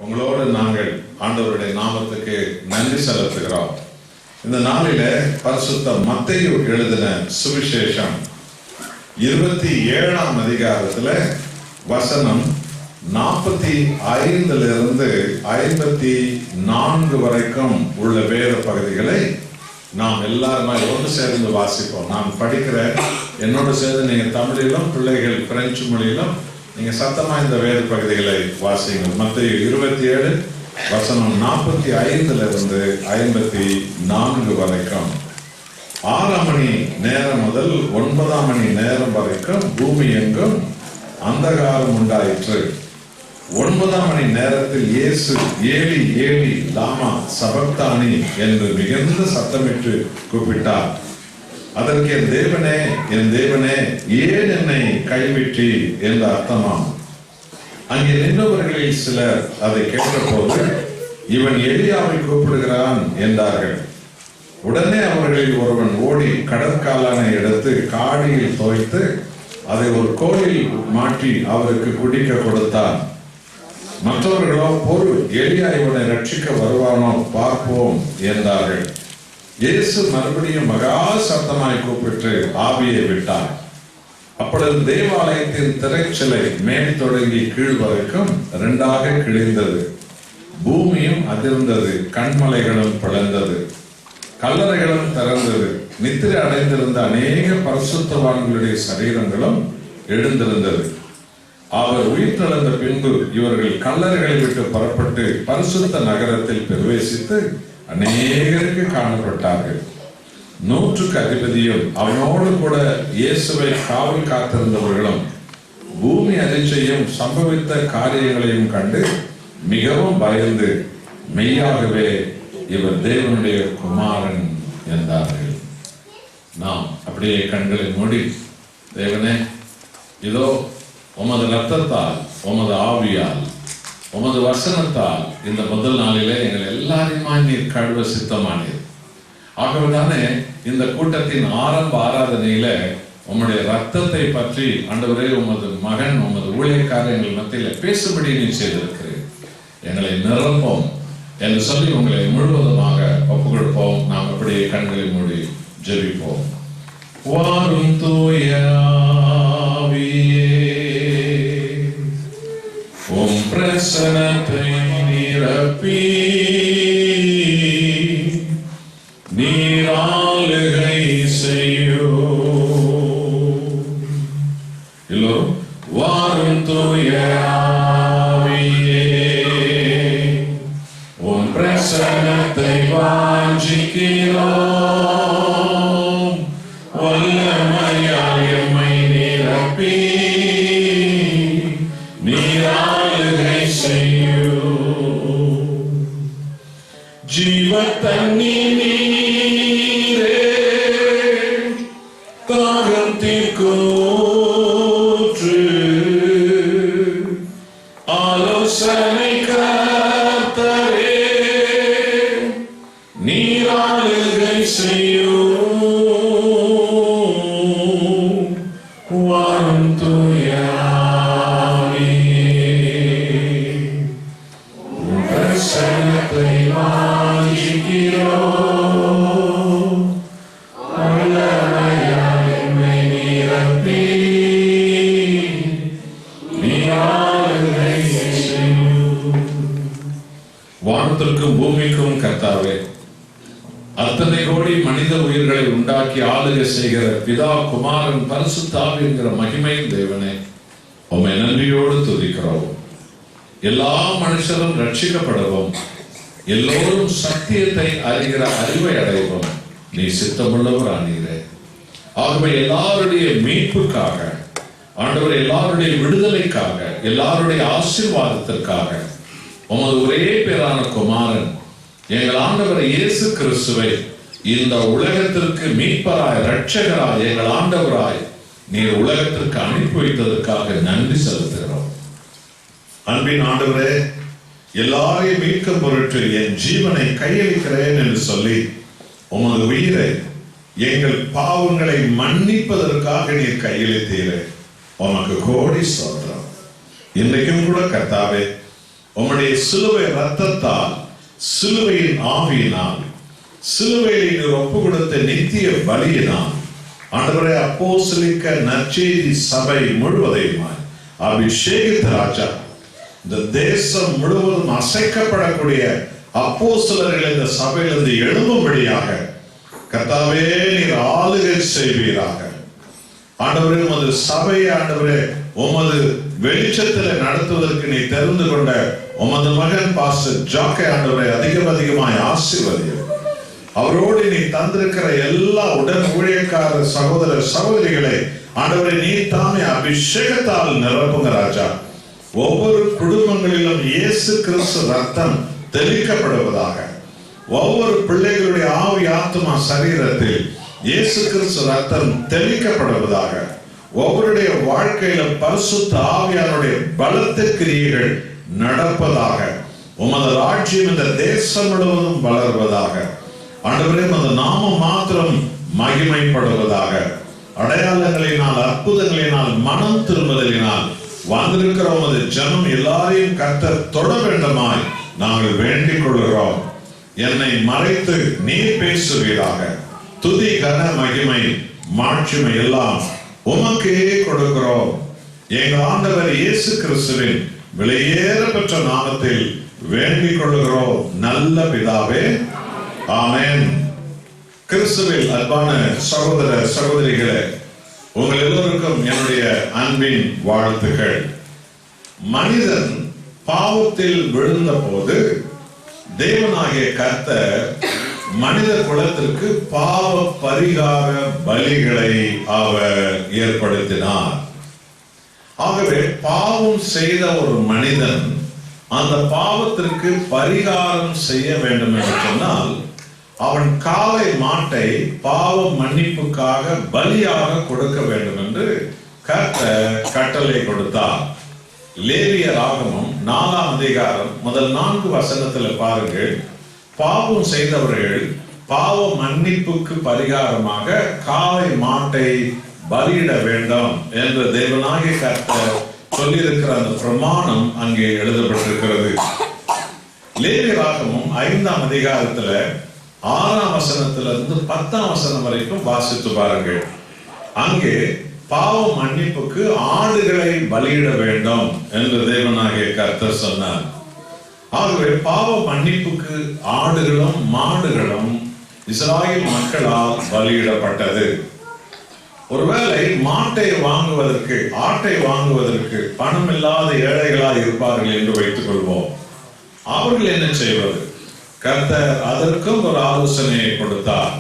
உங்களோடு நாங்கள் ஆண்டவருடைய நாமத்துக்கு நன்றி செலுத்துகிறோம். இந்த நாளில பரிசுத்த மத்தேயு எழுதின சுவிசேஷம் 27ஆம் அதிகாரத்துல வசனம் 45 54 வரைக்கும் உள்ள வேத பகுதிகளை நாம் எல்லாருமே ஒன்று சேர்ந்து வாசிப்போம். நான் படிக்கிற என்னோட சேர்ந்து நீங்க தமிழிலும், பிள்ளைகள் பிரெஞ்சு மொழியிலும் நீங்க சத்தமா இந்த வேத பகுதிகளை வாசிங்க. மத்தேயு 27 வசனம் 45 54 வரைக்கும். 6 மணி நேரம் முதல் 9 மணி நேரம் வரைக்கும் பூமி எங்கும் அந்தகாரம் உண்டாயிற்று. 9 மணி நேரத்தில் இயேசு ஏலி ஏலி லாமா சபக்தானி என்று மிகுந்த சத்தமிட்டு கூப்பிட்டார். அதற்கு என் தேவனே ஏன் என்னை கைவிட்டி என்று அர்த்தமாம். அங்கே நின்றவர்களில் சிலர் அதை கேட்டபோது இவன் எலியாவை கூப்பிடுகிறான் என்றார்கள். உடனே அவர்களில் ஒருவன் ஓடி கடற்காலானை எடுத்து காடியில் தோய்த்து அதை ஒரு கோலில் மாட்டி அவருக்கு குடிக்க கொடுத்தான். மற்றவர்களோ பொறு, எலியா இவனை ரட்சிக்க வருவானோ பார்ப்போம் என்றார்கள். இயேசு மறுபடியும் மகா சத்தமாய் கூப்பிட்டு ஆவியை விட்டார். அப்பொழுது தேவாலயத்தின் திரைச்சிலை மேல் தொடங்கி கீழ் வரைக்கும் 2ஆக கிழிந்தது. பூமியும் அதிர்ந்தது, கண்மலைகளும் பிளந்தது, கல்லறைகளும் திறந்தது. நித்திரை அடைந்திருந்த அநேக பரிசுத்தவான்களுடைய சரீரங்களும் எழுந்திருந்தது. அவர் உயிர்த்தெழுந்த பின்பு இவர்கள் கல்லறைகளை விட்டு புறப்பட்டு பரிசுத்த நகரத்தில் பிரவேசித்து அநேகருக்கு காணப்பட்டார்கள். 100க்கு அதிபதியும் அவனோடு கூட இயேசுவை காவல் காத்திருந்தவர்களும் பூமி அதிர்ச்சியும் சம்பவித்த காரியங்களையும் கண்டு மிகவும் பயந்து மெய்யாகவே இவர் தேவனுடைய குமாரன் என்றார்கள். நாம் அப்படியே கண்களை மூடி, தேவனே, இதோ உமது ரத்தத்தால், உமது ஆவியால், உமது வசனத்தால் இந்த முதல் நாளிலே எங்கள் எல்லாரையுமா நீர் கழுவ சித்தமானீர். ஆகவேதானே இந்த கூட்டத்தின் ஆரம்ப ஆராதனையில உம்முடைய ரத்தத்தை பற்றி ஆண்டவரே உமது மகன், உமது ஊழியக்காரர் எங்கள் மத்தியில பேசும்படி நீர் செய்திருக்கிறேன். எங்களை நிரப்போம் என்று சொல்லி உங்களை முழுவதுமாக ஒப்புக் கொடுப்போம். நாம் அப்படியே கண்களை மூடி ஜெபிப்போம். வாரும் தூய ஆவியே, உம் பிரசன்னத்தை நிரப்பி நீர் ஆளுகை செய்யும். எல்லோரும் வாரும் தூய ஆவியே, உம் பிரசன்னத்தை வாஞ்சிக்கிறோம். வல்லமையால் எம்மை நிரப்பி நீர் ஆளுகை செய்யும். ஜீவ தண்ணீர் நீரே, தாகம் தீர்க்கும் ஊற்று, ஆலோசனை கர்த்தரே நீர் ஆளுகை செய்யும். வாரும் தூய பிரசன்னத்தை வாஞ்சிக்கிறோம். வல்லமையால் எம்மை நிரப்பி நீர் ஆளுகை செய்யும். வானத்திற்கும் பூமிக்கும் கர்த்தாவே, அத்தனை கோடி மனித உயிர்களை உண்டாக்கி ஆளுகை செய்கிற பிதா, குமாரன், பரிசுத்த ஆவி என்கிற மகிமையின் தேவனே, உம்மை நன்றியோடு துதிக்கிறோம். எல்லா மனுஷரும் ரட்சிக்கப்படவும் எல்லோரும் சத்தியத்தை அறிகிற அறிவை அடைவோம் நீ சித்தமுள்ளவர் ஆனீரே. ஆகவே எல்லாருடைய மீட்புக்காக, ஆண்டவர் எல்லாருடைய விடுதலைக்காக, எல்லாருடைய ஆசீர்வாதத்திற்காக உமது ஒரே பேரான குமாரன் எங்கள் ஆண்டவர் இயேசு கிறிஸ்துவை இந்த உலகத்திற்கு மீட்பராய், இரட்சகராய், எங்கள் ஆண்டவராய் நீர் உலகத்திற்கு அனுப்பி வைத்ததற்காக நன்றி செலுத்துகிறோம். அன்பின் ஆண்டவரே, எல்லாரையும் மீட்கும் பொருட்டு என் ஜீவனை கையளிக்கிறேன் என்று சொல்லி உமது உயிரை எங்கள் பாவங்களை மன்னிப்பதற்காக நீர் கையளித்தீரே. உமக்கு கோடி ஸ்தோத்திரம். இன்றைக்கும் கூட கர்த்தாவே, உம்முடைய சிலுவை ரத்தத்தால், சிலுவையின் ஆவியினால், சிலுவையில் நீர் ஒப்பு கொடுத்த நித்திய பலியினால் ஆண்டவரே அப்போஸ்தலிக்க நற்செய்தி சபை முழுவதையுமாய் அபிஷேகித்த ராஜா, இந்த தேசம் முழுவதும் அசைக்கப்படக்கூடிய அப்போஸ்தலர்கள் இந்த சபையிலிருந்து எழும்பும்படியாக கர்த்தாவே நீர் ஆளுகை செய்வீராக. ஆண்டவரே உமது சபையை ஆண்டவரே உமது வெளிச்சத்தில் நடத்துவதற்கு நீ தெரிந்து கொண்ட உமது மகன் பாஸ்டர் ஜாக்கை ஆண்டவரை அதிகமாய் ஆசீர்வதியும். அவரோடு நீ தந்திருக்கிற எல்லா உடன் ஊழியக்கார சகோதர சகோதரிகளை ஆண்டவரை நீ தாமே அபிஷேகத்தால் நிரப்புங்க ராஜா. ஒவ்வொரு குடும்பங்களிலும் இயேசு கிறிஸ்து ரத்தம் தெளிக்கப்படுவதாக. ஒவ்வொரு பிள்ளைகளுடைய ஆவி ஆத்மா சரீரத்தில் இயேசு கிறிஸ்து ரத்தம் தெளிக்கப்படுவதாக. ஒவ்வொருடைய வாழ்க்கையில பரிசுத்த ஆவியானுடைய பலத்த கிரியைகள் நடப்பதாக. உமது ராஜ்யம் இந்த தேசம் முழுவதும் வளர்வதாக. ஆண்டவரே உமது நாமம் மாத்திரம் மகிமைப்படுவதாக. அடையாளங்களினால், அற்புதங்களினால், மனம் திரும்புதலினால் வந்திருக்கிற உமது ஜனம் எல்லாரையும் கர்த்தர் தொட வேண்டுமாய் நாங்கள் வேண்டிக் கொள்கிறோம். என்னை மறைத்து நீ பேசுவீராக. துதி, கன, மகிமை, மாட்சிமை எல்லாம் உமக்கே கொடுக்கிறோம். எங்கள் ஆண்டவர் இயேசு கிறிஸ்துவின் விலையேற பெற்ற நாமத்தில் வேண்டிக் கொள்கிறோம் நல்ல பிதாவே, ஆமென். கிறிஸ்துவில் அன்பான சகோதர சகோதரிகளே, உங்கள் எல்லோருக்கும் என்னுடைய அன்பின் வாழ்த்துக்கள். மனிதன் பாவத்தில் விழுந்த போது தேவனாகிய கர்த்தர் மனித குலத்திற்கு பாவ பரிகார பலிகளை அவர் ஏற்படுத்தினார். ஆகவே பாவம் செய்த ஒரு மனிதன் அந்த பாவத்திற்கு பரிகாரம் செய்ய வேண்டும் என்று சொன்னால் அவன் காளை மாட்டை பாவ மன்னிப்புக்காக பலியாக கொடுக்க வேண்டும் என்று கர்த்தர் கட்டளை கொடுத்தார். லேவியர் ஆகமம் 4ஆம் அதிகாரம் முதல் 4 வசனத்தில் பாருங்கள். பாவம் செய்தவர்கள் பாவ மன்னிப்புக்கு பரிகாரமாக காளை மாட்டை பலியிட வேண்டும் என்று தேவனாகிய கர்த்தர் சொல்லியிருக்கிற அந்த பிரமாணம் அங்கே எழுதப்பட்டிருக்கிறது. லேவியர் ஆகமம் 5ஆம் அதிகாரத்துல 6ஆம் வசனத்திலிருந்து 10ஆம் வசனம் வரைக்கும் வாசித்து பாருங்கள். அங்கே பாவ மன்னிப்புக்கு ஆடுகளை பலியிட வேண்டும் என்று தேவனாகிய கர்த்தர் சொன்னார். ஆகவே பாவ மன்னிப்புக்கு ஆடுகளும் மாடுகளும் இஸ்ராயேல் மக்களால் பலியிடப்பட்டது. ஒருவேளை மாட்டை வாங்குவதற்கு, ஆட்டை வாங்குவதற்கு பணம் இல்லாத ஏழைகளாய் இருப்பார்கள் என்று வைத்துக் கொள்வோம். அவர்கள் என்ன செய்வது? கர்த்தர் அதற்கும் ஒரு ஆலோசனையை கொடுத்தார்.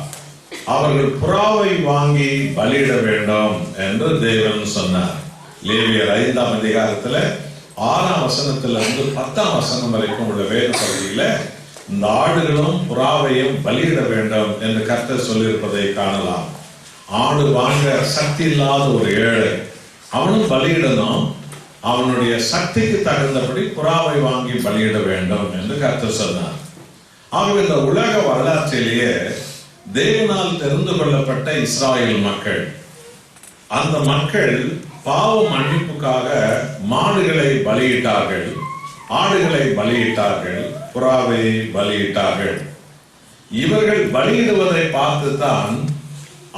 அவர்கள் புறாவை வாங்கி பலியிட வேண்டும் என்று தேவன் சொன்னார். லேவியர் 5ஆம் அதிகாரத்துல 6ஆம் வசனத்திலிருந்து 10ஆம் வசனம் வரைக்கும் உள்ள வேத பகுதியில இந்த ஆடுகளும் புறாவையும் பலியிட வேண்டும் என்று கர்த்தர் சொல்லியிருப்பதை காணலாம். ஆடு வாங்க சக்தி இல்லாத ஒரு ஏழை, அவனும் பலியிடணும். அவனுடைய சக்திக்கு தகுந்தபடி புறாவை வாங்கி பலியிட வேண்டும் என்று கர்த்தர் சொன்னார். ஆகவே இந்த உலக வரலாற்றிலேயே தேவனால் தெரிந்து கொள்ளப்பட்ட இஸ்ராயேல் மக்கள், அந்த மக்கள் பாவ மன்னிப்புக்காக மாடுகளை பலியிட்டார்கள், ஆடுகளை பலியிட்டார்கள், புறாவை பலியிட்டார்கள். இவர்கள் பலியிடுவதை பார்த்துதான்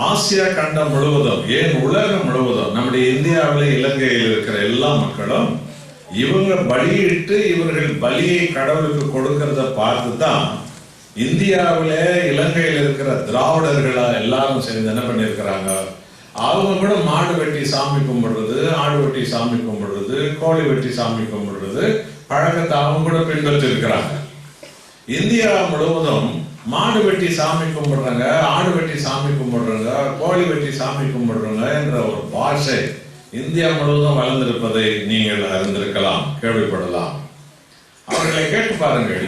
ஆசியா கண்டம் முழுவதும், ஏன் உலகம் முழுவதும், நம்முடைய இந்தியாவிலே இலங்கையில் இருக்கிற எல்லா மக்களும் இவங்க பலியிட்டு இவர்கள் பலியை கடவுளுக்கு கொடுக்கிறத பார்த்துதான் இந்தியாவிலே இலங்கையில் இருக்கிற திராவிடர்களா எல்லாரும் சேர்ந்து என்ன பண்ணியிருக்கிறாங்க, அவங்க கூட மாடு வெட்டி சாமி கும்பிடுறது, ஆடு வெட்டி சாமி கும்பிடுறது, கோழி வெட்டி சாமி கும்பிடுறது பழக்கத்தை அவங்க கூட பின்பற்றி இருக்கிறாங்க. இந்தியா முழுவதும் மாடு வெட்டி சாமி கும்பிடுறாங்க, ஆடு வெட்டி சாமி கும்பிடுறாங்க, கோழி வெட்டி சாமி கும்பிடுறாங்க என்ற ஒரு பாஷை இந்தியா முழுவதும் வளர்ந்திருப்பதை நீங்கள் அறிந்திருக்கலாம், கேள்விப்படலாம். அவர்களை கேட்டு பாருங்கள்,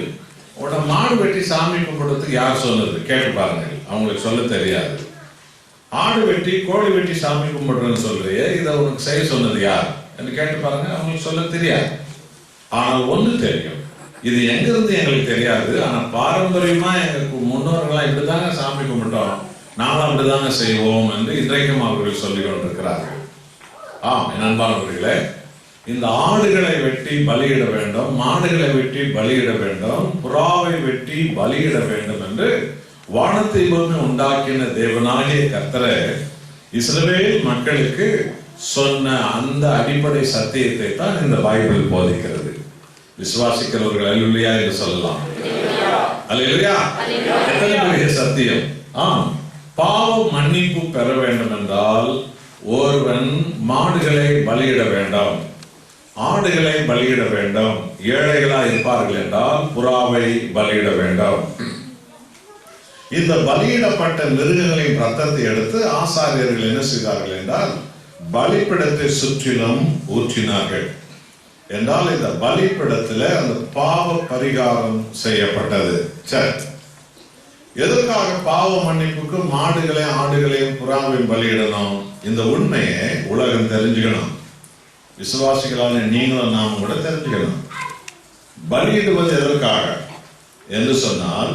உட மாடு வெட்டி சாமி கும்பிடுறதுக்கு யார் சொன்னது கேட்டு பாருங்கள், அவங்களுக்கு சொல்ல தெரியாது. ஆடு வெட்டி கோழி வெட்டி சாமி கும்பிடுறேன்னு சொல்றியே, இதை உனக்கு செய்ய சொன்னது யார் என்று கேட்டு பாருங்க, அவங்களுக்கு சொல்ல தெரியாது. ஆனால் ஒண்ணு தெரியும், இது எங்கிருந்து எங்களுக்கு தெரியாது, ஆனா பாரம்பரியமா எங்களுக்கு முன்னோர்கள்லாம் இப்படிதாங்க சாமி கும்பிட்டோம், நாங்களும் அப்படிதாங்க செய்வோம் என்று இன்றைக்கும் அவர்கள் சொல்லிக் கொண்டிருக்கிறார்கள். என் அன்பானவர்களே, இந்த ஆடுகளை வெட்டி பலியிட வேண்டும், மாடுகளை வெட்டி பலியிட வேண்டும், புறாவை வெட்டி பலியிட வேண்டும் என்று வானத்தை பூமி உண்டாக்கின தேவனாகிய கர்த்தரை இஸ்ரவேல் மக்களுக்கு சொன்ன அந்த அடிப்படை சத்தியத்தை தான் இந்த பைபிள் போதிக்கிறது. விசுவாசிக்கிறவர்கள் அல்லேலூயா என்று சொல்லலாம். அல்லேலூயா. எத்தனை பெரிய சத்தியம்! ஆம், பாவ மன்னிப்பு பெற வேண்டும் என்றால் ஒருவன் மாடுகளை பலியிட வேண்டும், ஆடுகளை பலியிட வேண்டும். ஏழைகளா இருப்பார்கள் என்றால் புறாவை பலியிட வேண்டும். இந்த பலியிடப்பட்ட மிருகங்களின் ரத்தத்தை எடுத்து ஆசாரியர்கள் என்ன செய்தார்கள் என்றால் பலிப்பிடத்தை சுற்றிலும் ஊற்றினார்கள். என்றால் இந்த பலிப்பிடத்துல அந்த பாவ பரிகாரம் செய்யப்பட்டது. சரி, எதற்காக பாவ மன்னிப்புக்கு மாடுகளை ஆடுகளையும் புறாவையும் பலியிடணும்? இந்த உண்மையை உலகம் தெரிஞ்சுக்கணும். விசுவாசிகளான நீங்களும் நாம் கூட தெரிஞ்சுக்கணும். பலியிடுவது எதற்காக என்று சொன்னால்,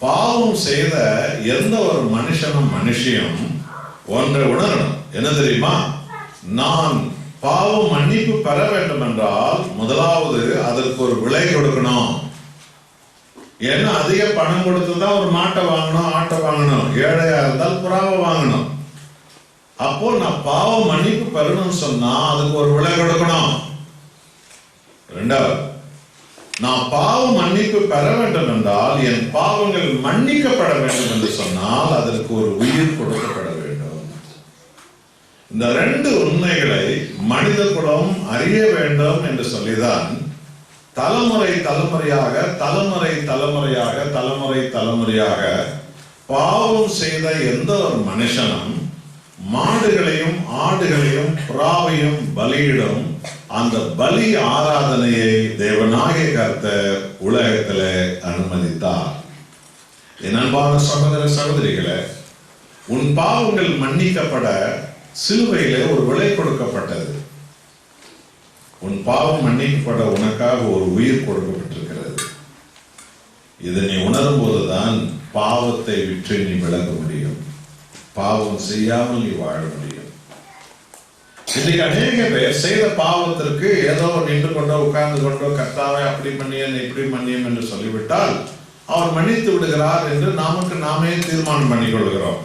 பாவம் செய்த எந்த ஒரு மனுஷனும் மனுஷியும் ஒன்றை உணரணும். என்ன தெரியுமா? நான் பாவம் மன்னிப்பு பெற வேண்டும் என்றால் முதலாவது அதற்கு ஒரு விலை கொடுக்கணும். ஏன்னா அதிக பணம் கொடுத்துதான் ஒரு மாட்டை வாங்கணும், ஆட்டை வாங்கணும். ஏழையா இருந்தால் புறாவை வாங்கணும். அப்போ நான் பாவம் மன்னிப்பு பெறணும்னு சொன்னா அதுக்கு ஒரு விலை கொடுக்கணும். ரெண்டாவது, நான் பாவம் மன்னிப்பு பெற வேண்டும் என்றால் என் பாவங்கள் மன்னிக்கப்பட வேண்டும் என்று சொன்னால் அதற்கு ஒரு உயிர் கொடுக்கப்பட வேண்டும். இந்த ரெண்டு உண்மைகளை மனித குலம் அறிய வேண்டும் என்று சொல்லிதான் தலைமுறை தலைமுறையாக தலைமுறை தலைமுறையாக தலைமுறை தலைமுறையாக பாவம் செய்த எந்த ஒரு மனுஷனும் மாடுகளையும் ஆடுகளையும் புறாவையும் பலியிடும் அந்த பலி ஆராதனையை தேவனாகிய கர்த்தர் உலகத்தில் அனுமதித்தார். என் அன்பான சகோதர சகோதரிகளே, உன் பாவங்கள் மன்னிக்கப்பட சிலுவையிலே ஒரு விலை கொடுக்கப்பட்டது. உன் பாவம் மன்னிக்கப்பட உனக்காக ஒரு உயிர் கொடுக்கப்பட்டிருக்கிறது. இதை நீ உணரும் போதுதான் பாவத்தை விட்டு நீ விலக முடியும், பாவம் செய்யாமல் நீ வாழ முடியும். இன்னைக்கு அநேக பேர் செய்த பாவத்திற்கு ஏதோ நின்று கொண்டோ உட்கார்ந்து கொண்டோ கர்த்தாவே அப்படி பண்ணியன் இப்படி பண்ணியும் என்று சொல்லிவிட்டால் அவர் மன்னித்து விடுகிறார் என்று நமக்கு நாமே தீர்மானம் பண்ணிக் கொள்கிறோம்.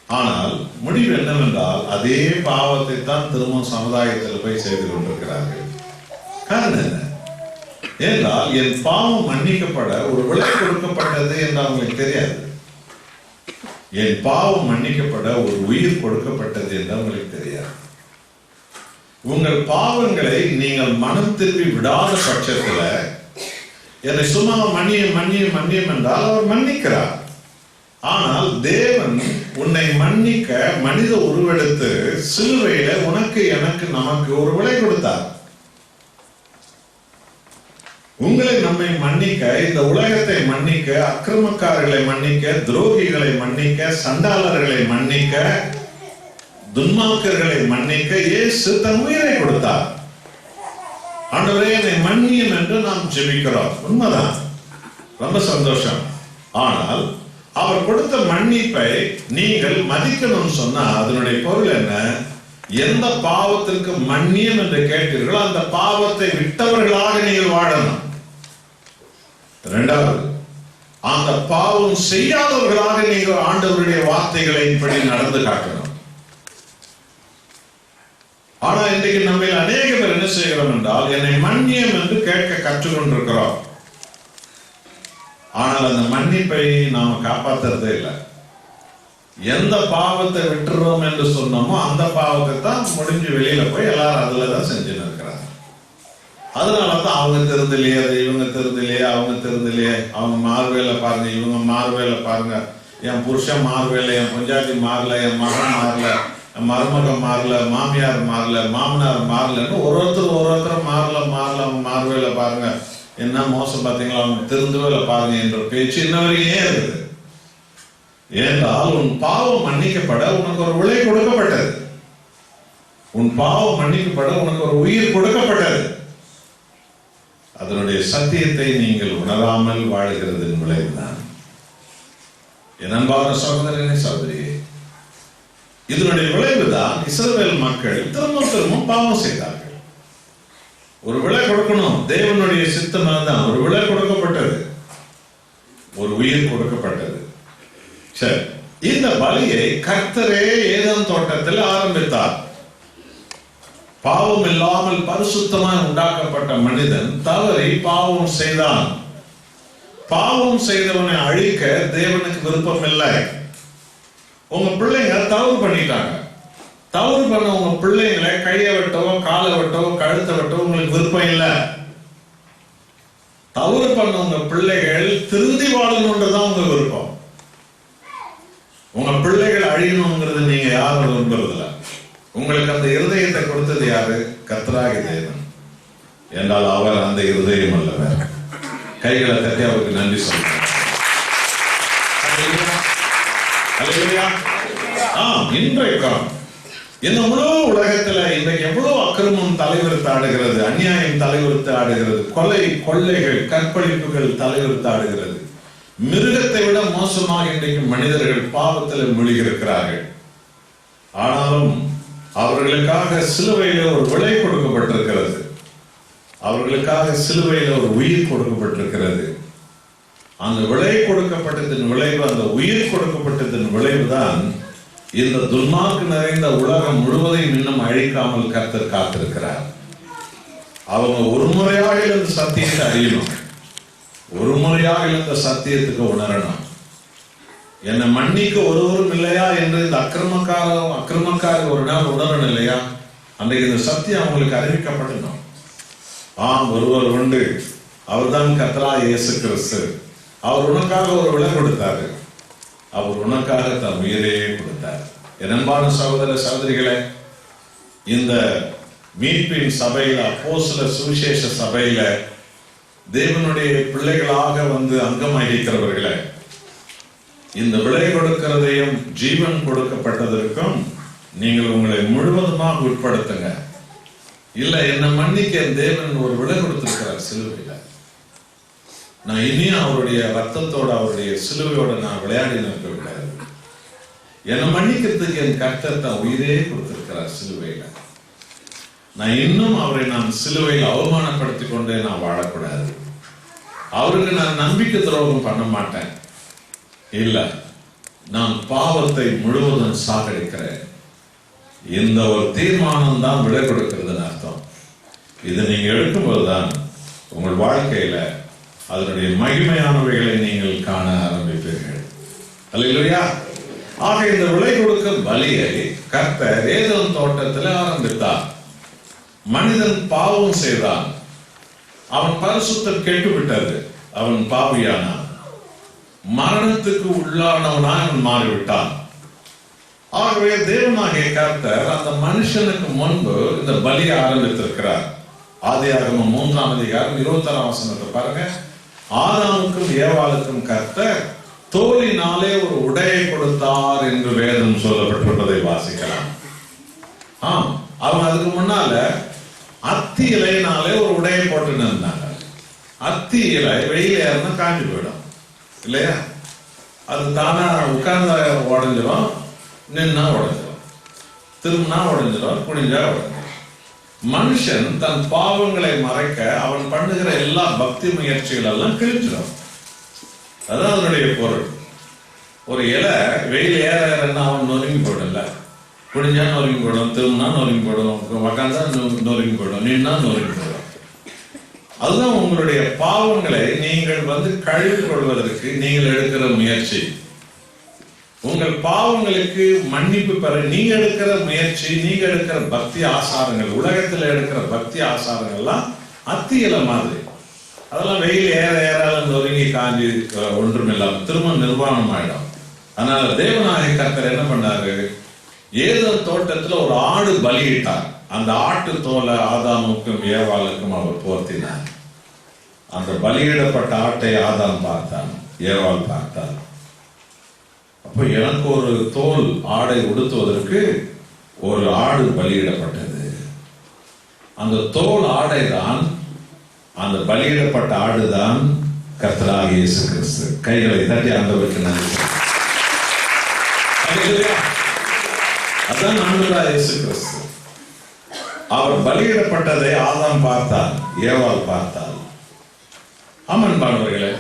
ஆனால் முடிவு என்னவென்றால் அதே பாவத்தை தான் திரும்பவும் சமுதாயத்தில் போய் செய்து கொண்டிருக்கிறார்கள். காரணம் என்ன என்றால், என் பாவம் மன்னிக்கப்பட ஒரு விலை கொடுக்கப்பட்டது என்று அவங்களுக்கு தெரியாது. என் பாவம் மன்னிக்கப்பட ஒரு உயிர் கொடுக்கப்பட்டது என்று அவங்களுக்கு தெரியாது. உங்கள் பாவங்களை நீங்கள் மனம் திரும்பி விடாத பட்சத்தில் என்னை சும்மா மன்னியம் மன்னியம் மன்னியம் என்றால் அவர் மன்னிக்கிறார். ஆனால் தேவன் உன்னை மன்னிக்க மனித உருவெடுத்து சிலுவையில உனக்கு எனக்கு நமக்கு ஒரு விலை கொடுத்தார். உங்களை நம்மை மன்னிக்க, இந்த உலகத்தை மன்னிக்க, அக்கிரமக்காரர்களை மன்னிக்க, துரோகிகளை மன்னிக்க, சண்டாளர்களை மன்னிக்க, துன்மார்க்கர்களை மன்னிக்க இயேசு தன் உயிரை கொடுத்தார். ஆண்டவரே என்னை மன்னியும் என்று நாம் ஜெபிக்கிறோம். உண்மைதான், ரொம்ப சந்தோஷம். ஆனால் அவர் கொடுத்த மன்னிப்பை நீங்கள் மதிக்கணும் சொன்னா அதனுடைய பொருள் என்ன? எந்த பாவத்திற்கு மன்னியம் என்று கேட்டீர்களோ அந்த பாவத்தை விட்டவர்களாக நீங்கள் வாழணும். இரண்டாவது, அந்த பாவம் செய்யாதவர்களாக நீங்கள் ஆண்டவருடைய வார்த்தைகளை இப்படி நடந்து காட்டணும். ஆனா இன்றைக்கு நம்ம அநேக பேர் என்ன செய்கிறோம் என்றால், என்னை மன்னியம் என்று கேட்க கற்றுக்கொண்டிருக்கிறோம். ஆனால் அந்த மன்னிப்பை நாம காப்பாற்றுறதே இல்லை. எந்த பாவத்தை விட்டுறோம் என்று சொன்னோமோ அந்த பாவத்தை தான் முடிஞ்சு வெளியில போய் எல்லாரும் அதுலதான் செஞ்சுன்னு இருக்கிறாங்க. அதனாலதான் அவங்க தெரிந்திலையே, இவங்க தெரிந்திலையே, அவங்க தெரிந்திலையே, அவங்க மார்வேல பாருங்க, இவங்க மார்வேல பாருங்க, என் புருஷன் மார்வேல, என் பொஞ்சாட்டி மாறல, என் மகன் மாறல, என் மருமகன் மாறல, மாமியார் மாறல, மாமனார் மாறலன்னு ஒருத்தர் மாறல அவங்க மார்வேல பாருங்க, என்ன மோசம் பார்த்தீங்களா, அவங்க திருந்தவே பாருங்க என்ற பேச்சு இன்ன வரைக்கும் ஏன் இருக்குது? ஏனென்றால் உன் பாவம் மன்னிக்கப்பட உனக்கு ஒரு விலை கொடுக்கப்பட்டது. உன் பாவம் மன்னிக்கப்பட உனக்கு ஒரு உயிர் கொடுக்கப்பட்டது. அதனுடைய சத்தியத்தை நீங்கள் உணராமல் வாழ்கிறதன் விளைவுதான். என் அன்பான சகோதரனே சகோதரியே, இதனுடைய விளைவுதான் இஸ்ரவேல் மக்கள் திரும்ப பாவம் செய்தார்கள். ஒரு விலை கொடுக்கணும். தேவனுடைய சித்தம் தான். ஒரு விலை கொடுக்கப்பட்டது, ஒரு உயிர் கொடுக்கப்பட்டது. சரி, இந்த பலியை கர்த்தரே ஏதேன் தோட்டத்தில் ஆரம்பித்தார். பாவம் இல்லாமல் பரிசுத்தமாய் உண்டாக்கப்பட்ட மனிதன் தவறி பாவம் செய்தான். பாவம் செய்தவனை அழிக்க தேவனுக்கு விருப்பம் இல்லை. உங்க பிள்ளைங்க தவறு பண்ணிட்டாங்க. தவறு பண்ண உங்க பிள்ளைங்களை கையை வெட்டவோ காலை வெட்டவோ கழுத்தை வெட்டவோ உங்களுக்கு விருப்பம் இல்லை. தவறு பண்ண உங்க பிள்ளைகள் திருந்தி வாழணும்ன்றதான் உங்க விருப்பம். உங்க பிள்ளைகள் அழியணுங்கிறது நீங்க யாரும் விரும்புறதில்ல. உங்களுக்கு அந்த இருதயத்தை கொடுத்தது யாரு? கர்த்தராகிய தேவன். என்றால் அவர் அந்த இருதயம் அல்லவர். கைகளை தட்டி அவருக்கு நன்றி சொல்றேன். இன்றைக்கும் இந்த முழு உலகத்துல இன்றைக்கு எவ்வளவு அக்கிரமம் தலைவிரித்து ஆடுகிறது, அநியாயம் தலைவிரித்து ஆடுகிறது, கொலை கொள்ளைகள் கற்பழிப்புகள் தலைவிரித்து ஆடுகிறது. மிருகத்தை விட மோசமாக இன்றைக்கு மனிதர்கள் பாவத்தில் மூழ்கியிருக்கிறார்கள். ஆனாலும் அவர்களுக்காக சிலுவையில ஒரு விலை கொடுக்கப்பட்டிருக்கிறது. அவர்களுக்காக சிலுவையில ஒரு உயிர் கொடுக்கப்பட்டிருக்கிறது. அந்த விலை கொடுக்கப்பட்டதின் விளைவு, அந்த உயிர் கொடுக்கப்பட்டதின் விளைவுதான் இந்த துன்மார்க்கு நிறைந்த உலகம் முழுவதையும் இன்னும் அழிக்காமல் கர்த்தர் காத்திருக்கிறார். அவங்க ஒரு முறையாக இந்த சத்தியத்தை அறியணும், ஒரு முறையாக இந்த சத்தியத்துக்கு உணரணும். என்னை மன்னிக்க ஒருவரும் இல்லையா என்று இந்த அக்கிரமக்காரர் ஒரு நாள் உணரணும் இல்லையா? அன்றைக்கு இந்த சத்தியம் அவங்களுக்கு அறிவிக்கப்படணும். ஒருவர் உண்டு, அவர்தான் கர்த்தராகிய இயேசு கிறிஸ்து. அவர் உனக்காக ஒரு விலை கொடுத்தாரு. அவர் உனக்காக தன் உயிரே கொடுத்தார். என் அன்பான சகோதர சகோதரிகளே, இந்த மீட்பின் சபையில, அப்போஸ்தலர் சுவிசேஷ சபையில தேவனுடைய பிள்ளைகளாக வந்து அங்கம் வகிக்கிறவர்களே, இந்த விலை கொடுக்கிறதையும் ஜீவன் கொடுக்கப்பட்டதற்கும் நீங்கள் உங்களை முழுவதுமாக உட்படுத்துங்க. இல்ல, என்னை மன்னிக்க தேவன் ஒரு விலை கொடுத்திருக்கிறார் சிலுவையில. நான் இனியும் அவருடைய ரத்தத்தோட, அவருடைய சிலுவையோட நான் விளையாடி நிற்க விடாது. என்னை மன்னிக்கிறதுக்கு என் கர்த்தர் தான் உயிரே கொடுத்திருக்கிறார் சிலுவையில. நான் இன்னும் அவரை நான் சிலுவையில் அவமானப்படுத்திக் கொண்டே நான் வாழக்கூடாது. அவருக்கு நான் நம்பிக்கை துரோகம் பண்ண மாட்டேன். இல்ல, நான் பாவத்தை முழுவதும் சாகடிக்கிறேன். இந்த ஒரு தீர்மானம் தான் விலை கொடுக்கிறதுன்னு அர்த்தம். இதை நீங்க எடுக்கும்போதுதான் உங்கள் வாழ்க்கையில அதனுடைய மகிமையானவைகளை நீங்கள் காண ஆரம்பிப்பீர்கள். அல்லேலூயா. ஆக இந்த விலை கொடுக்க பலியை கர்த்தர் ஏதேன் தோட்டத்தில் ஆரம்பித்தார். மனிதன் பாவம் செய்தான். அவன் பரிசுத்தம் கெட்டுவிட்டது. அவன் பாவியானான். மரணத்துக்கு உள்ளானவனாய் அவன் மாறிவிட்டான். ஆகவே தேவனாகிய கர்த்தர் அந்த மனுஷனுக்கு முன்பு இந்த பலியை ஆரம்பித்திருக்கிறார். ஆதியாகமம் 3ஆம் அதிகாரம் 26ஆம் வசனத்தை பாருங்க. ஆதாமுக்கும் ஏவாளுக்கும் கர்த்தர் தோலினாலே ஒரு உடையை கொடுத்தார் என்று வேதம் சொல்லப்பட்டிருப்பதை வாசிக்கலாம். அவன் அதுக்கு முன்னால அத்தி இலையினாலே ஒரு உடையை போட்டு இருந்தாங்க. அத்தி இலை வெயில ஏறினா காஞ்சி போயிடும் இல்லையா? அது தானா உட்கார்ந்தா உடஞ்சிடும், நின்னா உடஞ்சிடும், திரும்பினா உடஞ்சிடும், குனிஞ்சா உடஞ்சிடும். மனுஷன் தன் பாவங்களை மறைக்க அவன் பண்ணுகிற எல்லா பக்தி முயற்சிகள் எல்லாம் கிழிச்சிடும். அதான் அதனுடைய பொருள். ஒரு இலை வெயில் ஏறன்னா அவன் நொறுங்கி போயிடல, குடிஞ்சா நொறுங்கி போயிடும், திரும்பினா நொறுங்கி போயிடும், உக்காந்தா நொறுங்கி போயிடும், நின்னா நொறுங்கி போயிடும். அதுதான் உங்களுடைய பாவங்களை நீங்கள் கழுவி கொள்வதற்கு நீங்கள் எடுக்கிற முயற்சி. உங்கள் பாவங்களுக்கு மன்னிப்பு பெற நீங்க எடுக்கிற முயற்சி, நீங்க எடுக்கிற பக்தி ஆசாரங்கள், உலகத்தில் எடுக்கிற பக்தி ஆசாரங்கள்லாம் அத்தி இலை மாதிரி. அதெல்லாம் வெயில் ஏற ஏறால நொறுங்கி காஞ்சி ஒன்றுமில்லாம திரும்ப நிர்வாணம் ஆயிடும். அதனால தேவனாகிய கர்த்தர் என்ன பண்ணாரு? ஏதேன் தோட்டத்துல ஒரு ஆடு பலியிட்டார். அந்த ஆட்டு தோலை ஆதாமுக்கும் ஏவாளுக்கும் அவர் போர்த்தினார். அந்த பலியிடப்பட்ட ஆட்டை ஆதாம் பார்த்தான், ஏவாள் பார்த்தார். அப்ப எனக்கு ஒரு தோல் ஆடை உடுத்துவதற்கு ஒரு ஆடு பலியிடப்பட்டது. அந்த தோல் ஆடை தான், அந்த பலியிடப்பட்ட ஆடுதான் கர்த்தராகிய இயேசு கிறிஸ்து. கைகளை தட்டி ஆண்டவருக்கு நன்றி. அதான் ஆண்டவராகிய இயேசு கிறிஸ்து. அவர் பலியிடப்பட்டதை ஆதாம் பார்த்தார், ஏவாள் பார்த்தாள். ஆமன் பாண்டவர்களே,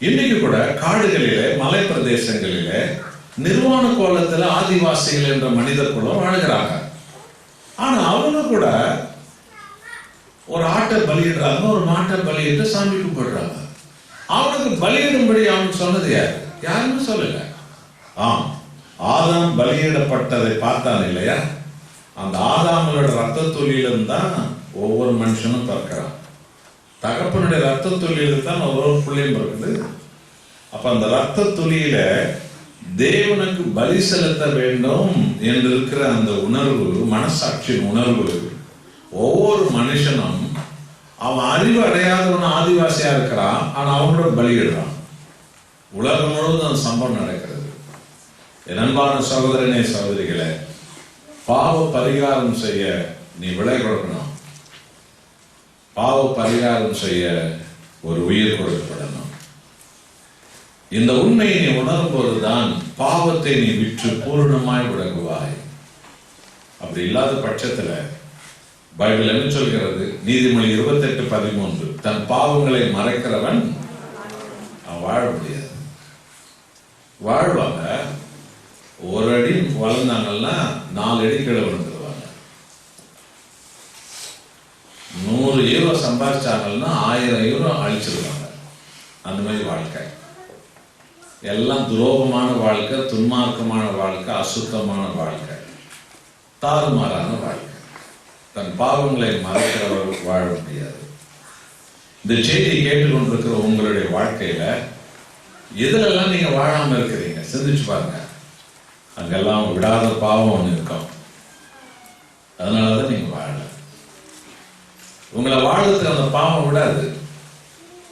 இன்னைக்கு கூட காடுகளிலே, மலை பிரதேசங்களிலே, நிர்வாண கோலத்துல ஆதிவாசிகள் என்ற மனிதர் குலம் வாழ்கிறாங்க. ஆனா அவங்க கூட ஒரு ஆட்டை பலியிடுறாங்க, ஒரு மாட்டை பலியிட்டு சாமி கும்பிடுறாங்க. அவனுக்கு பலியிடும்படி அவன் சொன்னது யாரு? யாருன்னு சொல்லல. ஆதாம் பலியிடப்பட்டதை பார்த்தான் இல்லையா? அந்த ஆதாமோட ரத்த துளியிலும் தான் ஒவ்வொரு மனுஷனும் பிறக்கிறான். தகப்பனுடைய ரத்த துளியில தான் ஒவ்வொரு பிள்ளையும் பிறக்குது. அப்ப அந்த ரத்த துளியில தேவனுக்கு பலி செலுத்த வேண்டும் என்று இருக்கிற அந்த உணர்வு, மனசாட்சியின் உணர்வு, ஒவ்வொரு மனுஷனும் அவன் அறிவு அடையாதவன் ஆதிவாசியா இருக்கிறான், ஆனா அவனோட பலியிடுறான். உலகம் முழுவதும் அந்த சம்பவம் நடக்கிறது. என் அன்பான சகோதரனே, சகோதரிகளே, பாவ பரிகாரம் செய்ய நீ விலை கொடுக்கணும். பாவ பரிகாரம் செய்ய ஒரு உயிர் கொடுக்கப்படணும். இந்த உண்மையை நீ உணரும் போதுதான் பாவத்தை நீ விற்று பூர்ணமாய் விளங்குவாய். அப்படி இல்லாத பட்சத்துல பைபிள் என்ன சொல்கிறது? நீதிமொழி 28:13, தன் பாவங்களை மறைக்கிறவன் அவன் வாழ முடியாது. வாழ்வாங்க, ஒரு அடி வளர்ந்தாங்கன்னா 4 அடி கீழே விழுந்துருவாங்க. 100 யூரோ சம்பாதிச்சாங்கன்னா 1000 யூரோ அழிச்சிருவாங்க. அந்த மாதிரி வாழ்க்கை எல்லாம் துரோகமான வாழ்க்கை, துன்மார்க்கமான வாழ்க்கை, அசுத்தமான வாழ்க்கை, தாறுமாறான வாழ்க்கை. தன் பாவங்களை மறைக்கிறவர் வாழ முடியாது. இந்த செய்தியை கேட்டுக்கொண்டிருக்கிற உங்களுடைய வாழ்க்கையில எதுலெல்லாம் நீங்க வாழாம இருக்கிறீங்க சிந்திச்சு பாருங்க. அங்கெல்லாம் விடாத பாவம் ஒண்ணு இருக்கும். அதனாலதான் நீங்க வாழல. உங்களை வாழறதுக்கு அந்த பாவம் விடாது.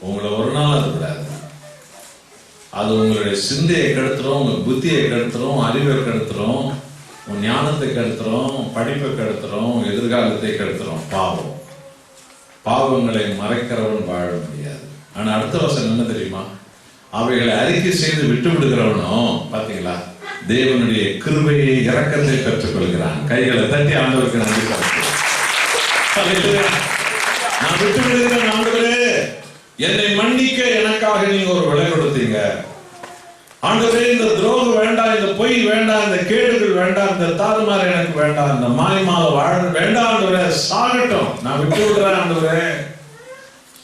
உங்களை ஒரு நாள் அது விடாது. அது உங்களுடைய சிந்தையை கெடுத்துரும், உங்க புத்தியை கெடுத்துரும், அறிவை கெடுத்துரும், உன் ஞானத்தை கெடுத்துரும், படிப்பை கெடுத்துரும், எதிர்காலத்தை கெடுத்துரும். பாவம். பாவங்களை மறைக்கிறவன் வாழ முடியாது. ஆனா அடுத்த வசனம் என்ன தெரியுமா? அவைகளை அறிக்கை செய்து விட்டு விடுகிறவனோ, பாத்தீங்களா, தேவனுடைய கிருபையை, இரக்கத்தை பெற்றுக் கொள்கிறான். கைகளை தட்டி ஆண்டவருக்கு நன்றி சொல்லுகிறேன். நான் விட்டு விடுகிறேன் ஆண்டவரே, என்னை மன்னிக்க எனக்காக நீங்க ஒரு விலை கொடுத்தீங்க. ஆண்டவரே, இந்த துரோகம் வேண்டாம், இந்த பொய் வேண்டாம், இந்த கேடுகள் வேண்டாம், இந்த தாறுமாறு எனக்கு வேண்டாம், இந்த மாய்மால வாழ வேண்டாம் ஆண்டவரே, சாகட்டும், நான் விட்டு விடுறேன் ஆண்டவரே.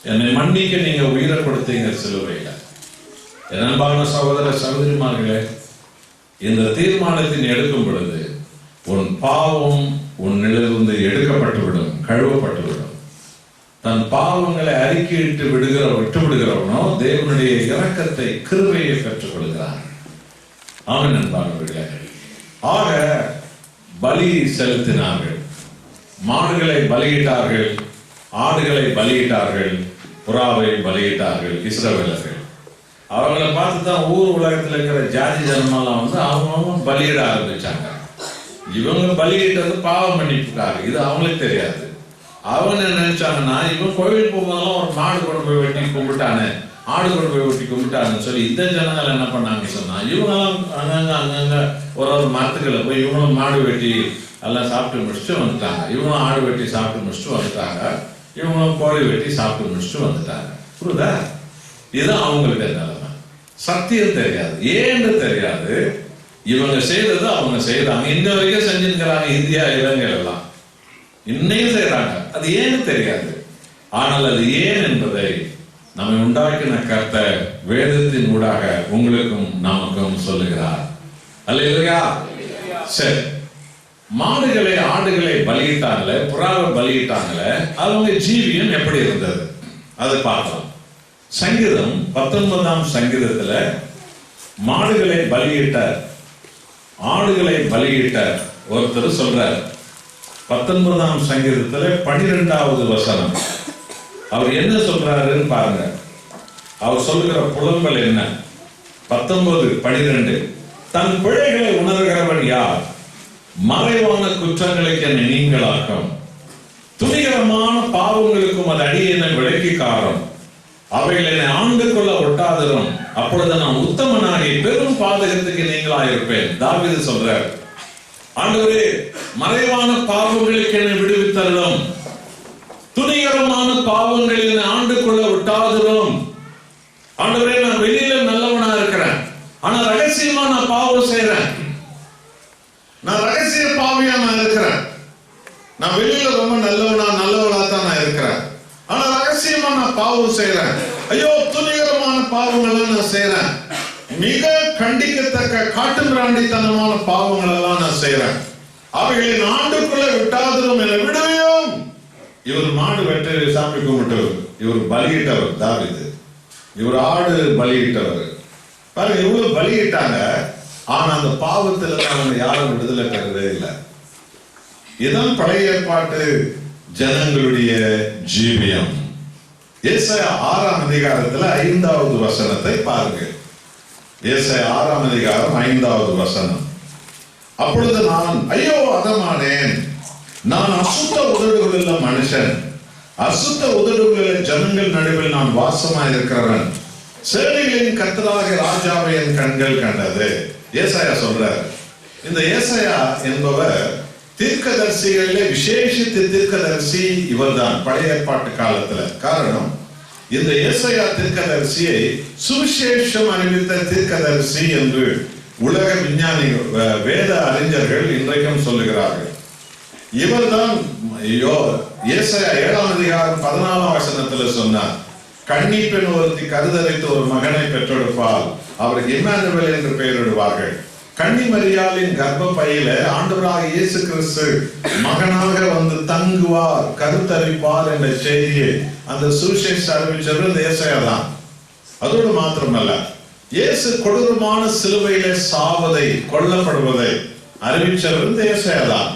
என்னை மன்னிக்க நீங்க உயிரை கொடுத்தீங்க சிலுவையில. என் அன்பான சகோதர சகோதரிமார்களே, இந்த தீர்மானத்தை எடுக்கும் பொழுது உன் பாவம் உன்னிலிருந்து எடுக்கப்பட்டுவிடும், கழுவப்பட்டுவிடும். தன் பாவங்களை அறிக்கையிட்டு விட்டு விடுகிறவனோ தேவனுடைய இரக்கத்தை, கிருபையை பெற்றுக் கொள்கிறான். ஆமென் அன்பானவர்களே. ஆக பலி செலுத்தினார்கள், மாடுகளை பலியிட்டார்கள், ஆடுகளை பலியிட்டார்கள், புறாவை பலியிட்டார்கள் இஸ்ரவேலர்கள். அவங்களை பார்த்துதான் ஊர் உலகத்தில் இருக்கிற ஜாதி ஜனமெல்லாம் அவங்க பலியிட ஆரம்பிச்சாங்க. இவங்க பலியிட்டது பாவம் மன்னிப்புக்காக, இது அவங்களுக்கு தெரியாது. அவங்க என்ன நினைச்சாங்கன்னா, இவன் கோவில் போகும்போதெல்லாம் ஒரு மாடு கொண்டு போய் வெட்டி கும்பிட்டானே, ஆடு கொண்டு போய் வெட்டி கும்பிட்டான்னு சொல்லி இந்த ஜனங்கள் என்ன பண்ணாங்கன்னு சொன்னா, இவங்கெல்லாம் அங்கங்க ஒரு மரத்துக்களை போய் இவங்களும் மாடு வெட்டி எல்லாம் சாப்பிட்டு முடிச்சுட்டு வந்துட்டாங்க. இவங்களும் ஆடு வெட்டி சாப்பிட்டு முடிச்சுட்டு வந்துட்டாங்க. இவங்களும் கோழி வெட்டி சாப்பிட்டு முடிச்சுட்டு வந்துட்டாங்க. புரியுதா? இதுதான் அவங்களுக்கு நிலைமை. சத்தியம் தெரியாது, ஏன்னு தெரியாது. இவங்க செய்தது அவங்க செய்யறாங்க, இந்த வரைக்கும் செஞ்சிருக்கிறாங்க. இந்தியா, இலங்கை எல்லாம் இன்னையும் செய்யறாங்க. அது ஏன்னு தெரியாது. ஆனால் அது ஏன் என்பதை நம்மை உண்டாக்கின கர்த்தர் வேதத்தின் ஊடாக உங்களுக்கும் நமக்கும் சொல்லுகிறார். அல்லேலூயா. சரி, மாடுகளை ஆடுகளை பலியிட்டாங்களே, புறாவை பலியிட்டாங்களே, அவங்க ஜீவியம் எப்படி இருந்தது அதை பார்க்கலாம். சங்கீதம் 19ஆம் சங்கீதத்துல மாடுகளை பலியிட்ட, ஆடுகளை பலியிட்ட ஒருத்தர் சொல்றார். 19ஆம் சங்கீதத்துல 12வது வசனம் அவர் என்ன சொல்றாருன்னு பாருங்க. அவர் சொல்லுகிற புலம்பல் என்ன? 19:12 தன் பிழைகளை உணர்கிறவன் யார்? மறைவான குற்றங்களுக்கு என்னை நீங்களாக்கும், துணிகரமான பாவங்களுக்கும் அது அடியேனை விலக்கி காரும், அவைகளை என்னை ஆண்டு கொள்ள ஒட்டாதிரும், அப்பொழுது நான் உத்தமனாகி பெரும் பாதகத்துக்கு நீங்களாயிருப்பேன். தாவீது சொல்றார். ஆண்டவரே, மறைவான பாவங்களுக்கு என்னை விடுவித்தருளும், துணிகரமான பாவங்களில் ஆண்டுக்குள்ள விட்டாதிரும். ஆண்டவரே, நான் வெளியில நல்லவனா இருக்கிறேன், ஆனா ரகசியமா நான் பாவம் செய்யறேன். நான் ரகசிய பாவியா நான் இருக்கிறேன். நான் வெளியில ரொம்ப நல்லவனா தான் நான் இருக்கிறேன், ஆனா ரகசியமா நான் பாவம் செய்யறேன். ஐயோ, துணிகரமான பாவங்களை நான் செய்யறேன். மிக கண்டிக்கத்தக்க காட்டு மிராண்டித்தனமான பாவங்கள் எல்லாம் நான் செய்யறேன். அவைகளின் ஆண்டுக்குள்ள விட்டாதிரும், என்னை விடுவியும். இவர் மாடு வெட்ட சாமி கும்பிட்டவர், இவர் பலியிட்டவர் தாவீது. இவர் ஆடு பலியிட்டவர். பாருங்க, இவ்வளவு பலியிட்டாங்க, ஆனா அந்த பாவத்துல அவங்க யாரும் விடுதலை பெறவே இல்லை. இதான் பழைய ஏற்பாட்டு ஜனங்களுடைய ஜீவியம். ஏசாயா 6ஆம் அதிகாரத்துல 5வது வசனத்தை பாருங்க. ஏசாயா 6ஆம் அதிகாரம் 5வது வசனம். அப்பொழுது நான் ஐயோ அதமானேன், நான் அசுத்த உதடுகளுள்ள மனுஷன், அசுத்த உதடுகளுள்ள ஜனங்கள் நடுவில் நான் வாசமாய் இருக்கிறவன். சேனைகளின் கர்த்தராகிய ராஜாவை என் கண்கள் கண்டது. ஏசாயா சொல்றார். இந்த ஏசாயா என்பவர் தீர்க்கதரிசிகளிலே விசேஷித்த தீர்க்கதரிசி இவர்தான் பழைய ஏற்பாட்டு காலத்துல. காரணம், இந்த ஏசாயா தீர்க்கதரிசியை சுவிசேஷம் அறிவித்த தீர்க்கதரிசி என்று உலக விஞ்ஞானிகள், வேத அறிஞர்கள் இன்றைக்கும் சொல்லுகிறார்கள். இவர்தான் ஏசாயா 7ஆம் அதிகாரம் 14ஆம் வசனத்துல சொன்னார், கன்னி பெண் ஒருத்தி கருதரித்து ஒரு மகனை பெற்றெடுப்பால் அவருக்கு இம்மானுவேல் என்று பெயரிடுவார்கள். கன்னி மரியாளின் கர்ப்ப பையில ஆண்டவராகிய இயேசு கிறிஸ்து மகனாக வந்து தங்குவார், கருத்தரிப்பார் என்ற செய்தியை அந்த சுவிசேஷ அறிவிச்சவர் இந்த ஏசாயா தான். அதோடு மாத்திரமல்ல, இயேசு கொடூரமான சிலுவையிலே சாவதை, கொல்லப்படுவதை அறிவிச்சவர் இந்த ஏசாயா தான்.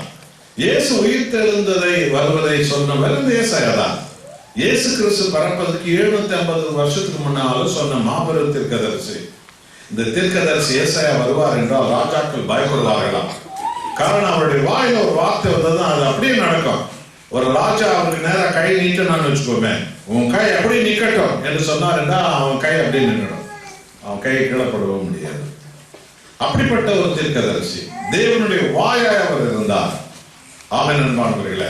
இயேசு உயிர் தெழுந்ததை வருவதை சொன்னவர் இந்த ஏசாயா தான். இயேசு கிறிஸ்து பறப்பதற்கு 750 வருஷத்துக்கு முன்னாலும் சொன்ன மாபெரும் தீர்க்கதரிசி. இந்த தீர்க்கதரிசி ஏசாயா வருவார் என்றால் ராஜாக்கள் பயப்படுவார்களாம். காரணம், அவருடைய வாயில ஒரு வார்த்தை வந்ததுதான் அது அப்படியே நடக்கும். ஒரு ராஜா அவருக்கு நேரம் கை நீட்டணும்னு வச்சுக்கோமே, உன் கை அப்படி நிக்கட்டும் என்று சொன்னார் என்றால் அவன் கை அப்படியே நின்றுடும், அவன் கை கீழப்படவும் முடியாது. அப்படிப்பட்ட ஒரு தீர்க்கதரிசி, தேவனுடைய வாயாய் அவர் இருந்தார். ஆமென் அன்பானவர்களே.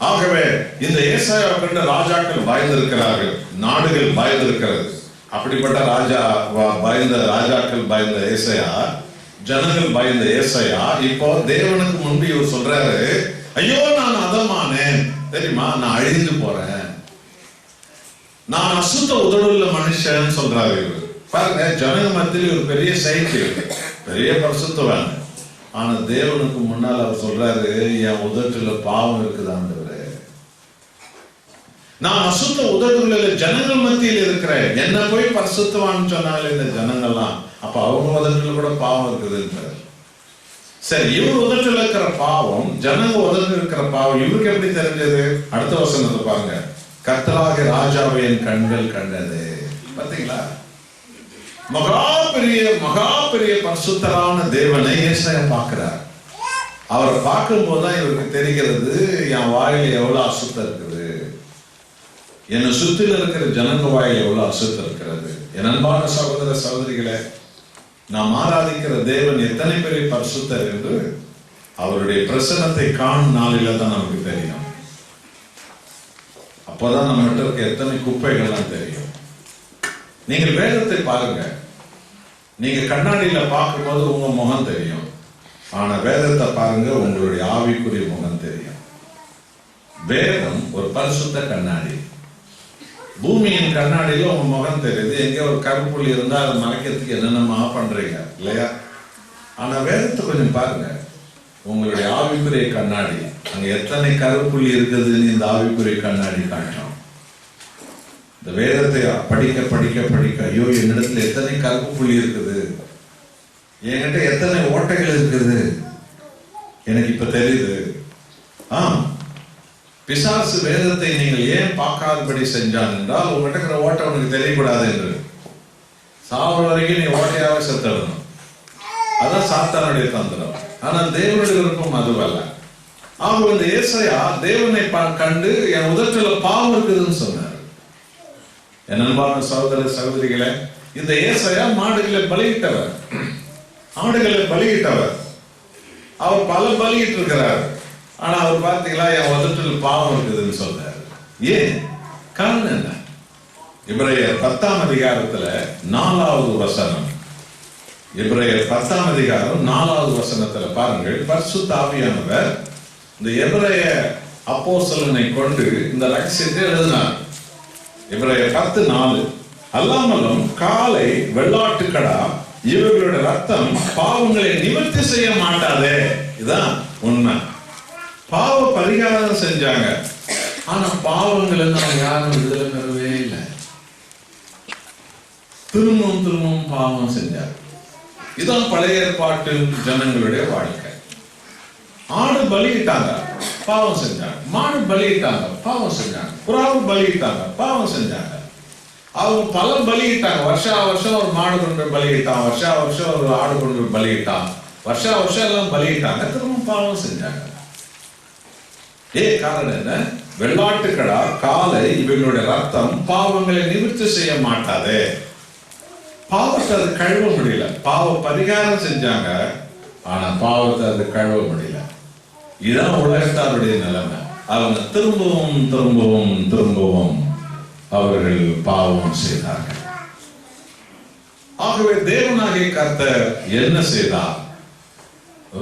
ஆகவே இந்த ஏசாயாவை கண்டு ராஜாக்கள் பயந்திருக்கிறார்கள், நாடுகள் பயந்திருக்கிறது. அப்படிப்பட்ட ராஜாக்கள் பயந்த ஏசாயா, ஜனங்கள் பயந்த ஏசாயா, இப்போ தேவனுக்கு முன்பு இவர் சொல்றாரு, ஐயோ நான் அதமானேன் தெரியுமா, நான் அழிந்து போறேன், நான் அசுத்த உதடுள்ள மனுஷன் சொல்றாரு இவர். பாருங்க, ஜனங்க மத்தியில் ஒரு பெரிய சைக்கிள், பெரிய பரிசுத்தவான். ஆனா தேவனுக்கு முன்னால் அவர் சொல்றாரு, என் உதட்டுல பாவம் இருக்குது ஆண்டவரே, நான் அசுத்த உதடுள்ள ஜனங்கள் மத்தியில் இருக்கிறேன். என்ன போய் பரிசுத்தவான்னு சொன்னாங்க இந்த ஜனங்கள்லாம், அப்ப அவங்க உதட்டுல கூட பாவம் இருக்குதுன்றார். சரி, இவர் உதட்டுல இருக்கிற பாவம், ஜனங்க உதட்டு இருக்கிற பாவம் இவருக்கு எப்படி தெரிஞ்சது? அடுத்த வசனத்தை பாருங்க. கர்த்தராகிய ராஜாவை என் கண்கள் கண்டது. பாத்தீங்களா, மகா பெரிய பரிசுத்தரான தேவனை ஏசாயா பார்க்கிறார். அவரை பார்க்கும் போதுதான் இவருக்கு தெரிகிறது, என் வாயில எவ்வளவு அசுத்தம் இருக்குது, என்னை சுற்றில இருக்கிற ஜனங்க வாயில எவ்வளவு அசுத்தம் இருக்கிறது. என் அன்பான சகோதர சகோதரிகளே, நாம் ஆராதிக்கிற தேவன் எத்தனை பெரிய பரிசுத்தர் என்று அவருடைய பிரசன்னத்தை காணும் நாளில தான் நமக்கு தெரியும். அப்பதான் நம்மகிட்ட இருக்க எத்தனை குப்பைகள்லாம் தெரியும். நீங்கள் வேதத்தை பாருங்க, நீங்க கண்ணாடியில பார்க்கும்போது உங்க முகம் தெரியும், ஆனா வேதத்தை பாருங்க, உங்களுடைய ஆவிக்குரிய முகம் தெரியும். வேதம் ஒரு பரிசுத்த கண்ணாடி. பூமியின் கண்ணாடியில உங்க முகம் தெரியுது, எங்க ஒரு கருப்புள்ளி இருந்தா அதை மறைக்கிறதுக்கு என்னென்னமா பண்றீங்க இல்லையா? ஆனா வேதத்தை கொஞ்சம் பாருங்க, உங்களுடைய ஆவிக்குரிய கண்ணாடி, அங்க எத்தனை கருப்புள்ளி இருக்குதுன்னு இந்த ஆவிக்குரிய கண்ணாடி காட்டும். இந்த வேதத்தை படிக்க படிக்க படிக்க, ஐயோ என்னிடத்துல எத்தனை கருப்பு புள்ளி இருக்குது, என்கிட்ட எத்தனை ஓட்டைகள் இருக்குது எனக்கு இப்ப தெரியுது. பிசாசு வேதத்தை நீங்கள் ஏன் பார்க்காதபடி செஞ்சான் என்றால், உங்ககிட்ட இருக்கிற ஓட்டை உனக்கு தெரியக்கூடாது என்று. சாவ வரைக்கும் நீ ஓட்டையாக செத்தடணும், அதான் சாத்தானுடைய தந்திரம். ஆனால் தேவனுடைய விருப்பம் அதுவல்ல. அவங்க இந்த ஏசாயா தேவனை கண்டு என் உதட்டுல பாவம் இருக்குதுன்னு சொன்னார். என் அன்பான சகோதர சகோதரிகளே, இந்த ஏசாயா மாடுகளை பலியிட்டவர், ஆடுகளை பலியிட்டவர். அவர் பல பலியிட்டு இருக்கிறார். ஆனா அவர் பார்த்தீங்களா, என் உதட்டில் பாவம் இருக்குதுன்னு சொல்றாரு. ஏன்? காரணம் என்ன? எபிரேயர் 10ஆம் அதிகாரத்துல 4வது வசனம். எபிரேயர் 10ஆம் அதிகாரம் 4வது வசனத்துல பாருங்கள், பரிசுத்த ஆவியானவர் இந்த எபிரேய அப்போஸ்தலனை கொண்டு இந்த ரகசியத்தை எழுதினார். எபிரேயர் 10:4, அல்லாமலும் காளை வெள்ளாட்டுக்கடா இவர்களுடைய ரத்தம் பாவங்களை நிவர்த்தி செய்ய மாட்டாதே. இதுதான் உண்மை. பாவ பரிகாரம் செஞ்சாங்க, ஆனா பாவங்கள் யாரும் விடுதலை பெறவே இல்லை. திரும்பவும் பாவம் செஞ்சாங்க. இதுதான் பழைய ஏற்பாட்டு ஜனங்களுடைய வாழ்க்கை. ஆடு பலியிட்டாங்க, பாவம் செஞ்சாங்க. மாடு பலியிட்டாங்க, பாவம் செஞ்சாங்க. புறாவு பலியிட்டாங்க, பாவம் செஞ்சாங்க. அவங்க பல பலியிட்டாங்க. வருஷா வருஷம் ஒரு மாடு கொண்டு பலியிட்டான், வருஷா வருஷம் ஒரு ஆடு கொண்டு பலியிட்டான், வருஷா வருஷம் எல்லாம் பலியிட்டாங்க. திரும்ப பாவம் செஞ்சாங்க. காரணம் என்ன? வெள்ளாட்டுக்கடா காளை இவங்களுடைய ரத்தம் பாவங்களை நிவர்த்தி செய்ய மாட்டாதே. பாவத்தை அது கழுவ முடியல. பாவ பரிகாரம் செஞ்சாங்க, ஆனா பாவத்தை அது கழுவ முடியல. இதுதான் உலகத்தாருடைய நிலைமை. அவங்க திரும்பவும் அவர்கள் பாவம் செய்தார்கள். ஆகவே தேவனாகிய கர்த்தர் என்ன செய்தார்?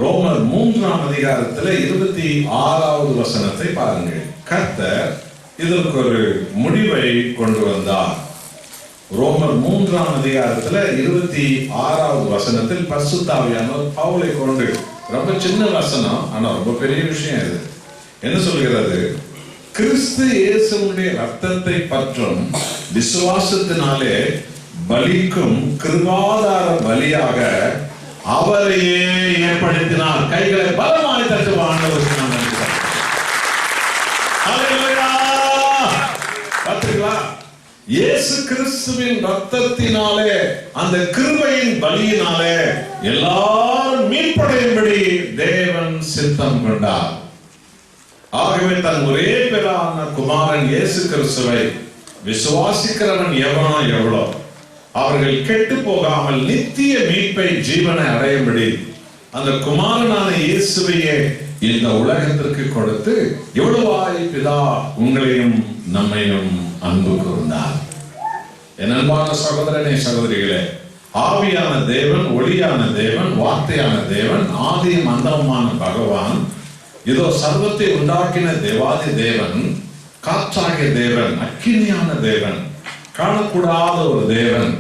ரோமர் 3ஆம் அதிகாரத்துல 26வது வசனத்தை பாருங்கள். கர்த்தர் இதற்கு ஒரு முடிவை கொண்டு வந்தார். ரோமர் 3ஆம் அதிகாரத்துல 26வது வசனத்தில் பரிசுத்த ஆவியானவர் பவுலை கொண்டு, ரொம்ப சின்ன வசனம் ஆனா ரொம்ப பெரிய விஷயம் இது. என்ன சொல்கிறது? கிறிஸ்து இயேசுவுடைய ரத்தத்தை பற்றும் விசுவாசத்தினாலே பலிக்கும் கிருபாதார பலியாக அவரையே ஏற்படுத்தினார். கைகளை பலமாய் தட்டுவாங்க. இயேசு கிறிஸ்துவின் ரத்தத்தினாலே, அந்த கிருபையின் பலியினாலே எல்லாரும் மீட்படையும்படி தேவன் சித்தம் கொண்டார். ஆகவே தன் ஒரே பேரான குமாரன் இயேசு கிறிஸ்துவை விசுவாசிக்கிறவன் எவனோ எவ்வளோ அவர்கள் கெட்டு போகாமல் நித்திய மீட்பை ஜீவனை அடையும்படி அந்த குமாரனான இயேசுவையே இந்த உலகத்திற்கு கொடுத்து எவ்வளவாய் பிதா உங்களையும் நம்மையும் அன்பு கூர்ந்தார். என் அன்பான சகோதரனே, சகோதரிகளே, ஆவியான தேவன், ஒளியான தேவன், வார்த்தையான தேவன், ஆதியும் அந்தமான பகவான், இதோ சர்வத்தை உண்டாக்கின தேவாதி தேவன், காற்றாகிய தேவன், அக்கினியான தேவன், காணக்கூடாத ஒரு தேவன்,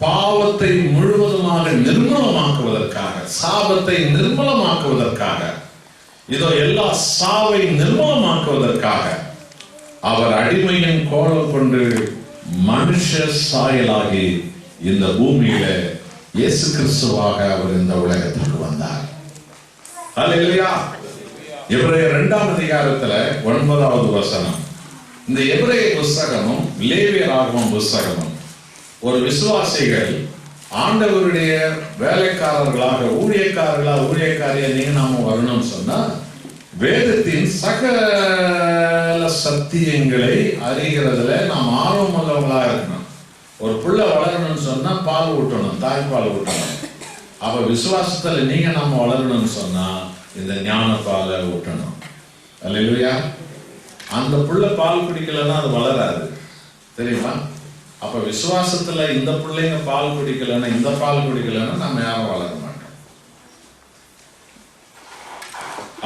பாவத்தை முழுவதுமாக நிர்மூலமாக்குவதற்காக, சாபத்தை நிர்மூலமாக்குவதற்காக, இதோ எல்லா சாவை நிர்மூலமாக்குவதற்காக அவர் அடிமையின் கோலம் கொண்டு மனுஷ சாயலாகி இந்த பூமியில இயேசு கிறிஸ்துவாக அவர் இந்த உலகத்திற்கு வந்தார். அல்லேலூயா. எபிரேயர் 2ஆம் அதிகாரத்துல 9வது வசனம். இந்த எபிரேய புஸ்தகமும் லேவியராகமம் புஸ்தகமும் ஒரு விசுவாசிகள் ஆண்டவருடைய வேலைக்காரர்களாக, ஊழியக்காரியா நீங்க நாம வரணும்னு சொன்னா வேதத்தின் சகல சத்தியங்களை அறிகிறதுல நாம் ஆர்வம் உள்ளவங்களா இருக்கணும். ஒரு பிள்ளை வளரணும்னு சொன்னா பால் ஊட்டணும், தாய்ப்பால் ஊட்டணும். அப்ப விசுவாசத்துல நீங்க நாம வளரணும்னு சொன்னா இந்த ஞான பாலை ஊட்டணும். அல்லேலூயா. அந்த புள்ள பால் குடிக்கலன்னா அது வளராது, தெரியுமா? அப்ப விசுவாசத்துல இந்த பிள்ளைங்க பால் குடிக்கலன்னா, இந்த பால் குடிக்கலன்னா நம்ம யாரும் வளர மாட்டோம்.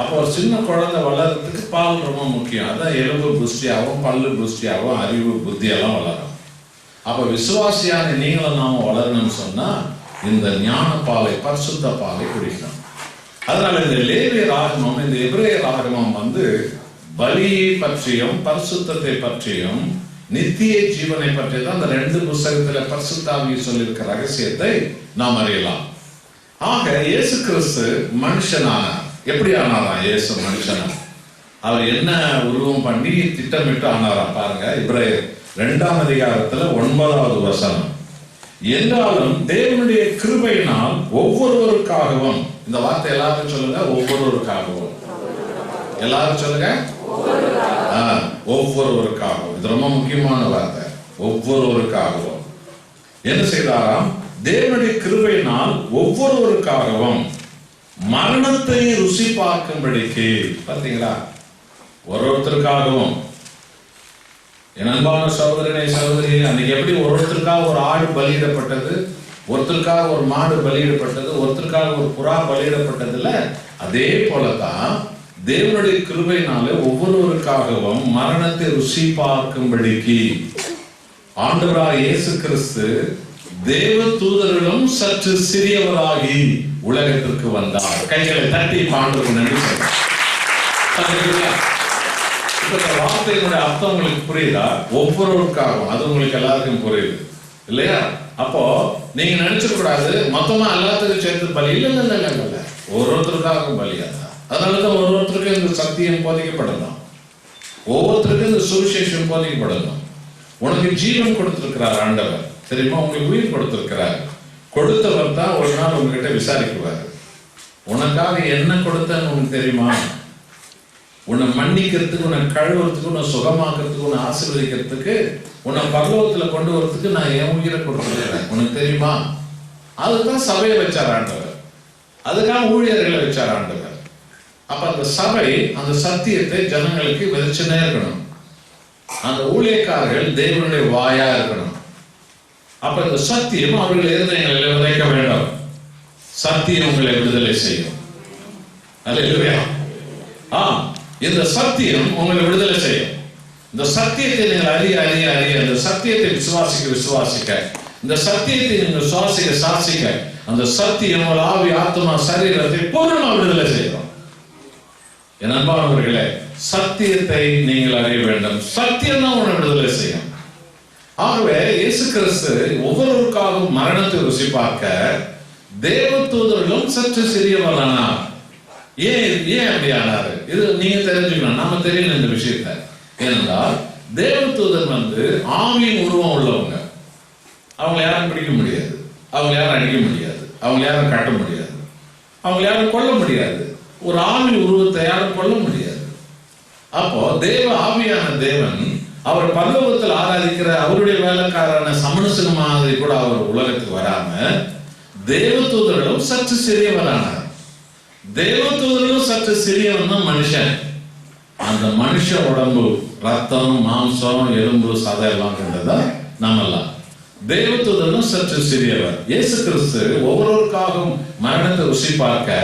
அப்போ ஒரு சின்ன குழந்தை வளர்றதுக்கு பால் ரொம்ப முக்கியம். அதான் எலும்பு புஷ்டியாகவும், பல்லு புஷ்டியாகவும், அறிவு புத்தி எல்லாம் வளரும். அப்ப விசுவாசியான நீங்களும் நாம வளரணும்னு சொன்னா இந்த ஞான பாலை, பரிசுத்த பாலை குடிக்கணும். அதனால இந்த லேவியர் ஆகமம், இந்த எபிரேயர் ஆகமம் பலியை பற்றியும் பரிசுத்தத்தை பற்றியும் நித்திய ஜீவனை பற்றி தான் அந்த 2 புத்தகத்துல பரிசுத்த ஆவியை சொல்லியிருக்கிற ரகசியத்தை நாம் அறியலாம். ஆக இயேசு கிறிஸ்து மனுஷனானார். எப்படி ஆனாராம் இயேசு மனுஷனா? அவர் என்ன உருவம் பண்ணி திட்டமிட்டு ஆனாரா? பாருங்க, எபிரேயர் 2ஆம் அதிகாரத்துல 9வது வசனம். என்றாலும் தேவனுடைய கிருபையினால் ஒவ்வொருவருக்காகவும், இந்த வார்த்தை எல்லாரும் சொல்லுங்க, ஒவ்வொருவருக்காகவும். எல்லாரும் சொல்லுங்க, ஒவ்வொருவருக்காகவும். இது ரொம்ப முக்கியமான வார்த்தை. ஒவ்வொருவருக்காகவும் என்ன செய்தாராம்? தேவனுடைய கிருபையினால் ஒவ்வொருவருக்காகவும் மரணத்தை ருசி பார்க்கும்படிக்கு. பார்த்தீங்களா, ஒருத்தருக்காகவும். என் அன்பான சகோதரனே சகோதரி, அன்னைக்கு எப்படி ஒருத்தருக்காக ஒரு ஆடு பலியிடப்பட்டது, ஒருத்தருக்காக ஒரு மாடு பலியிடப்பட்டது, ஒருத்தருக்காக ஒரு புறா பலியிடப்பட்டதுல, அதே போலதான் தேவனுடைய கிருபையினால ஒவ்வொருவருக்காகவும் மரணத்தை ருசி பார்க்கும்படிக்கு ஆண்டவராகிய இயேசு கிறிஸ்து தேவ தூதர்களும் சற்று சிறியவராகி உலகத்திற்கு வந்தார். கைகளை தட்டி ஆண்டவருக்கு நன்றி சொல்லுங்க. வார்த்தையினுடைய அர்த்தம் உங்களுக்கு புரியுதா? ஒவ்வொருவருக்காகவும். அது உங்களுக்கு எல்லாருக்கும் புரியுது இல்லையா? அப்போ நீங்க நினைச்சிட கூடாது மொத்தமா எல்லாத்துக்கும் சேர்த்து பலி. இல்ல, ஒவ்வொருத்தருக்காகவும் பலியாதான். அதனாலதான் ஒவ்வொருத்தருக்கும் இந்த சத்தியம் போதிக்கப்படணும், ஒவ்வொருத்தருக்கும் இந்த சுவிசேஷம் போதிக்கப்படணும். உனக்கு ஜீவன் கொடுத்திருக்கிறார் ஆண்டவர், தெரியுமா? உங்களுக்கு உயிர் கொடுத்திருக்கிறார். கொடுத்தவர் தான் ஒரு நாள் உங்ககிட்ட விசாரிக்குவார், உனக்காக என்ன கொடுத்தன்னு உனக்கு தெரியுமா? உன்னை மன்னிக்கிறதுக்கு, உன்னை கழுவுறதுக்கு, உன்னை சுகமாக்குறதுக்கு, உன்னை ஆசீர்வதிக்கிறதுக்கு, உன்னை பரலோகத்துல கொண்டு வரதுக்கு நான் என் உயிரை கொடுத்துருக்கிறேன், உனக்கு தெரியுமா? அதுதான் சபையை வச்சார் ஆண்டவர், அதுக்காக ஊழியர்களை வச்சார் ஆண்டவர். அப்ப அந்த சபை அந்த சத்தியத்தை ஜனங்களுக்கு விதைச்சுனே இருக்கணும். அந்த ஊழியக்காரர்கள் தேவனுடைய வாயா இருக்கணும். அப்ப இந்த சத்தியம் அவர்கள் இருதயங்களில் விதைக்க வேண்டும். சத்தியம் உங்களை விடுதலை செய்யும். அல்லேலூயா. இந்த சத்தியம் உங்களை விடுதலை செய்யும். இந்த சத்தியத்தை நீங்கள் அறிய அறிய அறிய, இந்த சத்தியத்தை விசுவாசிக்க விசுவாசிக்க, இந்த சத்தியத்தை நீங்கள் சுவாசிக்க சாசிக்க, அந்த சத்தியம் உங்கள் ஆவி ஆத்மா சரீரத்தை பூர்ணமா விடுதலை செய்யும். என் அன்பானவர்களே, சத்தியத்தை நீங்கள் அறிய வேண்டும். சத்தியம் தான் உங்களை விடுதலை செய்யும். ஆகவே இயேசு கிறிஸ்து ஒவ்வொருவருக்காகவும் மரணத்தை ருசி பார்க்க தேவ தூதர்களும் சற்று சிறியவரானார். ஏன் அப்படி ஆனாரு? இது நீங்க தெரிஞ்சுக்கணும், நாம தெரியணும் இந்த விஷயத்த. ஏனென்றால் தேவ தூதர் ஆவியின் உருவம் உள்ளவங்க. அவங்க யாரும் பிடிக்க முடியாது, அவங்க யாரும் அடிக்க முடியாது, அவங்க யாரும் கட்ட முடியாது, அவங்க யாரும் கொல்ல முடியாது. ஒரு ஆவி உருவத்தை யாரும் கொல்ல முடியாது. அப்போ தேவ ஆவியான தேவன் அவர் பரலோகத்தில் ஆராதிக்கிற அவருடைய வேலைக்காரன சமணசுக மாதிரி கூட அவர் உலகத்துக்கு வராம தேவ தூதர்களும் சற்று சிறியவரானார். தேவ தூதர்களும் சற்று சிறியவன் தான் மனுஷன். அந்த மனுஷ உடம்பு ரத்தம் மாம்சம் எலும்பு சதை எல்லாம் கொண்டதா நம்மெல்லாம். தேவ தூதர்களும் சற்று சிறியவர். இயேசு கிறிஸ்து ஒவ்வொருவருக்காகவும் மரணத்தை ருசி பார்க்க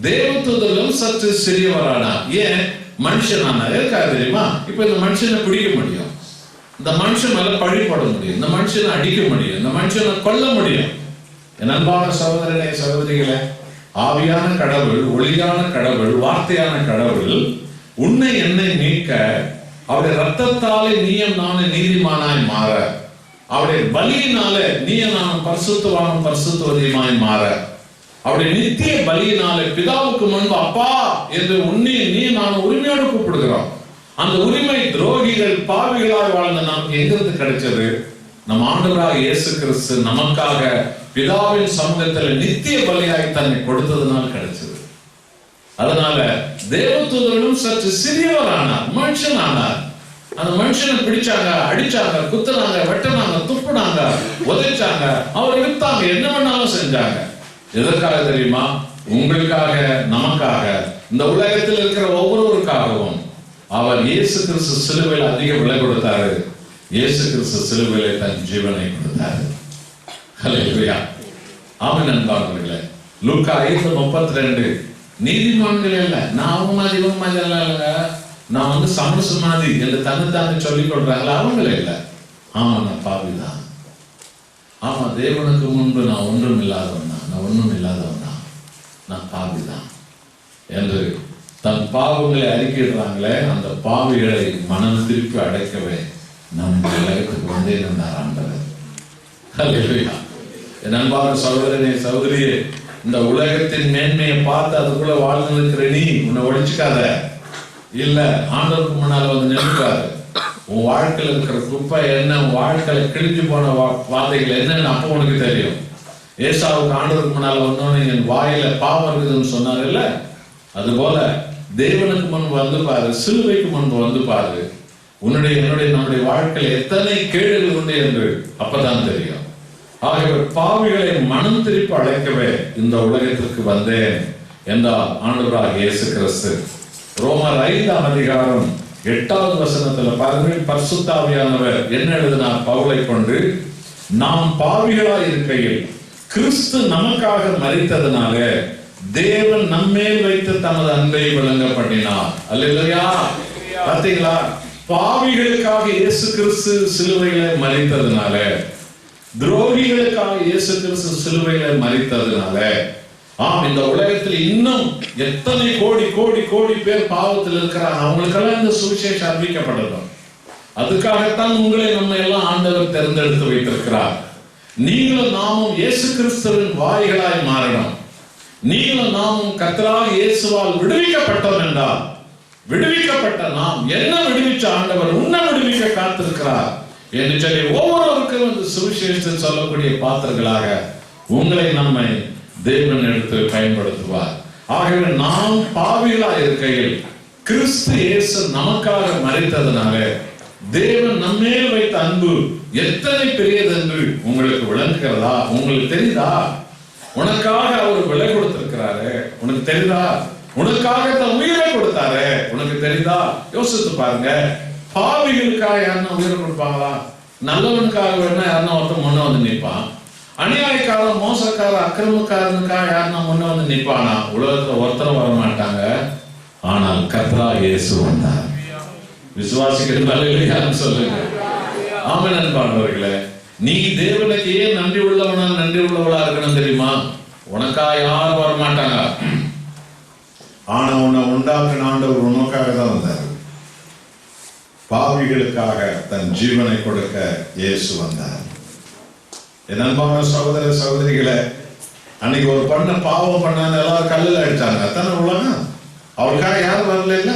தேவ தூதர்களும் சற்று சிறியவரானார். ஏன் மனுஷனான இருக்கா தெரியுமா? இப்ப இந்த மனுஷனை பிடிக்க முடியும், இந்த மனுஷன் மேல பழிபட முடியும், இந்த மனுஷனை அடிக்க முடியும், இந்த மனுஷனை கொல்ல முடியும். என் அன்பான சகோதரனே சகோதரிகளே, ஆவியான கடவுள், ஒளியான கடவுள், வார்த்தையான கடவுள் உன்னை என்னை மீட்க அவருடைய ரத்தத்தாலே நீயும் நானும் நீதிமானாய் மாற, அவருடைய பலியினால நீயும் நானும் பரிசுத்தவானும் பரிசுத்தவதியுமாய் மாற, அவருடைய நித்திய பலியினாலே பிதாவுக்கு முன்பு அப்பா என்று உன்னை நீ நான் உரிமையோடு கூப்பிடுகிறோம். அந்த உரிமை துரோகிகள் பாவிகளாய் வாழ்ந்த நமக்கு எங்கிருந்து கிடைச்சது? நம் ஆண்டவராகிய இயேசு கிறிஸ்து நமக்காக பிதாவின் சமூகத்தில் நித்திய பலியாய் தன்னை கொடுத்ததுனால் கிடைச்சது. அதனால தேவதூதர்களும் சற்று சிறியவரானார், மனுஷன் ஆனார். அந்த மனுஷனை பிடிச்சாங்க, அடிச்சாங்க, குத்துனாங்க, வெட்டினாங்க, துப்புனாங்க, உதைச்சாங்க, அவர் இழுத்தாங்க, என்ன வேணாலும் செஞ்சாங்க. எதற்காக தெரியுமா? உங்களுக்காக, நமக்காக, இந்த உலகத்தில் இருக்கிற ஒவ்வொருவருக்காகவும் அவர் இயேசு கிறிஸ்து சிலுவையில் அதிக விலை கொடுத்தாரு. இயேசு கிறிஸ்து சிலுவையில் தன் ஜீவனை கொடுத்தாரு. ஹல்லேலூயா. ஆமென் அன்பானவர்களே. லூக்கா 5:32 நீதிமான்கள் இல்ல, நான் அவங்க மாதிரி இவங்க மாதிரி எல்லாம் இல்லைங்க, நான் சமரச மாதிரி என்று தன்னைத்தானே சொல்லிக் கொள்றாங்களா, அவங்களே இல்ல. ஆமா, நான் பாவிதான். ஆமா, தேவனுக்கு முன்பு நான் ஒன்றும் இல்லாதவன் தான், நான் ஒன்றும் இல்லாதவன் தான், நான் பாவிதான் என்று தன் பாவங்களை அறிக்கிடுறாங்களே, அந்த பாவிகளை மனம் திருப்பி அடைக்கவே நம் உலகத்துக்கு வந்தே இருந்தார் ஆண்டவர். ஹல்லேலூயா. என் அன்பான சகோதரனே சகோதரியே, இந்த உலகத்தின் மேன்மையை பார்த்து அதுக்குள்ள வாழ்ந்து இருக்கிற நீ உன்னை ஒழிச்சுக்காத. இல்ல, ஆண்டவருக்கு முன்னால் வந்து நினைக்காது. உன் வாழ்க்கையில் இருக்கிற குப்பை என்ன, உன் வாழ்க்கையில கிழிஞ்சு போன வார்த்தைகள் என்னன்னு அப்போ உனக்கு தெரியும். ஏசாவுக்கு ஆண்டவருக்கு முன்னால் வந்தோன்னு என் வாயில பாவம் இருக்குதுன்னு சொன்னார் இல்ல, அது போல தேவனுக்கு முன்பு வந்து பாரு, சிலுவைக்கு முன்பு வந்து பாரு, உன்னுடைய என்னுடைய நம்முடைய வாழ்க்கையில் எத்தனை கேடுகள் உண்டு என்று அப்பதான் தெரியும். ஆகிய பாவிகளை மனம் திருப்பி அழைக்கவே இந்த உலகத்திற்கு வந்தேன் என்றால் ஆண்டவராக இயேசு கிறிஸ்து. ரோமர் 5ஆம் அதிகாரம் 8வது வசனத்துல பாருங்கள், பரிசுத்த ஆவியானவர் என்ன எழுதினார் பவுலை கொண்டு, நாம் பாவிகளாய் இருக்கையில் கிறிஸ்து நமக்காக மரித்ததனால தேவன் நம்மேல் வைத்து தமது அன்பை விளங்க பண்ணினார். அல்லேலூயா. பார்த்தீங்களா, பாவிகளுக்காக இயேசு கிறிஸ்து சிலுவையில மரித்ததனால, துரோகிகளுக்காக இயேசு கிறிஸ்து சிலுவையில மரித்ததனால, இந்த உலகத்தில் இன்னும் எத்தனை கோடி கோடி கோடி பேர் பாவத்தில் இருக்கிறாங்க, அவங்களுக்கெல்லாம் இந்த சுவிசேஷம் அறிவிக்கப்படணும். அதுக்காகத்தான் உங்களை நம்ம எல்லாம் ஆண்டவர் தேர்ந்தெடுத்து வைத்திருக்கிறார். நீங்களும் நாமும் இயேசு கிறிஸ்துவின் வாய்களாய் மாறணும். நீங்களும் நாமும் கர்த்தராகிய இயேசுவால் விடுவிக்கப்பட்டோம் என்றால், விடுவிக்கப்பட்ட நாம் என்ன விடுவிச்ச ஆண்டவர் உன்னை விடுவிக்க காத்திருக்கிறார் என்று சொல்லி ஒவ்வொருவருக்கும் இந்த சுவிசேஷத்தை சொல்லக்கூடிய பாத்திரங்களாக உங்களை நம்மை தேவன் எடுத்து பயன்படுத்துவார். ஆகவே நாம் பாவிகளாய் இருக்கையில் கிறிஸ்து இயேசு நமக்காக மரித்ததனால தேவன் நம்மேல் வைத்த அன்பு எத்தனை பெரியது என்று உங்களுக்கு விளங்குகிறதா? உங்களுக்கு தெரியுதா? உனக்காக அவர் விலை கொடுத்திருக்கிறாரு, உனக்கு தெரியுதா? உனக்காக தன் உயிரை கொடுத்தாரு, உனக்கு தெரியுதா? யோசித்து பாருங்க. பாவிகளுக்காக யாருன்னா உயிரை கொடுப்பாங்களா? நல்லவனுக்காக வேணா யாருன்னா ஒருத்தன் முன்ன வந்து நிற்பான். அநியாயக்காரன், மோசக்காரன், அக்கிரமக்காரனுக்காக யாருன்னா முன்ன வந்து நிற்பானா? உலகத்துல ஒருத்தரும் வர மாட்டாங்க. ஆனால் கர்த்தராகிய இயேசு வந்தார். விசுவாசிக்கிறதுனால சொல்லுங்க. ஆமென் அன்பானவர்களே, நீ தேவனுக்கு ஏன் நன்றி உள்ளவனா நன்றி உள்ளவளா இருக்கணும் தெரியுமா? உனக்கா யாரும் வர மாட்டாங்க. ஆனா உன்னை உண்டாக்கின ஆண்டவர் உனக்காக தான் வந்தார். பாவிகளுக்காக தன் ஜீவனை கொடுக்க இயேசு வந்தார். என் அன்பான சகோதர சகோதரிகளை, அன்னைக்கு ஒரு பண்ண பாவம் பண்ண எல்லாரும் கல்லில் அடிச்சாங்க. அத்தான உலகம். அவளுக்காக யாரும் வரல இல்ல.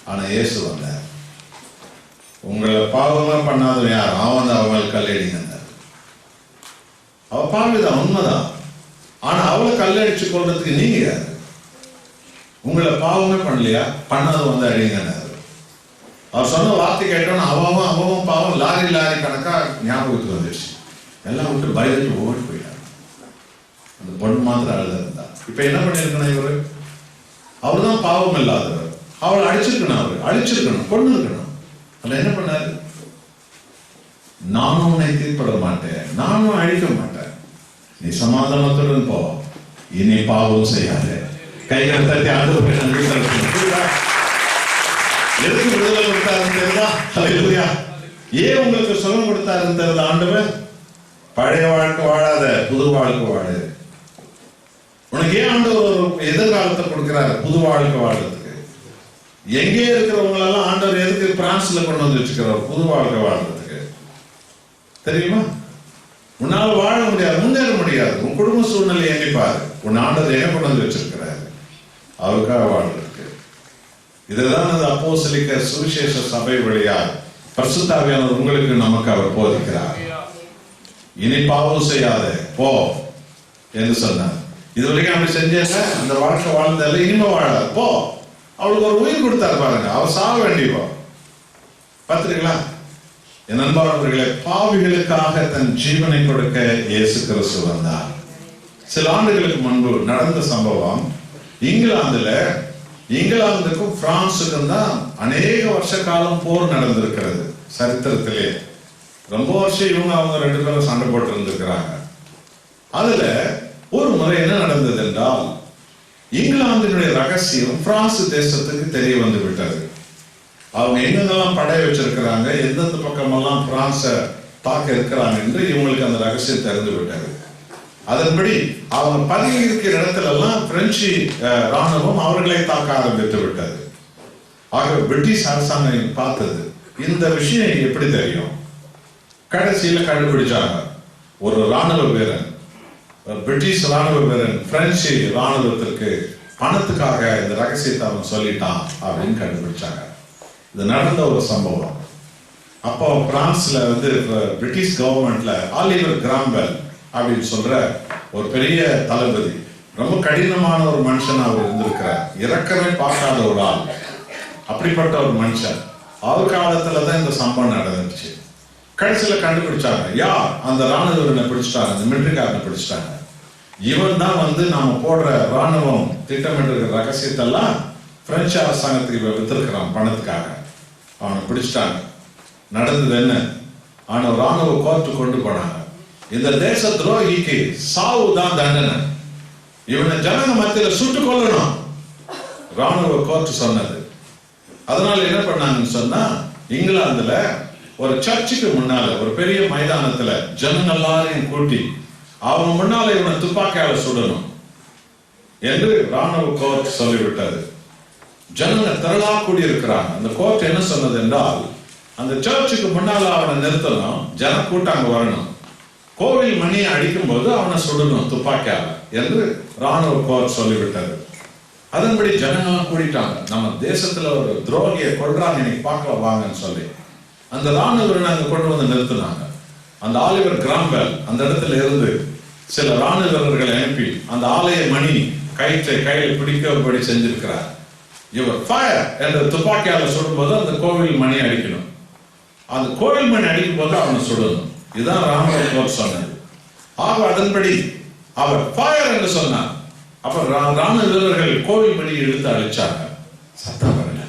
ஆனா இயேசு வந்தார். உங்களை பாவமா பண்ணாதவன் யார்? அவன் தான் அவங்களை கல்லடிங்க. அவ பாவிதான், உண்மைதான். ஆனா அவளை கல்லடிச்சு கொள்றதுக்கு நீங்க யாரு? உங்களை பாவமே பண்ணலையா? பண்ணாத வந்து அடிங்க. அவர் சொன்ன வார்த்தை கேட்டோன்னு அவன் பாவம் லாரி கணக்கா ஞாபகத்துக்கு வந்துடுச்சு. எல்லாம் விட்டு பயந்துட்டு ஓடி போயிட்டாங்க. அந்த பொண்ணு மாத்திரம் அழுத இருந்தா. இப்ப என்ன பண்ணிருக்கணும் இவரு? அவர் தான் பாவம் இல்லாதவர். அவளை அழிச்சிருக்கணும், அவர் அழிச்சிருக்கணும், கொண்டு இருக்கணும். அதுல என்ன பண்ணாரு? நானும் உன்னை தீர்ப்பட மாட்டேன், நானும் அழிக்க மாட்டேன், நீ சமாதானத்துடன் போ, இனி பாவம் செய்யாத. கைகள் தட்டி ஆண்டவரை நன்றி செலுத்தணும். எதுக்கு விடுதலை கொடுத்தாருன்னு தெரியுதா? ஹல்லேலூயா. ஏன் உங்களுக்கு சுகம் கொடுத்தாருன்னு தெரியுதா? ஆண்டவர் பழைய வாழ்க்கை வாழாத, புது வாழ்க்கை வாழு. உனக்கு ஏன் ஆண்டவர் ஒரு எதிர்காலத்தை கொடுக்கிறாரு? புது வாழ்க்கை வாழ்றதுக்கு. எங்கே இருக்கிறவங்களெல்லாம் ஆண்டவர் எதுக்கு பிரான்ஸ்ல கொண்டு வந்து வச்சுக்கிறார்? புது வாழ்க்கை வாழ்றதுக்கு. தெரியுமா? உன்னால வாழ முடியாது, முன்னேற முடியாது. உன் குடும்ப சூழ்நிலை எண்ணி பாரு. உன் ஆண்டவர் எங்க கொண்டு வந்து வச்சிருக்கிறாரு? அவருக்காக வாழ்றதுக்கு. இதுதான் அந்த அப்போஸ்தலிக்க சுவிசேஷ சபை வழியாக பரிசுத்த ஆவியானவர் உங்களுக்கு நமக்கு அவர் போதிக்கிறார். இனி பாவம் செய்யாத, போ என்று சொன்னார். இது வரைக்கும் அப்படி செஞ்சேங்க, அந்த வாழ்க்கை வாழ்ந்ததில்லை, இனிமே வாழாத, போ. அவளுக்கு ஒரு உயிர் கொடுத்தாரு பாருங்க. அவ சாக வேண்டியவா. பார்த்துருங்களா? என் அன்பானவர்களே, பாவிகளுக்காக தன் ஜீவனை கொடுக்க இயேசு கிறிஸ்து வந்தார். சில ஆண்டுகளுக்கு முன்பு நடந்த சம்பவம். இங்கிலாந்துக்கும் பிரான்சுக்கும் தான் அநேக வருஷ காலம் போர் நடந்திருக்கிறது. சரித்திரத்திலே ரொம்ப வருஷம் அவங்க ரெண்டு பேரும் சண்டை போட்டு இருந்திருக்கிறாங்க. அதுல ஒரு முறை என்ன நடந்தது என்றால், இங்கிலாந்தினுடைய ரகசியம் பிரான்ஸ் தேசத்துக்கு தெரிய வந்து விட்டது. அவங்க எங்கெல்லாம் படை வச்சிருக்கிறாங்க, எந்தெந்த பக்கமெல்லாம் பிரான்ஸ தாக்க இருக்கிறாங்க என்று இவங்களுக்கு அந்த ரகசியம் தெரிந்து விட்டது. அதன்படி அவங்க பதுங்கி இருக்கிற இடத்துல எல்லாம் பிரெஞ்சு ராணுவம் அவர்களை தாக்க ஆரம்பித்து விட்டது. ஆக பிரிட்டிஷ் அரசாங்கம் பார்த்தது, இந்த விஷயம் எப்படி தெரியும்? கடைசியில கண்டுபிடிச்சாங்க. ஒரு ராணுவ வீரன், பிரிட்டிஷ் ராணுவ வீரன் பிரெஞ்சு ராணுவத்திற்கு பணத்துக்காக இந்த ரகசியத்தை அவன் சொல்லிட்டான் அப்படின்னு கண்டுபிடிச்சாங்க. இது நடந்த ஒரு சம்பவம். அப்போ பிரான்ஸ்ல பிரிட்டிஷ் கவர்மெண்ட்ல ஆலிவர் கிராம்பெல் அப்படின்னு சொல்ற ஒரு பெரிய தளபதி, ரொம்ப கடினமான ஒரு மனுஷன் அவர் இருந்திருக்கிறார். இறக்கமே பார்க்காத ஒரு ஆள். அப்படிப்பட்ட ஒரு மனுஷன். அவர் காலத்துலதான் இந்த சம்பவம் நடந்துச்சு. கடைசியில கண்டுபிடிச்சாங்க, யார் அந்த ராணுவ வீரனை பிடிச்சிட்டாங்க, இந்த மிலிட்டரிக்காரனை பிடிச்சிட்டாங்க. இவன் தான் நாம போடுற ராணுவம் திட்டமிட்டு ரகசியத்தெல்லாம் பிரெஞ்சு அரசாங்கத்துக்கு வித்திருக்கிறான் பணத்துக்காக. அவனை பிடிச்சிட்டாங்க. நடந்தது என்ன? அவனை ராணுவ கோர்ட்டு கொண்டு போனாங்க. இந்த தேச துரோகிக்கு சாவு தான் தண்டனை. இவனை ஜனங்க மத்தியில சுட்டு கொல்லணும் ராணுவ கோர்ட் சொன்னது. அதனால என்ன பண்ணாங்கன்னு சொன்னா, இங்கிலாந்துல ஒரு சர்ச்சுக்கு முன்னால ஒரு பெரிய மைதானத்துல ஜனங்க எல்லாரையும் கூட்டி அவங்க முன்னால இவனை துப்பாக்கியால சுடணும் என்று ராணுவ கோர்ட் சொல்லிவிட்டது. ஜனங்க திரளா கூடி இருக்கிறாங்க. அந்த கோர்ட் என்ன சொன்னது என்றால், அந்த சர்ச்சுக்கு முன்னால அவனை நிறுத்தணும், ஜன கூட்டாங்க வரணும், கோவில் மணியை அடிக்கும் போது அவனை சுடணும் துப்பாக்கியால என்று ராணுவ கோர்ட் சொல்லிவிட்டது. அதன்படி ஜனங்களாம் கூடிட்டாங்க. நம்ம தேசத்துல ஒரு துரோகியை கொல்றாங்க, இன்னைக்கு பார்க்கலாம் வாங்கன்னு சொல்லி அந்த ராணுவ அங்க கொண்டு வந்து நிறுத்தினாங்க. அந்த ஆலிவர் கிராம்பெல் அந்த இடத்துல இருந்து சில ராணுவ வீரர்களை அனுப்பி அந்த ஆலய மணி கயிற்றை கையில் பிடிக்கபடி செஞ்சிருக்கிறார். இவர் ஃபயர் என்ற துப்பாக்கியால சுடும்போது அந்த கோவில் மணி அடிக்கணும். அந்த கோவில் மணி அடிக்கும் போது அவனை சுடணும். இதுதான் ராணுவ கோர்ட் சொன்னது. ஆக அதன்படி அவர் ஃபயர் என்று சொன்னார். அப்ப ராணுவ வீரர்கள் கோவில் மணி இழுத்து அழிச்சாங்க. சத்தம் வரல.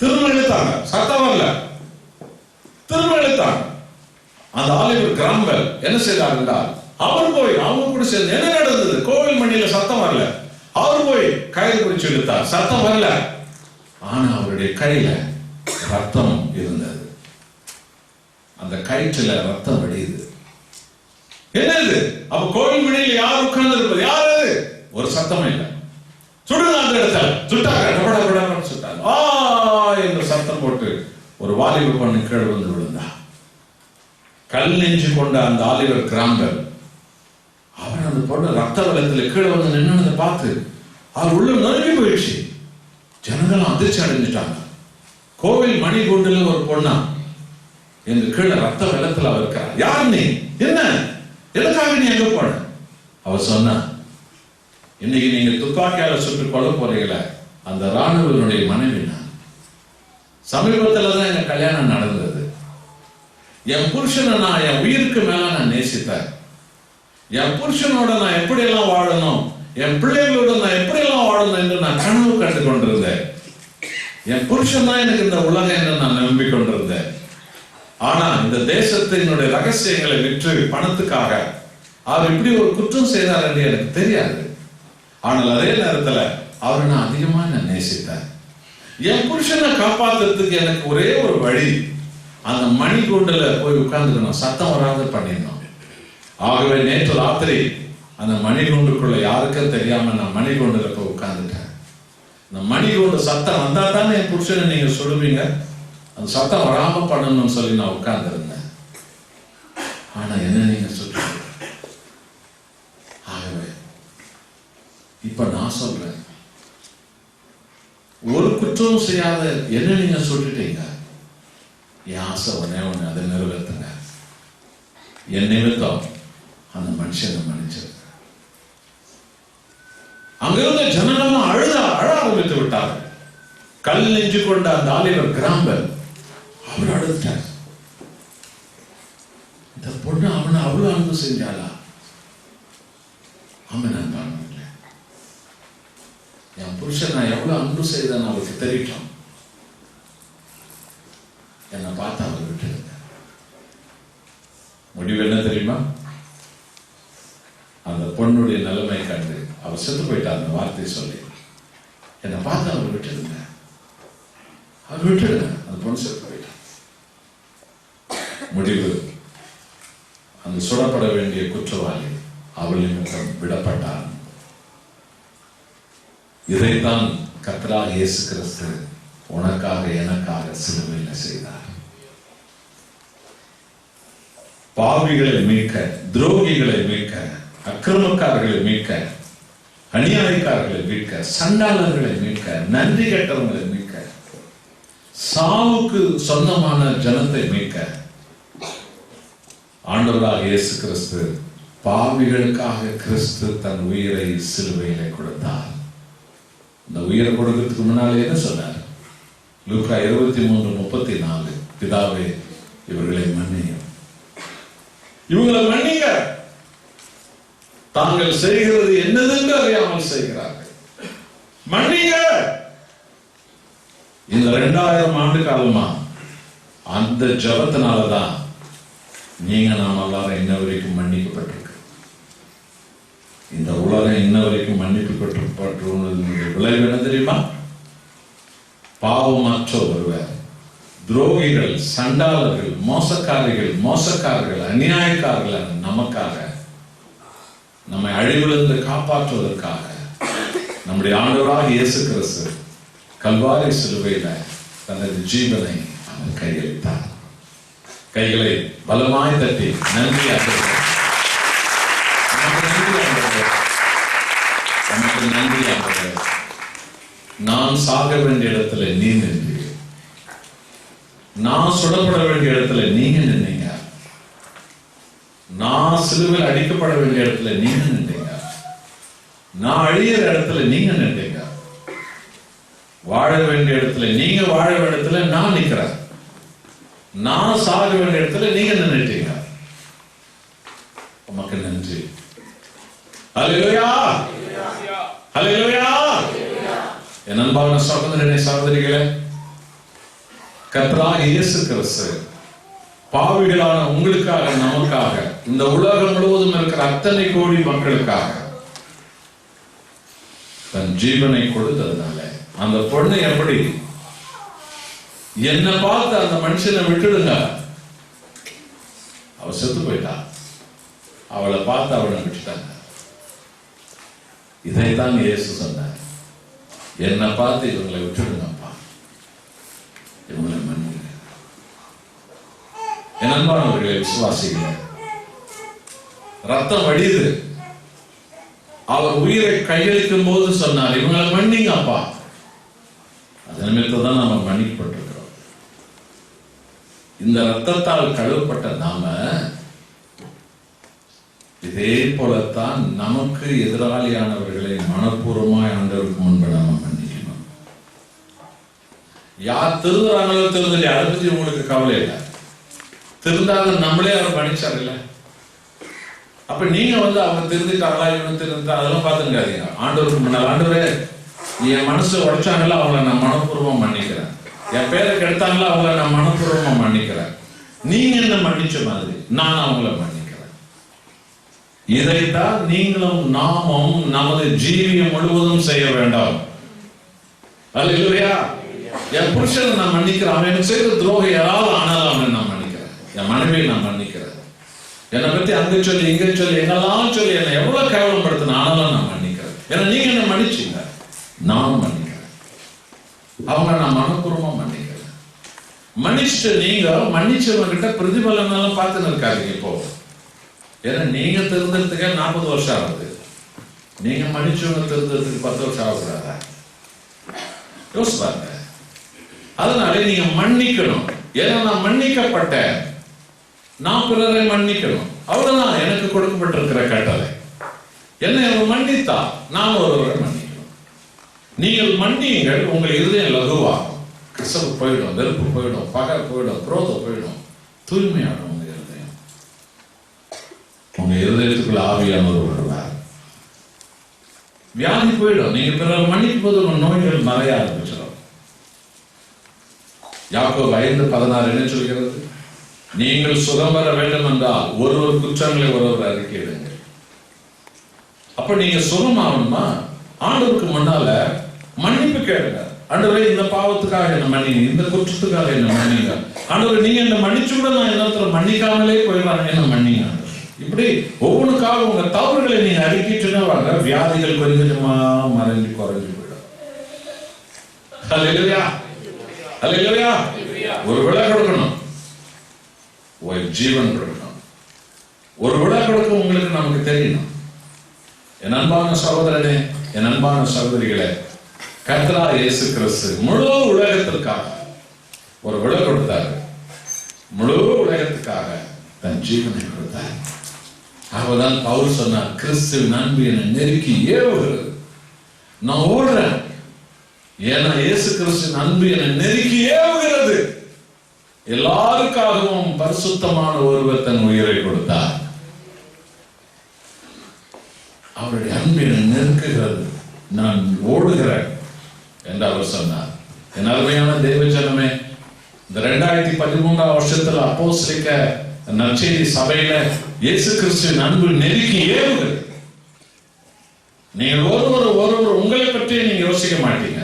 திரும்ப இழுத்தாங்க. சத்தம் வரல. திரும்ப இழுத்தாங்க. அந்த ஆலிவர் கிராம்பெல் என்ன செய்தார் என்றால், அவர் போய் அவங்க கூட சேர்ந்து என்ன நடந்தது, கோவில் மணியில சத்தம் வரல, அவர் போய் கயிறு பிடிச்சு இழுத்தார். சத்தம் வரல. ஆனா அவருடைய கையில ரத்தம் இருந்தது. அந்த கயிற்றுல ரத்தம் வடியுது. என்னது? அப்ப கோவில் மணியில் யார் உட்கார்ந்து இருப்பது? யாரு? ஒரு சத்தம் இல்லை. சுடுங்க அந்த இடத்துல. சுட்டாங்க. சுட்டாங்க. என்று சத்தம் போட்டு ஒரு வாலிப பொண்ணு கீழ் வந்து விழுந்தா. கல் நெஞ்சு கொண்ட அந்த ஆலிவர் கிராம்பெல் அவர் அந்த பொண்ணு ரத்த வெள்ளத்துல கீழே வந்து நின்று பார்த்து அவர் உள்ள நொறுங்கி போயிடுச்சு. ஜனங்களும் அதிர்ச்சி அடைஞ்சிட்டாங்க. கோவில் மணி குண்டுல ஒரு பொண்ணா எங்க கீழே ரத்த வெள்ளத்துல அவர் இருக்கிறார். யார் நீ? என்ன? எதுக்காக நீ எங்க போன? அவர் சொன்னா, இன்னைக்கு நீங்க துப்பாக்கியால சுட்டு கொல்ல போறீங்களே, அந்த ராணுவனுடைய மனைவி நான். சமீபத்துல தான் எங்க கல்யாணம் நடந்தது. என் புருஷனை நான் என் உயிருக்கு மேல நான் நேசித்தேன். என் புருஷனோட நான் எப்படியெல்லாம் வாழணும், என் பிள்ளைகளோட நான் எப்படியெல்லாம் வாழணும் என்று நான் கனவு கண்டு கொண்டிருந்தேன். என் புருஷன் தான் எனக்கு இந்த உலகம் என்று நான் நம்பிக்கொண்டிருந்தேன். ஆனா இந்த தேசத்தினுடைய ரகசியங்களை விற்று பணத்துக்காக அவர் இப்படி ஒரு குற்றம் செய்தார் என்று எனக்கு தெரியாது. ஆனால் அதே நேரத்துல அவரை நான் அதிகமா நான் நேசித்தேன். என் புருஷனை காப்பாத்துறதுக்கு எனக்கு ஒரே ஒரு வழி, அந்த மணி கூண்டுல போய் உட்கார்ந்துக்கணும், சத்தம் வராத பண்ணிடணும். ஆகவே நேற்று ராத்திரி அந்த மணி கூண்டுக்குள்ள யாருக்கும் தெரியாம நான் மணி கூண்டுல போய் உட்கார்ந்துட்டேன். இந்த மணி கூண்டு சத்தம் வந்தா தானே என் புருஷனை நீங்க சொல்லுவீங்க. அந்த சத்தம் வராம பண்ணணும்னு சொல்லி நான் உட்கார்ந்து இருந்தேன். ஆனா என்ன நீங்க சொல்றீங்க? ஆகவே இப்ப நான் சொல்றேன், ஒரு குற்றம் செய்யாத என்ன நீங்க சொல்லிட்டீங்க. என் ஆசை ஒன்னே ஒண்ணு, அதை நிறைவேற்றுங்க. என் நிமித்தம் அந்த மனுஷனை மன்னிச்சிருக்க. அங்கிருந்த ஜனங்களும் அழ ஆரம்பித்து விட்டார்கள். கல் நெஞ்சு கொண்ட அந்த ஆலிவர் கிராம்பெல் அவர் அழுத்தார். இந்த பொண்ணு அவனை அவ்வளவு அன்பு செஞ்சாளா? அவன் நான் என் புருஷன் நான் எவ்வளவு அன்பு செய்தான் அவருக்கு தெரியும். என்னை பார்த்து அவர் விட்டு முடிவு என்ன தெரியுமா? அந்த பொண்ணுடைய நிலைமை கண்டு அவர் செத்து போயிட்டார். அந்த வார்த்தையை சொல்லி என்னை பார்த்து அவர் விட்டுடுங்க, அவர் விட்டுடுங்க. அந்த பொண்ணு செத்து போயிட்டார். முடிவு, அந்த சுடப்பட வேண்டிய குற்றவாளி அவள் நிமித்தம் விடப்பட்டார். இதைத்தான் கர்த்தராகிய இயேசு கிறிஸ்து உனக்காக எனக்காக சிலுவையில் செய்தார். பாவிகளை மீட்க, துரோகிகளை மீட்க, அக்கிரமக்காரர்களை மீட்க, அநியாயக்காரர்களை மீட்க, சண்டாளர்களை மீட்க, நன்றி கெட்டவர்களை மீட்க, சாவுக்கு சொந்தமான ஜனத்தை மீட்க ஆண்டவராக இயேசு கிறிஸ்து பாவிகளுக்காக கிறிஸ்து தன் உயிரை சிலுவையிலே கொடுத்தார். இந்த உயிரை கொடுக்கிறதுக்கு முன்னாலே என்ன சொன்னார்? லூக்கா 23:34, பிதாவே இவர்களை மன்னியும், இவங்களை மன்னிங்க, தாங்கள் செய்கிறது என்னதென்று அறியாமல் செய்கிறார்கள். மன்னிங்க. இந்த 2000 ஆண்டு காலமா அந்த ஜபத்தினாலதான் நீங்க நாம் எல்லாரும் இன்ன வரைக்கும் மன்னிக்கப்பட்டிருக்கு. இந்த உலகம் இன்ன வரைக்கும் மன்னிக்கப்பட்டு விளைவு என்ன தெரியுமா? பாவமற்ற ஒருவர், துரோகிகள், சண்டாளர்கள், மோசக்காரர்கள், அநியாயக்காரர்கள் நமக்காக, நம்மை அழிவிலிருந்து காப்பாற்றுவதற்காக நம்முடைய ஆண்டவராக இயேசு கிறிஸ்து கல்வாரி சிலுவையில தனது ஜீவனை அவர் கையளித்தார். கைகளை பலமாய் தட்டி நன்றியாக நான் சாக வேண்டிய இடத்துல நீ நின்றீங்க, நான் சுடப்பட வேண்டிய இடத்துல நீங்க நின்றீங்க, நான் சிலுவையில் அடிக்கப்பட வேண்டிய இடத்துல நீங்க நின்றீங்க, நான் அழியிற இடத்துல நீங்க நின்றீங்க, வாழ வேண்டிய இடத்துல நீங்க வாழ வேண்டிய இடத்துல நான் நிக்கிறேன், நான் சாக வேண்டிய இடத்துல நீங்க நின்னுட்டீங்க. உமக்கு நன்றி. ஹல்லேலூயா, ஹல்லேலூயா. என் அன்பான சகோதரனே, சகோதரிகளே, கர்த்தராகிய இயேசு கிறிஸ்து பாவிகளான உங்களுக்காக, நமக்காக, இந்த உலகம் முழுவதும் இருக்கிற அத்தனை கோடி மக்களுக்காக தன் ஜீவனை கொடுத்ததுனால அந்த பொண்ணு எப்படி என்ன பார்த்து அந்த மனுஷனை விட்டுடுங்க, அவ செத்து போயிட்டா, அவளை பார்த்து அவளை விட்டுட்டாங்க. இதைத்தான் இயேசு சொன்னார், என்னை பார்த்து இவங்களை விட்டுடுங்கப்பா, இவங்களை மன்னிங்க. என் அன்பானவர்களே, விசுவாசிகளே, ரத்தம் வடிது, அவர் உயிரை கையளிக்கும் போது சொன்னார், இவங்களை மன்னிங்கப்பா. அது நிமித்தம் நம்ம மன்னிக்கப்பட்டிருக்கிறோம். இந்த ரத்தத்தால் கழுவப்பட்ட நாம இதே போலத்தான் நமக்கு எதிராளியானவர்களை மனப்பூர்வமாய் ஆண்டவருக்கு முன்பு நாம மன்னிக்கணும். யார் திருந்துறாங்களோ திருந்தலையா அதை பத்தி உங்களுக்கு கவலை இல்லை. திருந்தாத நம்மளே அவர் மன்னிச்சார் இல்ல. அப்ப நீங்க அவங்க திருந்திட்டாங்களா, இவங்க திருந்தா அதெல்லாம் பார்த்துக்காதீங்க. ஆண்டவருக்கு முன்னால், ஆண்டவரே என் மனசு உடைச்சாங்களா, அவங்கள நான் மனப்பூர்வமா மன்னிக்கிறேன். என் பேரை கெடுத்தாங்களா, அவங்கள நான் மனப்பூர்வமா மன்னிக்கிறேன். நீங்க என்ன மன்னிச்ச மாதிரி நான் அவங்கள மன்னிக்கிறேன். இதைத்தான் நீங்களும் நாமும் நமது ஜீவியம் முழுவதும் செய்ய வேண்டாம். அல்லேலூயா. என் புருஷனை நான் மன்னிக்கிறேன், அவன் எனக்கு செய்த துரோகம் யாராவது ஆனாலும் அவனை நான் மன்னிக்கிறேன். என் மனைவியை நான் மன்னிக்கிறேன். என்னை பத்தி அங்க சொல்லி இங்க சொல்லி என்னெல்லாம் சொல்லி என்னை எவ்வளவு கேவலப்படுத்தின ஆனாலும் நான் மன்னிக்கிறேன். ஏன்னா நீங்க என்ன மன்னிச்சீங்க, நான் மன்னிக்கிறேன். அவங்க நான் மனப்பூர்வமா மன்னிக்கிறேன். மன்னிச்சுட்டு நீங்க மன்னிச்சவங்க கிட்ட பிரதிபலன் பார்த்துன்னு இருக்காதீங்க. இப்போ ஏன்னா நீங்க திருந்ததுக்கு 40 வருஷம் ஆகுது, நீங்க மன்னிச்சவங்க திருந்ததுக்கு 10 வருஷம் ஆகுறாதா? யோசிச்சு பாருங்க. அதனால நீங்க மன்னிக்கணும். ஏன்னா நான் மன்னிக்கப்பட்டேன், நான் பிறரை மன்னிக்கணும். அவ்வளவுதான் எனக்கு கொடுக்கப்பட்டிருக்கிற கட்டளை. என்னை அவர் மன்னித்தா நான் ஒருவரை மன்னிக்கணும். நீங்கள் மன்னியுங்கள், உங்கள் இருதயம் லகுவாகும். கசப்பு போயிடும், வெறுப்பு போயிடும், பகை போயிடும், குரோதம் போயிடும், தூய்மையாகும். உங்க இருதயம், உங்க இருதயத்துக்குள்ள ஆவியானவர் வருவார். வியாதி போயிடும். நீங்க பிறர் மன்னிக்கும் போது உங்க நோய்கள் மறைய ஆரம்பிச்சிடும். யாக்கோபு 5:16 என்ன சொல்கிறது? நீங்கள் சுகம் பெற வேண்டும் என்றால் ஒருவர் குற்றங்களை ஒருவர் அறிக்கையிடுங்க. அப்ப நீங்க சுகமாகணுமா, ஆண்டவருக்கு முன்னால மன்னிப்பு கேளுங்க. ஆண்டவரே இந்த பாவத்துக்காக என்ன மன்னிங்க, இந்த குற்றத்துக்காக என்ன மன்னிங்க. ஆண்டவரே நீங்க என்ன மன்னிச்சு கூட நான் என்ன மன்னிக்காமலே போயிடறாங்க, என்ன மன்னிங்க. இப்படி ஒவ்வொன்றுக்காக உங்க தவறுகளை நீங்க அறிக்கிட்டுன்னா வாங்க, வியாதிகள் கொஞ்சம் கொஞ்சமா மறைஞ்சு குறைஞ்சு போயிடும். அல்லேலூயா, அல்லேலூயா. ஒரு விலை கொடுக்கணும், ஒரு ஜீவன் கொடுக்கணும். ஒரு விலை கொடுக்க உங்களுக்கு நமக்கு தெரியணும். என் அன்பான சகோதரனே, என் அன்பான சகோதரிகளே, கர்த்தராகிய இயேசு கிறிஸ்து முழு உலகத்திற்காக ஒரு விலை கொடுத்தார். முழு உலகத்துக்காக தன் ஜீவனை கொடுத்தார். அவதான் பவுல் சொன்னார், கிறிஸ்துவின் அன்பு என்னை நெருக்கி ஏவுகிறது. நான் ஓடுறேன், ஏன்னா இயேசு கிறிஸ்துவின் அன்பு என்னை நெருக்கி ஏவுகிறது. எல்லாருக்காகவும் பரிசுத்தமான ஒருவர் தன் உயிரை கொடுத்தார். அவருடைய அன்பினை நெருக்குகிறது, நான் ஓடுகிறேன் என்று அவர் சொன்னார். என் அருமையான தேவஜனமே, இந்த 2013 வருஷத்துல அப்போஸ்தலிக்க நற்செய்தி சபையில இயேசு கிறிஸ்துவின் அன்பு நெருக்கி ஏறுகிறது. நீங்கள் ஒருவர் உங்களை பற்றி நீங்க யோசிக்க மாட்டீங்க.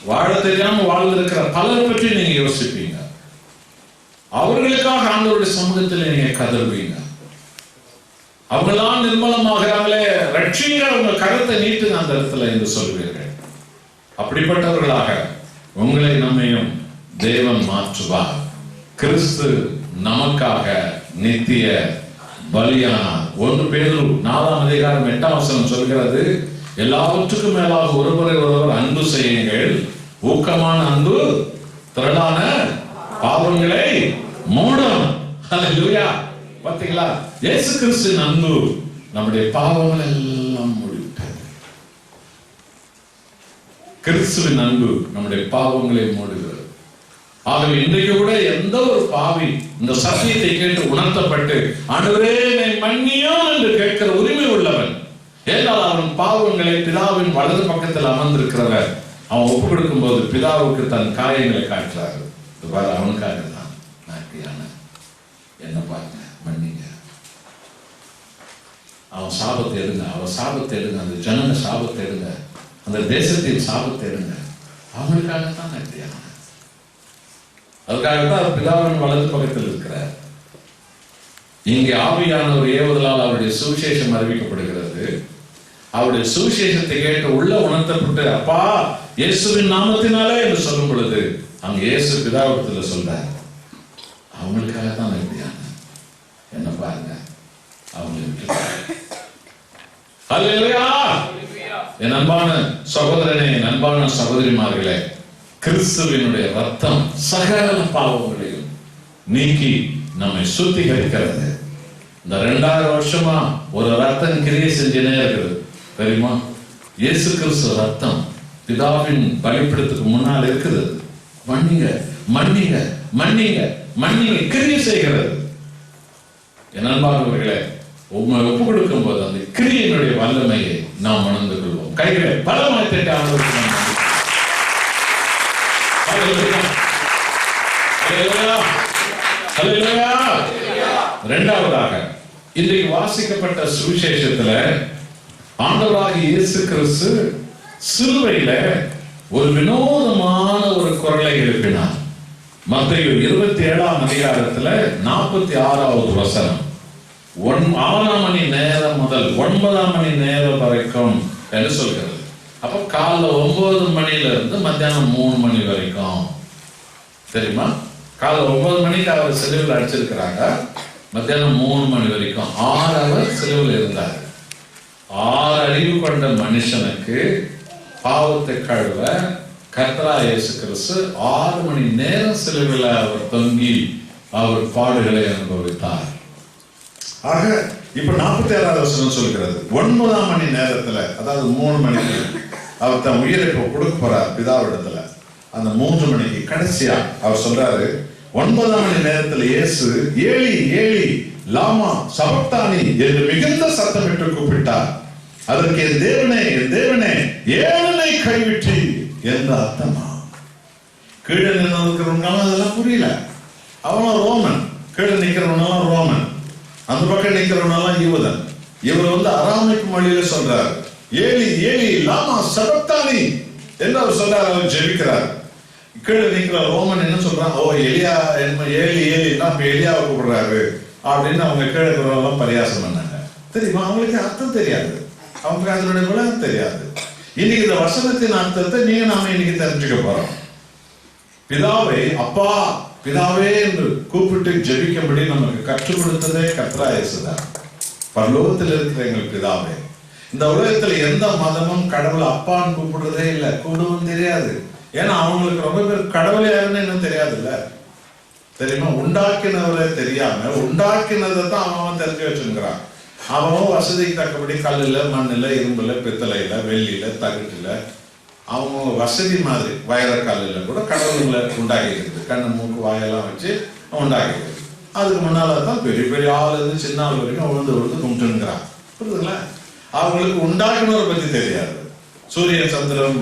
வாழ தெரியாம வாழ்ந்திருக்கிற பலர் பற்றி நீங்க யோசிப்பீங்க. அவர்களுக்காக ஆண்டவருடைய சமூகத்தில் நீங்க கதறுவீங்க. அவங்களாம் நிர்மலமாகிறாங்களே, ரட்சிங்க, உங்க கரத்தை நீட்டுங்க அந்த இடத்துல என்று சொல்வீர்கள். அப்படிப்பட்டவர்களாக உங்களை நம்மையும் தேவன் மாற்றுவார். கிறிஸ்து நமக்காக நித்திய பலியானார். 1 பேதுரு 4:8 சொல்கிறது, எல்லாவற்றுக்கும் மேலாக ஒருவரை ஒருவர் அன்பு செய்யுங்கள். ஊக்கமான அன்பு திரளான பாவங்களை மூடும். ஹல்லேலூயா. பாத்தீங்களா, இயேசு கிறிஸ்துவின் அன்பு நம்முடைய பாவங்கள் எல்லாம் மூடிவிட்டது. கிறிஸ்துவின் அன்பு நம்முடைய பாவங்களை மூடுகிறது. ஆகவே இன்றைக்கு கூட எந்த ஒரு பாவி இந்த சத்தியத்தை கேட்டு உணர்த்தப்பட்டு ஆண்டவரே என்னை மன்னியும் என்று கேட்கிற உரிமை உள்ளவன். ஏனால் அவன் பாவங்களை பிதாவின் வலது பக்கத்தில் அமர்ந்திருக்கிறவர் அவன் ஒப்பு கொடுக்கும் போது பிதாவுக்கு தன் காயங்களை காட்டுறாரு. அவனுக்காக தான் என்ன பாருங்க, மன்னிங்க, அவன் சாபத்தை எடுங்க, அவன் சாபத்தை எடுங்க, அந்த ஜனங்க சாபத்தை எடுங்க, அந்த தேசத்தின் சாபத்தை எடுங்க. அவங்களுக்காகத்தான் நன்றியான, அதுக்காகத்தான் பிதாவின் வலது பக்கத்தில் இருக்கிறார். இங்கே ஆவியானவர் ஏவுதலால் அவருடைய சுவிசேஷம் அறிவிக்கப்படுகிறது. அவருடைய சுவிசேஷத்தை கேட்டு உள்ள உணர்த்தப்பட்டு அப்பா இயேசுவின் நாமத்தினாலே என்று சொல்லும் பொழுது அங்க இயேசு பிதாவிடத்துல சொல்றார். அவங்களுக்காக தான் நன்றியான, என்ன பாருங்க, அவங்களுக்கு. ஹல்லேலூயா. என் அன்பான சகோதரனே, என் அன்பான சகோதரிமார்களே, கிறிஸ்துவினுடைய ரத்தம் சகல பாவங்களையும் நீக்கி நம்மை சுத்திகரிக்கிறது. இந்த 2000 வருஷமா ஒரு ரத்தம் கிரியை செஞ்சனே இருக்குது தெரியுமா? இயேசு கிறிஸ்து ரத்தம் பிதாவின் பலிபீடத்துக்கு முன்னால் இருக்குது. மன்னிங்க மன்னிங்க மன்னிங்க மன்னிங்க கிரியை செய்கிறது. என் அன்பானவர்களே, உண்மை ஒப்பு கொடுக்கும் போது அந்த கிரியையினுடைய வல்லமையை நாம் உணர்ந்து கொள்வோம். கைகளை பலமாய் தட்டி ஆண்டவருக்கு நன்றி. இரண்டாவதாக இன்றைக்கு வாசிக்கப்பட்ட சுவிசேஷத்துல ஆண்டவராகிய இயேசு கிறிஸ்து சிலுவையில ஒரு வினோதமான ஒரு குரலை எழுப்பினார். மத்தேயு 27ஆம் அதிகாரத்துல 46வது வசனம், 6 மணி நேரம் முதல் 9 மணி நேரம் வரைக்கும் என்று சொல்கிறது. அப்ப காலைல 9 மணில இருந்து மத்தியானம் 3 மணி வரைக்கும். தெரியுமா? காலைல 9 மணிக்கு அவர் சிலுவையில் அடிச்சிருக்கிறாங்க, மத்தியானம் 3 மணி வரைக்கும் 6 அவர் சிலுவையில் இருந்தார். 6 அறிவு கொண்ட மனுஷனுக்கு பாவத்தை கழுவ கர்த்தராகிய இயேசு கிறிஸ்து 6 மணி நேரம் சிலுவையில் அவர் தொங்கி அவர் பாடுகளை அனுபவித்தார். ஆக இப்ப 46வது வசனம் சொல்கிறது, 9 மணி நேரத்துல, அதாவது 3 மணிக்கு அவர் தன் உயிரை கொடுக்க போறார் பிதாவிடத்துல. அந்த 3 மணிக்கு கடைசியா அவர் சொல்றாரு, 9 மணி நேரத்துல இயேசு ஏலி ஏலி லாமா சபக்தானி என்று மிகுந்த சத்தமிட்டு கூப்பிட்டார். அதற்கு என் தேவனே ஏன் என்னை கைவிட்டு என்ற அர்த்தமா? கீழே நிற்கிறவங்க அதெல்லாம் புரியல. அவனும் ரோமன், கீழே நிற்கிறவனெல்லாம் ரோமன், அந்த பக்கம் நிற்கிறவனெல்லாம் யூதன். இவர் அராமைக்கு மொழியில சொல்றார், ஏலி ஏலி லாமா சபக்தானி என்று அவர் சொல்றார். அவர் ஜெபிக்கிறார். கீழே நிற்கிற ரோமன் என்ன சொல்றான், ஓ எலியா ஏலி ஏலின்னா இப்ப எலியாவை கூப்பிடுறாரு அப்படின்னு அவங்க கீழே இருக்கிறவங்க பரியாசம் பண்ணாங்க. தெரியுமா? அவங்களுக்கு அர்த்தம் தெரியாது, அவங்க அதனுடைய விளக்கம் தெரியாது. இன்னைக்கு இந்த வசனத்தின் அர்த்தத்தை நீங்க நாம இன்னைக்கு தெரிஞ்சுக்க போறோம். பிதாவை அப்பா பிதாவே என்று கூப்பிட்டு ஜெபிக்கும்படி நமக்கு கற்றுக் கொடுத்ததே கர்த்தராகிய இயேசுதான். பரலோகத்தில் இருக்கிற எங்கள் பிதாவே. இந்த உலகத்துல எந்த மதமும் கடவுளை அப்பான்னு கூப்பிடுறதே இல்லை, கூப்பிடவும் தெரியாது. ஏன்னா அவங்களுக்கு ரொம்ப பேர் கடவுளை யாருன்னு இன்னும் தெரியாது இல்ல. தெரியுமா? உண்டாக்கினவரை தெரியாம உண்டாக்கினதை தான் அவன் தெரிஞ்சு வச்சுக்கிறான். அவன் வசதிக்கு தக்கபடி கல்லுல மண்ணுல இரும்புல பித்தளையில வெள்ளியில தகட்டுல அவங்க வசதி மாதிரி வயற கல்லுல கூட கடவுள்களை உண்டாக்கிக்கிறது. கண்ணு மூக்கு வாயெல்லாம் வச்சு உண்டாக்கிக்கிறது. அதுக்கு முன்னால்தான் பெரிய பெரிய ஆள் இருந்து சின்ன ஆள் வரைக்கும் உழுந்து கும்பிட்டுங்கிறான். புரியுதுங்களா? அவங்களுக்கு உண்டாக்குனவர் பத்தி தெரியாது. சூரியன் சந்திரன்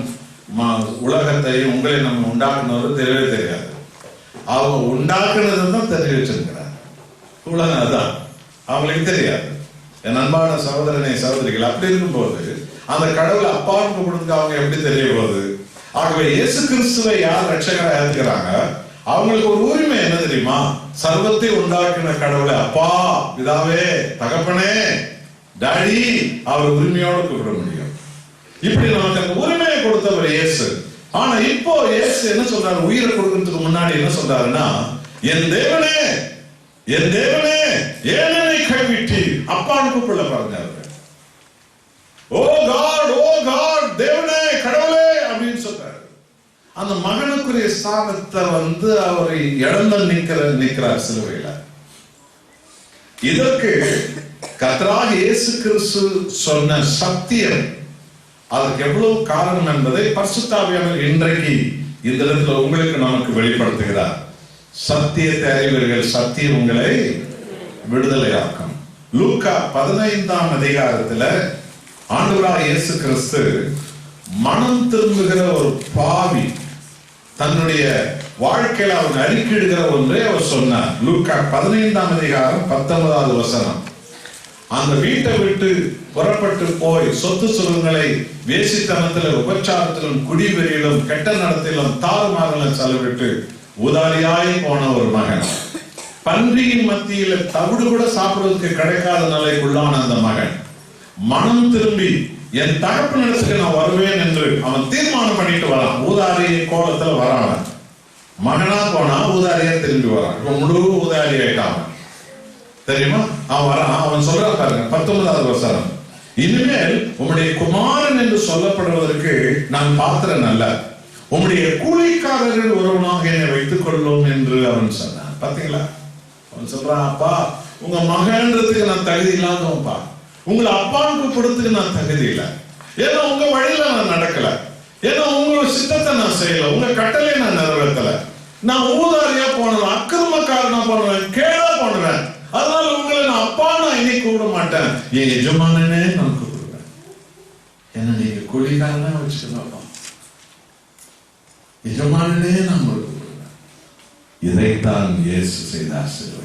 உலகத்தையும் உங்களை நம்ம உண்டாக்குனவர் தெரியவே தெரியாது. அவங்க உண்டாக்குனது தான் தெரிஞ்சு வச்சிருக்கிறார். உலகம் அதான் அவங்களுக்கு தெரியாது. என் அன்பான சகோதரனை சகோதரிகள், அப்படி இருக்கும்போது அந்த கடவுளை அப்பான்னு கூப்பிடுறதுக்கு அவங்க எப்படி தெரிய போகுது? ஆகவே இயேசு கிறிஸ்துவை யார் ரட்சகரா ஏத்துக்கிறாங்க, அவங்களுக்கு ஒரு உரிமை என்ன தெரியுமா? சர்வத்தை உண்டாக்கின கடவுளை அப்பா, பிதாவே, தகப்பனே, டாடி, அவர் உரிமையோடு கூப்பிட முடியும். இப்படி நமக்கு அந்த உரிமையை கொடுத்தவர் இயேசு. ஆனா இப்போ இயேசு என்ன சொல்றாரு? உயிரை கொடுக்கறதுக்கு முன்னாடி என்ன சொல்றாருன்னா, என் தேவனே, என் தேவனே, ஏன் என்னை கைவிட்டு அப்பான்னு கூப்பிடல பாருங்க. ஓ காட், ஓ காட், தேவனே, கடவுளே அப்படின்னு சொல்றாரு. அந்த மகனுக்குரிய ஸ்தானத்தை அவரை இழந்து நிற்கிறார் சிலுவையில. இதற்கு கர்த்தராகிய இயேசு கிறிஸ்து சொன்ன சத்தியம், அதற்கு எவ்வளவு காரணம் என்பதை பரிசுத்த ஆவியானவர் இன்றைக்கு இந்த இடத்துல உங்களுக்கு நமக்கு வெளிப்படுத்துகிறார். சத்தியத்தை அறிவீர்கள், சத்தியம் உங்களை விடுதலையாக்கும். லூக்கா 15ஆம் அதிகாரத்துல ஆண்டவராகிய இயேசு கிறிஸ்து மனம் திரும்புகிற ஒரு பாவி தன்னுடைய வாழ்க்கையில அவங்க அறிக்கையிடுகிற ஒன்றை அவர் சொன்னார். லூக்கா 15ஆம் அதிகாரம் 19வது வசனம். அந்த வீட்டை விட்டு புறப்பட்டு போய் சொத்து சுகங்களை வேசித்தனத்திலும் உபச்சாரத்திலும் குடிவெறியிலும் கெட்ட நடத்திலும் தாறுமாறுகளும் செலவிட்டு உதாரியாய் போன ஒரு மகன், பன்றியின் மத்தியில தவிடு கூட சாப்பிடுவதற்கு கிடைக்காத நிலைக்குள்ளான அந்த மகன் மனம் திரும்பி என் தகப்பன் இடத்துக்கு நான் வருவேன் என்று அவன் தீர்மானம் பண்ணிட்டு வரான். ஊதாரி கோலத்துல வரான். மகனா போனா ஊதாரியா திரும்பி வரான். இப்ப முழு ஊதாரி ஆயிட்டான் தெரியுமா? அவன் வரான். அவன் சொல்றான் பாருங்க 19வது வசனம், இனிமேல் உம்முடைய குமாரன் என்று சொல்லப்படுவதற்கு நான் பாத்திரன் அல்ல, உம்முடைய கூலிக்காரர்கள் ஒருவனாக என்னை வைத்துக் கொள்ளும் என்று அவன் சொன்னான். பாத்தீங்களா? அவன் சொல்றான், அப்பா உங்க மகன்றதுக்கு நான் தகுதி இல்லாதவன்பா, உங்களை அப்பான்னு கூப்பிடுறதுக்கு நான் தகுதி இல்லை. ஏன்னா உங்க வழியில நான் நடக்கல, ஏன்னா உங்களோட சித்தத்தை நான் செய்யல, உங்க கட்டளையை நான் நிறைவேற்றல, நான் ஊதாரியா போனவன், அக்கிரமக்காரனா போனவன், கேடா போனவன், அதனால உங்களை நான் அப்பா நான் இனி கூப்பிட மாட்டேன், என் எஜமானனே நான் கூப்பிடுவேன். ஏன்னா நீங்க கூலிக்காரனா வச்சுக்கணும், எஜமானனே நான் கூப்பிடுவேன். இதைத்தான் இயேசு செய்தார் சிலுவையில்.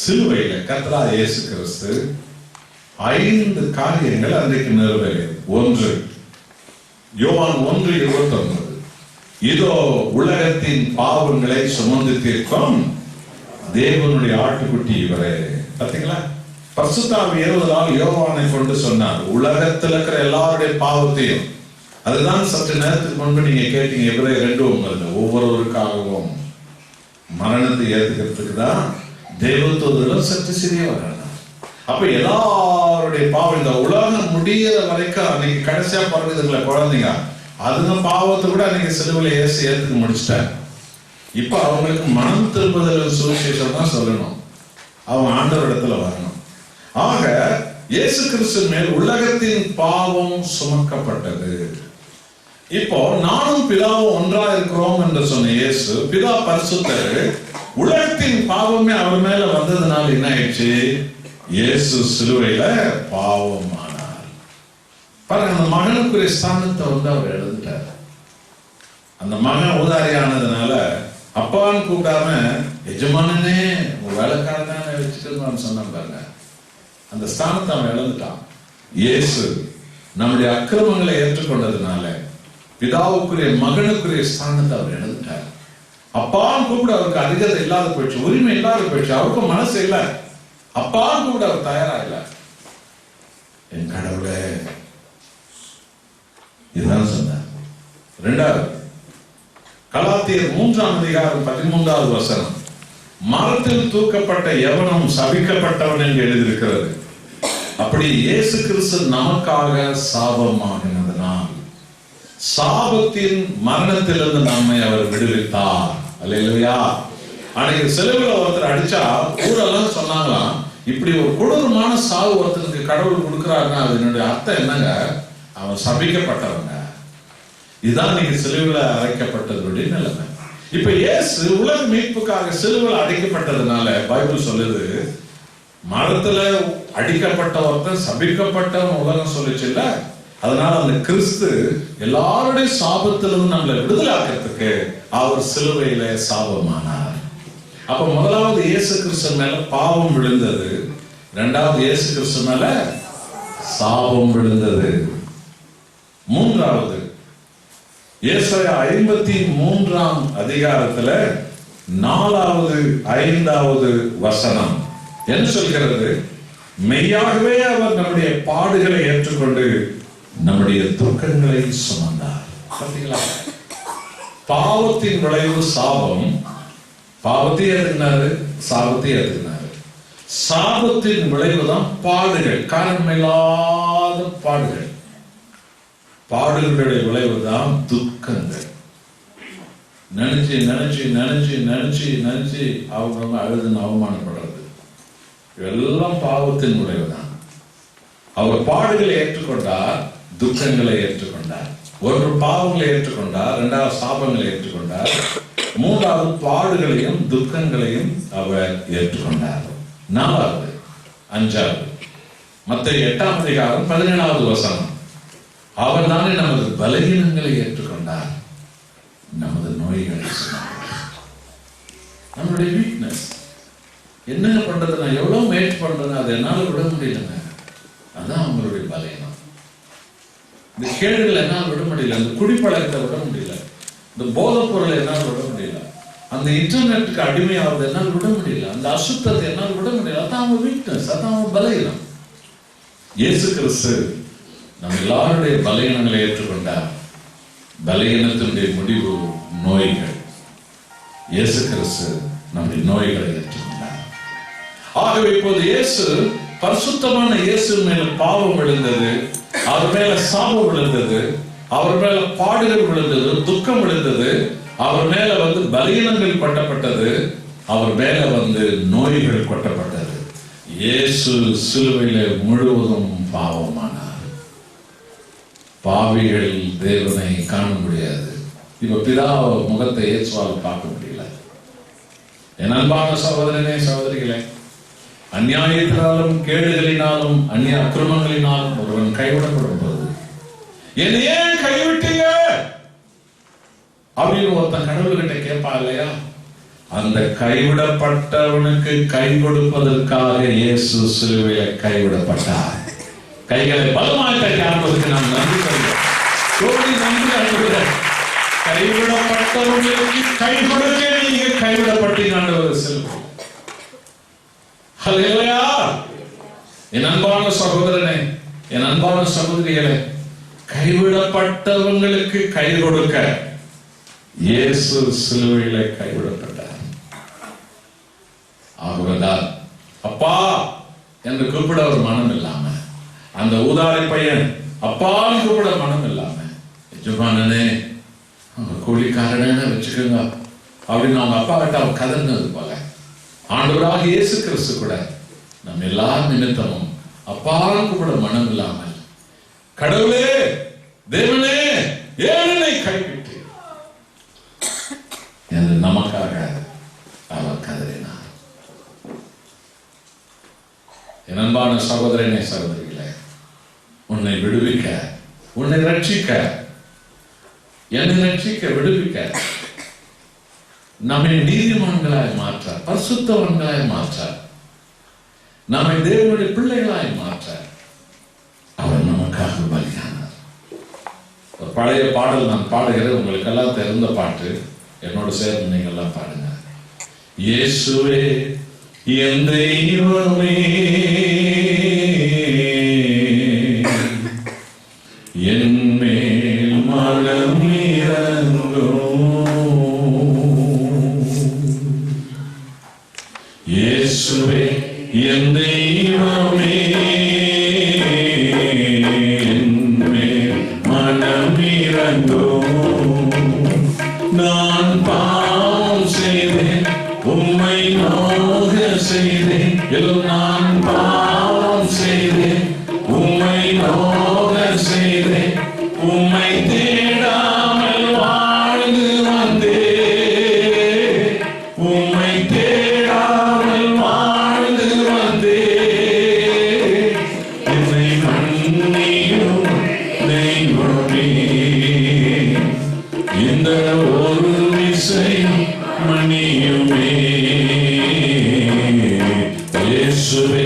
சிலுவையில கர்த்தராகிய இயேசு கிறிஸ்து 5 காரியங்கள் அன்றைக்கு நிறைவேறியது. 1 யோவான் 1:29, இதோ உலகத்தின் பாவங்களை சுமந்து தீர்க்கும் தேவனுடைய ஆட்டுக்குட்டி இவரே. பாத்தீங்களா? பரிசுத்த ஆவி ஏறுவதால் யோவானை கொண்டு சொன்னார், உலகத்தில் இருக்கிற எல்லாருடைய பாவத்தையும். அதுதான் சற்று நேரத்துக்கு முன்பு நீங்க கேட்டீங்க, எபிரேயர் 2:9, ஒவ்வொருவருக்காகவும் மரணத்தை ஏற்றுக்கிறதுக்கு தான் தேவதூதர்கள் சற்று சிறியவர்கள். அப்ப எல்லாருடைய பாவம், இந்த உலகம் முடிகிற வரைக்கும் அன்னைக்கு கடைசியா பிறகுதுங்கள குழந்தைங்க, அதுங்க பாவத்தை கூட அன்னைக்கு சிலுவையில இயேசு ஏற்றுக்க முடிச்சிட்டாங்க. இப்ப அவங்களுக்கு மனம் திரும்புதல் சுவிசேஷம் தான் சொல்லணும், அவங்க ஆண்டவர் இடத்துல வரணும். ஆக இயேசு கிறிஸ்து மேல் உலகத்தின் பாவம் சுமக்கப்பட்டது. இப்போ நானும் பிதாவும் ஒன்றா இருக்கிறோம் என்று சொன்ன இயேசு, பிதா பரிசுத்தர், உலகத்தின் பாவமே அவர் மேல வந்ததுனால என்ன ஆயிடுச்சு? இயேசு சிலுவையில பாவமானார். பாருங்க, அந்த மகனுக்குரிய ஸ்தானத்தை அவர் எழுதிட்டார். அந்த மகன் ஊதாரியானதுனால அப்பான்னு கூப்பிடாம எஜமானனே வேலைக்காரனே வச்சுக்கணும்னு சொன்ன பாருங்க, அந்த ஸ்தானத்தை அவன் இழந்துட்டான். இயேசு நம்முடைய அக்கிரமங்களை ஏற்றுக்கொண்டதுனால பிதாவுக்குரிய மகனுக்குரிய ஸ்தானத்தை அவர் இழந்துட்டார். அப்பான்னு கூப்பிட அவருக்கு அதிகத்தை இல்லாத போயிடுச்சு, உரிமை இல்லாத போயிடுச்சு, அவருக்கும் மனசு இல்லை, அப்பான்னு கூப்பிட அவர் தயாரா இல்லை. என் கடவுளே, இதுதான் சொன்னார். 2வது கலாத்தியர் 3ஆம் அதிகாரம் 13வது வசனம், மரத்தில் தூக்கப்பட்ட எவனும் சபிக்கப்பட்டவன் என்று எழுதியிருக்கிறது, அப்படி இயேசு கிறிஸ்து நமக்காக சாபமாகினதனால் சாபத்தின் மரணத்திலிருந்து நம்மை அவர் விடுவித்தார். அல்லேலூயா. அன்னைக்கு சிலுவையில ஒருத்தர் அடிச்சா ஊரெல்லாம் சொன்னாங்களாம், இப்படி ஒரு கொடூரமான சாவு ஒருத்தருக்கு கடவுள் கொடுக்கிறாருன்னா அதனுடைய அர்த்தம் என்னங்க? அவன் சபிக்கப்பட்டவங்க. இதுதான் நீங்க சிலுவையில அடைக்கப்பட்டதுடைய நிலைமை. இப்ப இயேசு உலக மீட்புக்காக சிலுவையில அடைக்கப்பட்டதுனால பைபிள் சொல்லுது, மரத்துல அடிக்கப்பட்ட ஒருத்தன் சபிக்கப்பட்டவன் உலகம் சொல்லிச்சுல்ல. அதனால அந்த கிறிஸ்து எல்லாருடைய சாபத்திலிருந்து நம்மளை விடுதலாக்கிறதுக்கு அவர் சிலுவையில சாபமானார். அப்ப முதலாவது இயேசு கிறிஸ்து மேல பாவம் விழுந்தது, இரண்டாவது இயேசு கிறிஸ்து மேல சாபம் விழுந்தது. மூன்றாவது ஏசாயா 53ஆம் அதிகாரத்துல 4வது 5வது வசனம் என்ன சொல்கிறது? மெய்யாகவே அவர் நம்முடைய பாடுகளை ஏற்றுக்கொண்டு நம்முடைய துக்கங்களை சுமந்தார். பார்த்தீங்களா? பாவத்தின் விளைவு சாபம். பாவத்தை எதுனாரு, சாபத்தை எதுனாரு. சாபத்தின் விளைவுதான் பாடுகள், காரணமில்லாத பாடுகள். பாடுகளுடைய விளைவுதான் துக்கங்கள். நினைச்சு நினைச்சு நினைச்சு நினைச்சு நினைச்சு அவங்க அழுதுன்னு அவமானப்படுறது எல்லாம் பாவத்தின் விளைவுதான். அவர் பாடுகளை ஏற்றுக்கொண்டார், துக்கங்களை ஏற்றுக்கொண்டார். ஒன்று பாவங்களை ஏற்றுக்கொண்டார், இரண்டாவது சாபங்களை ஏற்றுக்கொண்டார், மூன்றாவது பாடுகளையும் துக்கங்களையும் அவர் ஏற்றுக்கொண்டார். நாலாவது 5வது மத்தேயு 8ஆம் அதிகாரம் 17வது வசனம், அவர் தானே நமது பலவீனங்களை ஏற்றுக்கொண்டார், நமது நோய்களை சுமந்தார். நம்மளுடைய வீக்னஸ் என்னங்க பண்றது? நான் எவ்வளவு முயற்சி பண்றேன், அதை என்னால விட முடியலங்க. அதான் அவங்களுடைய பலவீனம். இந்த கேடுகள் என்னால் விட முடியல, அந்த குடிப்பழக்கத்தை விட முடியல, இந்த போதைப் பொருளை என்னால் விட முடியல, அந்த இன்டர்நெட்டுக்கு அடிமையாவது என்னால் விட முடியல, அந்த அசுத்தத்தை என்னால் விட முடியல. அதான் அவங்க வீக்னஸ், அதான் அவங்க பலவீனம். இயேசு கிறிஸ்து நம்ம எல்லாருடைய பலவீனங்களை ஏற்றுக்கொண்டார். பலவீனத்தினுடைய முடிவு நோய்கள். இயேசு கிறிஸ்து நம்முடைய நோய்களை ஏற்றுக்கொண்டார். ஆகவே இப்போது இயேசு, பரிசுத்தமான இயேசு மேல பாவம் விழுந்தது, அவர் மேல சாபம் விழுந்தது, அவர் மேல பாடுகள் விழுந்தது, துக்கம் விழுந்தது, அவர் மேல பலவீனங்கள் கொட்டப்பட்டது, அவர் மேல நோய்கள் கொட்டப்பட்டது. இயேசு சிலுவையில முழுவதும் பாவமானார். பாவிகள் தேவனை காண முடியாது. இப்ப பிதா முகத்தை இயேசுவால் பார்க்க முடியல. என் அன்பான சகோதரனே, சகோதரிகளே, அநியாயத்தினாலும் கேடுகளினாலும் அந்நிய அக்கிரமங்களினாலும் ஒருவன் கைவிடப்படும் போது, என்னை ஏன் கைவிட்டீங்க அப்படின்னு ஒருத்தன் கடவுள்கிட்ட கேட்பா இல்லையா? அந்த கைவிடப்பட்டவனுக்கு கை கொடுப்பதற்காக இயேசு சிலுவையில கைவிடப்பட்டார். கைகளை பலமாய் கையாளுவதற்கு நாம் நன்றி சொல்கிறோம். நன்றி அனுப்புகிறேன். கைவிடப்பட்டவர்களுக்கு கை கொடுக்க நீங்க கைவிடப்பட்டீங்க ஆண்டவர் சிலுவை. ஹல்லேலூயா. என் அன்பான சகோதரனே, என் அன்பான சகோதரிகளே, கைவிடப்பட்டவங்களுக்கு கை கொடுக்க இயேசு சிலுவையில கைவிடப்பட்டார். ஆகவேதான் அப்பா என்று கூப்பிட ஒரு மனம் இல்லாம, அந்த ஊதாரி பையன் அப்பான்னு கூப்பிட மனம் இல்லாம, எஜமானனே கூலிக்காரனே வச்சுக்கோங்க அப்படின்னு அவங்க அப்பா கிட்ட அவன் கதர்னது போல, ஆண்டவராக இயேசு கிறிஸ்து கூட நம்ம எல்லாரும் நிமித்தமும் அப்பான்னு கூப்பிட மனம் இல்லாமல், கடவுளே தேவனே ஏன் என்னை கைவிட்டு என்று நமக்காக அவர் கதறினார். என் அன்பான சகோதரனே, சகோதரிகளே, உன்னை விடுவிக்க, உன்னை ரட்சிக்க, என்னை ரட்சிக்க, விடுவிக்க, நம்மை நீதிமான்களாய் மாற்ற, பரிசுத்தவான்களாய் மாற்ற, நம்மை தேவனுடைய பிள்ளைகளாய் மாற்ற அவர் நமக்காக பலியானார். ஒரு பழைய பாடல் நான் பாடுகிறேன், உங்களுக்கு எல்லாம் தெரிந்த பாட்டு. என்னோட சேர்ந்து நீங்க எல்லாம் பாடுங்க. இயேசுவே என் தெய்வமே, என் மேல் மனம் இறங்கும். இயேசுவே என் தெய்வமே, என் மேல் மனம் இறங்கும். நான் பாவம் செய்தேன், உம்மை நோக செய்தேன். நான் பாவம் செய்தேன், உம்மை நோக செய்தேன். உம்மை தேடாமல் வாழ்ந்து வந்தேன், உம்மை தேடாமல் வாழ்ந்து வந்தேன். இயேசுவே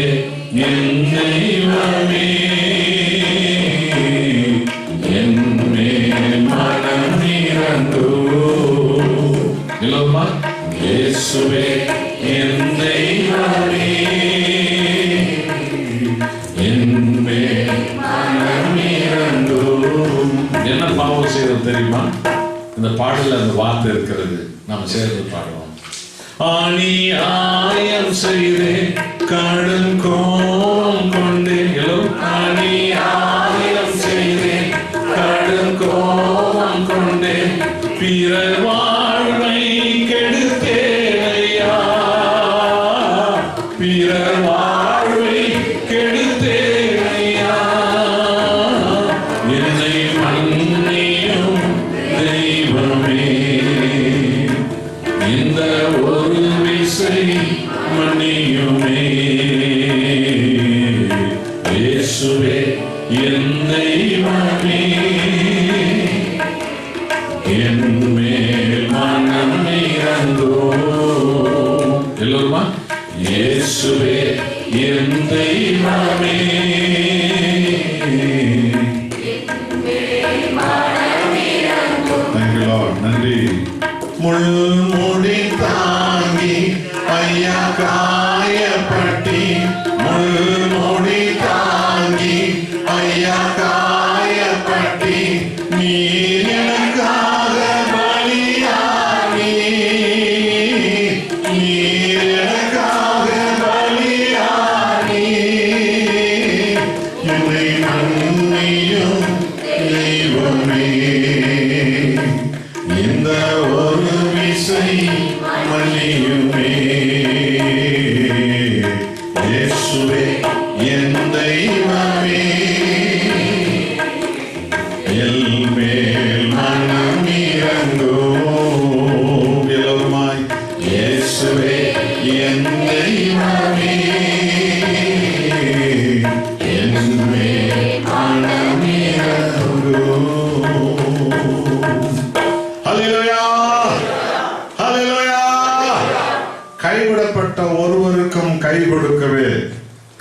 என் தெய்வமே, என் மேல் மனம் இறங்கும். இல்லம்மா, இயேசுவே என் தெய்வமே, என் மேல் மனம் இறங்கும். என்ன பாவம் செய்யறது தெரியுமா? இந்த பாடல அந்த வார்த்தை இருக்கிறது, நாம சேர்ந்து பாடுவோம். அநியாயம் செய்தேன், கடும் கோபம் கொண்டேன். எல்லோரும் அநியாயம் செய்தேன், கடும் கோபம் கொண்டேன், பிறர் வாழ்வை கெடுத்தேன் ஐயா, பிறர் வாழ்வை கெடுத்தேன் ஐயா, என்னை மன்னியும் தெய்வமே, இந்த ஒரு விசை மன்னியுமே. இயேசுவே என் தெய்வமே, என் மேல் மனம் இறங்கும். எல்லோருமா, இயேசுவே என் தெய்வமே, நன்றி. முள்முடி தாங்கி ஐயா காயப்பட்டி, முள்முடி தாங்கி ஐயா காயப்பட்டி, நீர் எனக்காக பலியாகி, நீர் எனக்காக பலியாகி, என்னை மன்னியும் தெய்வமே, இந்த ஒரு விசை மன்னியுமே. இயேசுவே என் தெய்வமே, என் மேல் மனம் இறங்கும். எல்லோருமாய், இயேசுவே என் தெய்வமே, என் மேல் மனம் இறங்கும். கைவிடப்பட்ட ஒருவருக்கும் கை கொடுக்கவே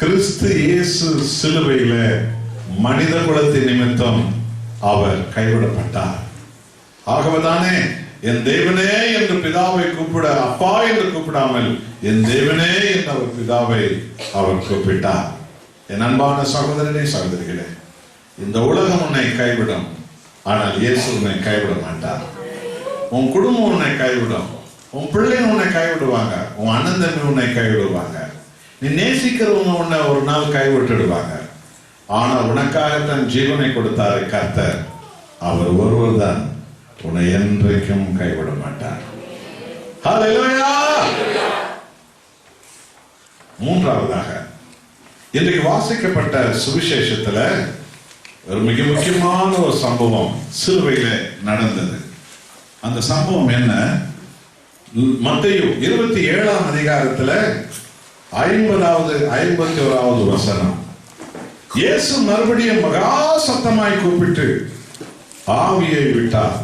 கிறிஸ்து இயேசு சிலுவையில மனித குலத்தின் நிமித்தம் அவர் கைவிடப்பட்டார். ஆகவேதானே என் தேவனே என்று பிதாவை கூப்பிட அப்பா என்று கூப்பிடாமல் என் தேவனே என்று அவர் பிதாவை அவர் கூப்பிட்டார். என் அன்பான சகோதரனே சகோதரிகளே, இந்த உலகம் உன்னை கைவிடும், ஆனால் இயேசு உன்னை கைவிட மாட்டார். உன் குடும்பம் உன்னை கைவிடும், உன் பிள்ளைங்க உன்னை கைவிடுவாங்க, உன் அண்ணன் தம்பி உன்னை கைவிடுவாங்க, நீ நேசிக்கிறவங்க உன்னை ஒரு நாள் கைவிட்டுடுவாங்க. ஆனா உனக்காக தன் ஜீவனை கொடுத்தாரு கர்த்தர், அவர் ஒருவர் தான் உன்னை என்றைக்கும் கைவிட மாட்டார். ஹல்லேலூயா. மூன்றாவதாக இன்றைக்கு வாசிக்கப்பட்ட சுவிசேஷத்துல ஒரு மிக முக்கியமான ஒரு சம்பவம் சிலுவையில நடந்தது. அந்த சம்பவம் என்ன? மத்தேயு 27ஆம் அதிகாரத்துல 51வது வசனம். இயேசு மறுபடியும் மகா சத்தமாய் கூப்பிட்டு ஆவியை விட்டார்.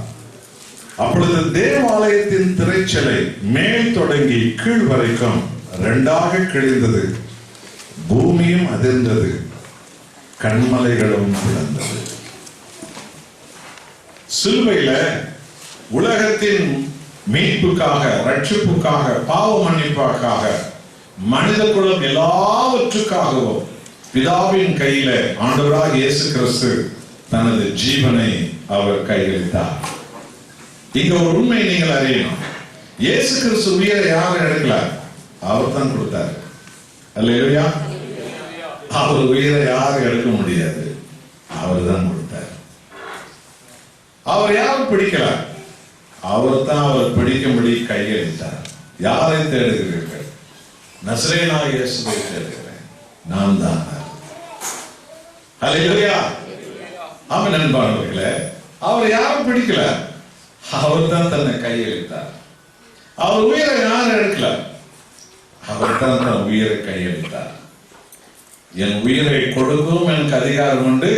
அப்பொழுது தேவாலயத்தின் திரைச்சலை மேல் தொடங்கி கீழ் வரைக்கும் 2ஆக கிழிந்தது, பூமியும் அதிர்ந்தது, கண்மலைகளும் விழுந்தது. சிலுவையில உலகத்தின் மீட்புக்காக, ரட்சிப்புக்காக, பாவ மன்னிப்புக்காக, மனித குலம் எல்லாவற்றுக்காகவும் பிதாவின் கையில ஆண்டவராக இயேசு கிறிஸ்து தனது ஜீவனை அவர் கையளித்தார். இங்க ஒரு உண்மை நீங்கள் அறியணும். இயேசு கிறிஸ்து உயிரை யாரும் எடுக்கல, அவர் தான் கொடுத்தார். அல்லேலூயா. அவர் உயிரை யாரும் எடுக்க முடியாது, அவர் தான் கொடுத்தார். அவர் யாரும் பிடிக்கல, அவர் தான் அவர் பிடிக்கும்படி கையளித்தார். யாரை தேடுகிறீர்கள்? நசரேயனாகிய இயேசுவை தேடுகிறேன், நான் தான். அல்லேலூயா. ஆமென். அன்பானவர்களே, அவர் யாரும் பிடிக்கல, அவர் தான் தன்னை கையளித்தார். அவர் உயிரை யாரும் எடுக்கல, அவர் தான் தன் உயிரை கையளித்தார். என் உயிரை கொடுக்கவும் எனக்கு அதிகாரம் உண்டு,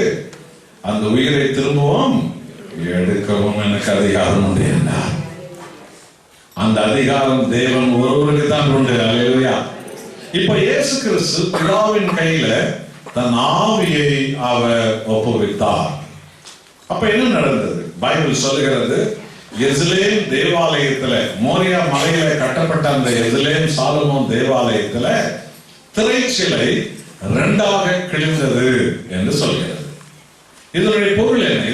அந்த உயிரை திரும்பவும் எடுக்கவும் எனக்கு அதிகாரம் உண்டு என்றார். அந்த அதிகாரம் தேவன் ஒருவருக்கு தான் உண்டு. அல்லேலூயா. இப்ப இயேசு கிறிஸ்து பிதாவின் கையில தன் ஆவியை அவர் ஒப்புவித்தார். அப்ப என்ன நடந்தது? பைபிள் சொல்லுகிறது, எருசலேம் தேவாலயத்துல, மோரியா மலையில கட்டப்பட்ட அந்த எருசலேம் சாலமோன் தேவாலயத்துல திரைச்சிலை இரண்டாக கிழிந்தது என்று சொல்கிறது. இதனுடைய பொருள் என்ன?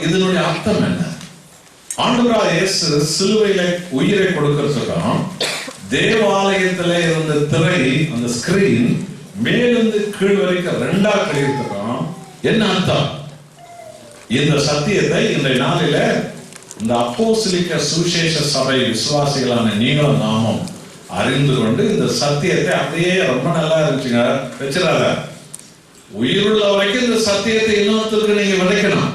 இதனுடைய அர்த்தம் என்ன? ஆண்டவராகிய இயேசு சிலுவையில உயிரை கொடுக்கிறதுக்கும் தேவாலயத்துல இருந்த திரை, அந்த ஸ்கிரீன் மேலிருந்து கீழ் வரைக்கும் ரெண்டா கிழிக்கிறதுக்கும் என்ன அர்த்தம்? இந்த சத்தியத்தை இன்றைய நாளில இந்த அப்போஸ்தலிக்க சுவிசேஷ சபை விசுவாசிகளான நீங்களும் நாமும் அறிந்து கொண்டு இந்த சத்தியத்தை அப்படியே ரொம்ப நல்லா இருந்துச்சுங்க வச்சிடாத, உயிருள்ள வரைக்கும் இந்த சத்தியத்தை இன்னொருத்தருக்கு நீங்க விதைக்கணும்.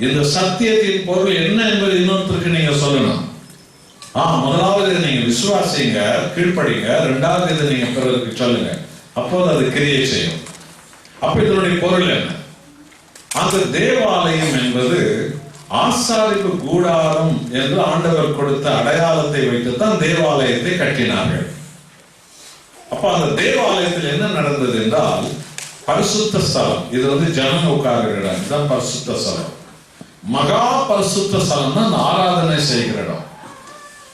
இந்த சத்தியத்தின் பொருள் என்ன என்பது இன்னொருத்தருக்கு நீங்க சொல்லணும். முதலாவது நீங்க விசுவாசிங்க, கீழ்ப்படிங்க. இரண்டாவது இதை நீங்க பிறருக்கு சொல்லுங்க. அப்போது அது கிரியை செய்யும். அப்ப இதனுடைய பொருள் என்ன? அந்த தேவாலயம் என்பது ஆசாரிப்பு கூடாரம் என்று ஆண்டவர் கொடுத்த அடையாளத்தை வைத்துத்தான் தேவாலயத்தை கட்டினார்கள். அப்ப அந்த தேவாலயத்தில் என்ன நடந்தது என்றால், பரிசுத்த ஸ்தலம், இது ஜனம் உட்கார்கிற இடம், இதுதான் பரிசுத்த ஸ்தலம். மகா பரிசுத்த ஸ்தலம் தான் ஆராதனை செய்கிற இடம்.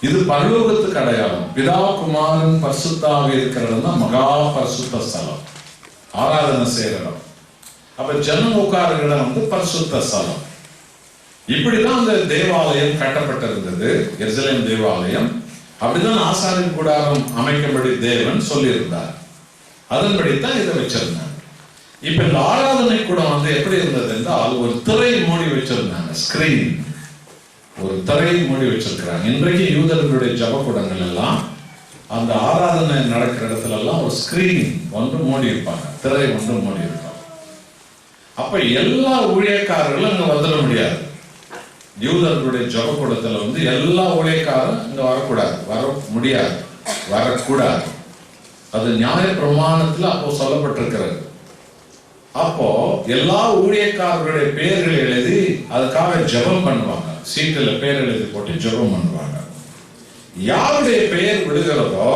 இது பரலோகத்துக்கு அடையாளம். பிதா குமாரன் பரிசுத்தாக இருக்கிற இடம் தான் மகா பரிசுத்த ஸ்தலம், ஆராதனை செய்கிற இடம். அப்ப ஜனம் உட்கார்கிற இடம் பரிசுத்த ஸ்தலம். இப்படிதான் அந்த தேவாலயம் கட்டப்பட்டிருந்தது, எருசலேம் தேவாலயம். அப்படிதான் ஆசாரிப்பு கூடாரம் அமைக்கும்படி தேவன் சொல்லியிருந்தார். அதன்படித்தான் இதை வச்சிருந்தாங்க. இப்ப இந்த ஆராதனை கூடம் எப்படி இருந்தது என்றால், ஒரு திரை மூடி வச்சிருந்தாங்க, ஸ்கிரீன், ஒரு திரை மூடி வச்சிருக்கிறாங்க. இன்றைக்கு யூதர்களுடைய ஜபக்கூடங்கள் எல்லாம் அந்த ஆராதனை நடக்கிற இடத்துல எல்லாம் ஒரு ஸ்கிரீன் ஒன்று மூடி இருப்பாங்க, திரை ஒன்று மூடி இருப்பாங்க. அப்ப எல்லா ஊழியக்காரர்களும் அங்க வந்துட முடியாது. யூதர்களுடைய ஜபக்கூடத்துல எல்லா ஊழியக்காரும் இங்க வரக்கூடாது, வர முடியாது, வரக்கூடாது. அது நியாய பிரமாணத்துல அப்போ சொல்லப்பட்டிருக்கிறது. அப்போ எல்லா ஊழியக்காரர்களுடைய பெயர்களை எழுதி அதுக்காக ஜெபம் பண்ணுவாங்க. சீட்டுல பேர் எழுதி போட்டு ஜெபம் பண்ணுவாங்க. யாருடைய பெயர் விழுகிறதோ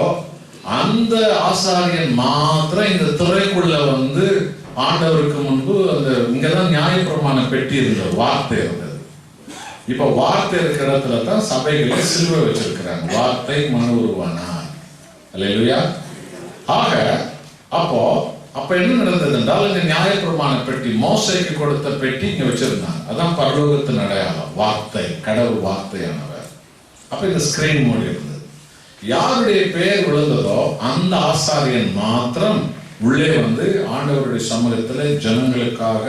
அந்த ஆசாரியன் மாத்திரம் இந்த துறைக்குள்ள ஆண்டவருக்கு முன்பு இங்கதான் நியாய பிரமாண பெட்டி இருந்தது, வார்த்தை இருந்தது. இப்ப வார்த்தை இருக்கிற இடத்துல தான் சபைகளை சிலுவை வச்சிருக்கிறாங்க. வார்த்தை மனு உருவானார். அல்லேலூயா. ஆக அப்ப என்ன நடந்தது என்றால், இந்த நியாயப்பிரமாண பெட்டி, மோசேக்கு கொடுத்த பெட்டி இங்க வச்சிருந்தாங்க. அதான் பரலோகத்தின் அடையாளம், வார்த்தை, கடவுள் வார்த்தையானவர். அப்ப இந்த ஸ்கிரீன் மூடி இருந்தது. யாருடைய பெயர் விழுந்ததோ அந்த ஆசாரியன் மாத்திரம் உள்ளே ஆண்டவருடைய சமூகத்துல ஜனங்களுக்காக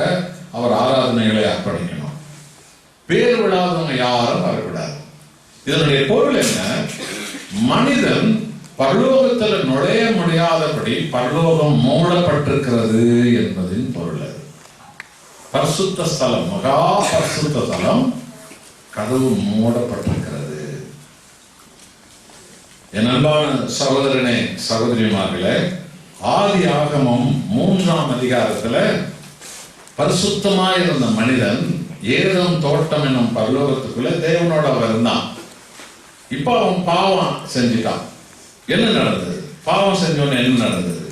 அவர் ஆராதனைகளை அர்ப்பணிக்கணும். பேர் விழாதவங்க யாரும் வரக்கூடாது. இதனுடைய பொருள் என்ன? மனிதன் பரலோகத்துல நுழைய முடியாதபடி பரலோகம் மூடப்பட்டிருக்கிறது என்பதின் பொருள். பரிசுத்த ஸ்தலம், மகா பரிசுத்த ஸ்தலம், கதவு மூடப்பட்டிருக்கிறது. என் அன்பான சகோதரனே, சகோதரிமார்களே, ஆதி ஆகமம் 3ஆம் அதிகாரத்துல பரிசுத்தமாயிருந்த மனிதன் ஏதேன் தோட்டம் என்னும் பரலோகத்துக்குள்ள தேவனோட இருந்தான். இப்ப அவன் பாவம் செஞ்சுட்டான். என்ன நடந்தது? பாவம் செஞ்சவன் என்ன நடந்தது?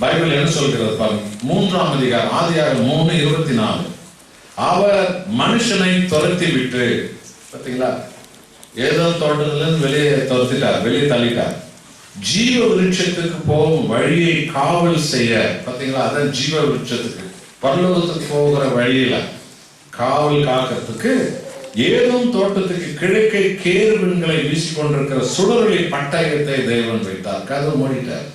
பைபிள் என்ன சொல்கிறது பாருங்க. 3ஆம் அதிகாரம், ஆதியாகமம் 3:24. அவர் மனுஷனை துரத்தி விட்டு, பாத்தீங்களா, ஏதேன் தோட்டத்துல வெளியே துரத்திட்டார், வெளியே தள்ளிட்டார். ஜீவ விருட்சத்துக்கு போகும் வழியை காவல் செய்ய, பாத்தீங்களா, அதான் ஜீவ விருட்சத்துக்கு பரலோகத்துக்கு போகிற வழியில காவல் காக்கிறதுக்கு ஏதேன் தோட்டத்துக்கு கிழக்கே கேருபீன்களை வீசிக்கொண்டிருக்கிற சுடரொளி பட்டயத்தை தேவன் வைத்தார். கதவு மூடிட்டார்.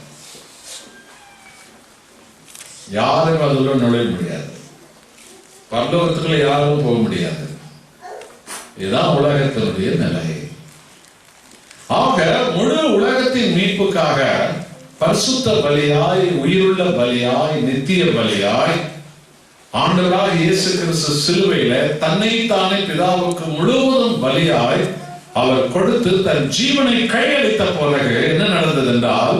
யாரும் அதுல நுழைய முடியாது, பரலோகத்துக்குள்ள யாரும் போக முடியாது. இதுதான் உலகத்தினுடைய நிலை. ஆக முழு உலகத்தின் மீட்புக்காக பரிசுத்த பலியாய், உயிருள்ள பலியாய், நித்திய பலியாய் ஆண்டவராகிய இயேசு கிறிஸ்து சிலுவையில தன்னைத்தானே பிதாவுக்கு முழுவதும் பலியாய் அவர் கொடுத்து தன் ஜீவனை கையளித்த பிறகு என்ன நடந்தது என்றால்,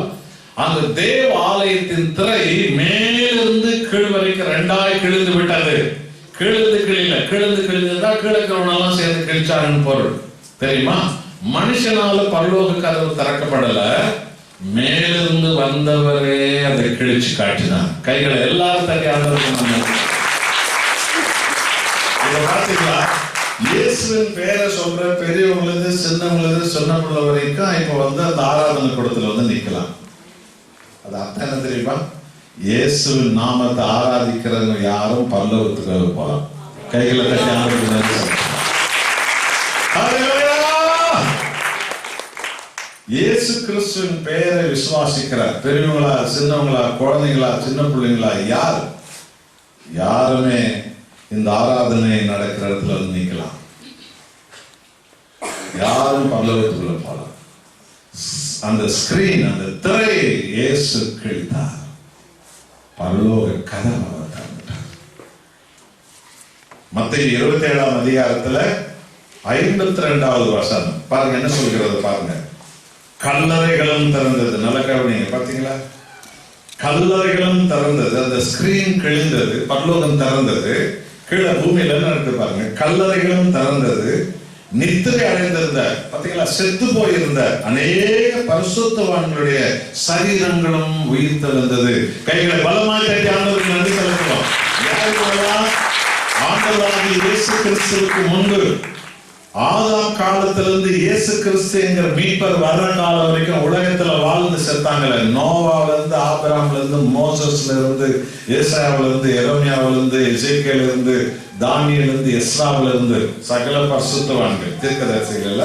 அந்த தேவ ஆலயத்தின் திரை மேலிருந்து கீழ் வரைக்கும் ரெண்டாய் கிழிந்து விட்டது. கிழிந்தா கீழக்கிறவனெல்லாம் சேர்ந்து கிழிச்சாருன்னு பொருள் தெரியுமா? மனுஷனால பரலோக கதவு திறக்கப்படல, மேலிருந்து வந்தவரே அதை கிழிச்சு காட்டினார். கைகளை எல்லாரும் தட்டி ஆண்டவருக்கு பாத்தீங்களா? இயேசுவின் பேரை சொல்ற பெரியவங்களுக்கு சின்னவங்களுக்கு சொன்ன பிள்ளை வரைக்கும் இப்ப வந்து அந்த ஆராதனை கூடத்துல வந்து நிக்கலாம். அது அர்த்தம் என்ன தெரியுமா? இயேசுவின் நாமத்தை ஆராதிக்கிறவங்க யாரும் பரலோகத்துக்கு போலாம். கைகளை தட்டி ஆண்டவருக்கு இயேசு கிறிஸ்துவின் பெயரை விசுவாசிக்கிறார். பெரியவங்களா சின்னவங்களா குழந்தைங்களா சின்ன பிள்ளைங்களா யாருமே இந்த ஆராதனை நடக்கிற இடத்துல வந்து நிக்கலாம். யாரும் பரலோகத்துக்குள்ள போலாம். அந்த ஸ்கிரீன், அந்த திரையை இயேசு கிழித்தார். பரலோக கதவை திறந்துட்டார். மத்தேயு 27ஆம் அதிகாரத்துல 52வது வசனம் பாருங்க என்ன சொல்கிறது பாருங்க. கல்லறைகளும் திறந்தது. நல்ல கவனிங்க. பாத்தீங்களா? கல்லறைகளும் திறந்தது. அந்த ஸ்கிரீன் கிழிந்தது. பரலோகம் திறந்தது. கீழே பூமியில நடந்து பாருங்க. கல்லறைகளும் திறந்தது. நித்திரை அடைந்திருந்த, பாத்தீங்களா, செத்து போயிருந்த அநேக பரிசுத்தவான்களுடைய சரீரங்களும் உயிர் தெழுந்தது. கைகளை பலமாய் தட்டி ஆண்டவருக்கு நன்றி செலுத்துவோம். யாருக்கெல்லாம் ஆண்டவராகிய இயேசு கிறிஸ்துவுக்கு முன்பு ஆதாம் காலத்திலிருந்து இயேசு கிறிஸ்து என்கிற மீட்பர் வர்ற காலம் வரைக்கும் உலகத்துல வாழ்ந்து செத்தாங்களே, நோவாவில இருந்து ஆபிரகாம்ல இருந்து மோசஸ்ல இருந்து ஏசாயாவில இருந்து எரேமியாவில இருந்து எசேக்கியேல்ல இருந்து தானியேல்ல இருந்து எஸ்ராவில இருந்து சகல பரிசுத்தவான்கள் தீர்க்கதரிசிகள்ல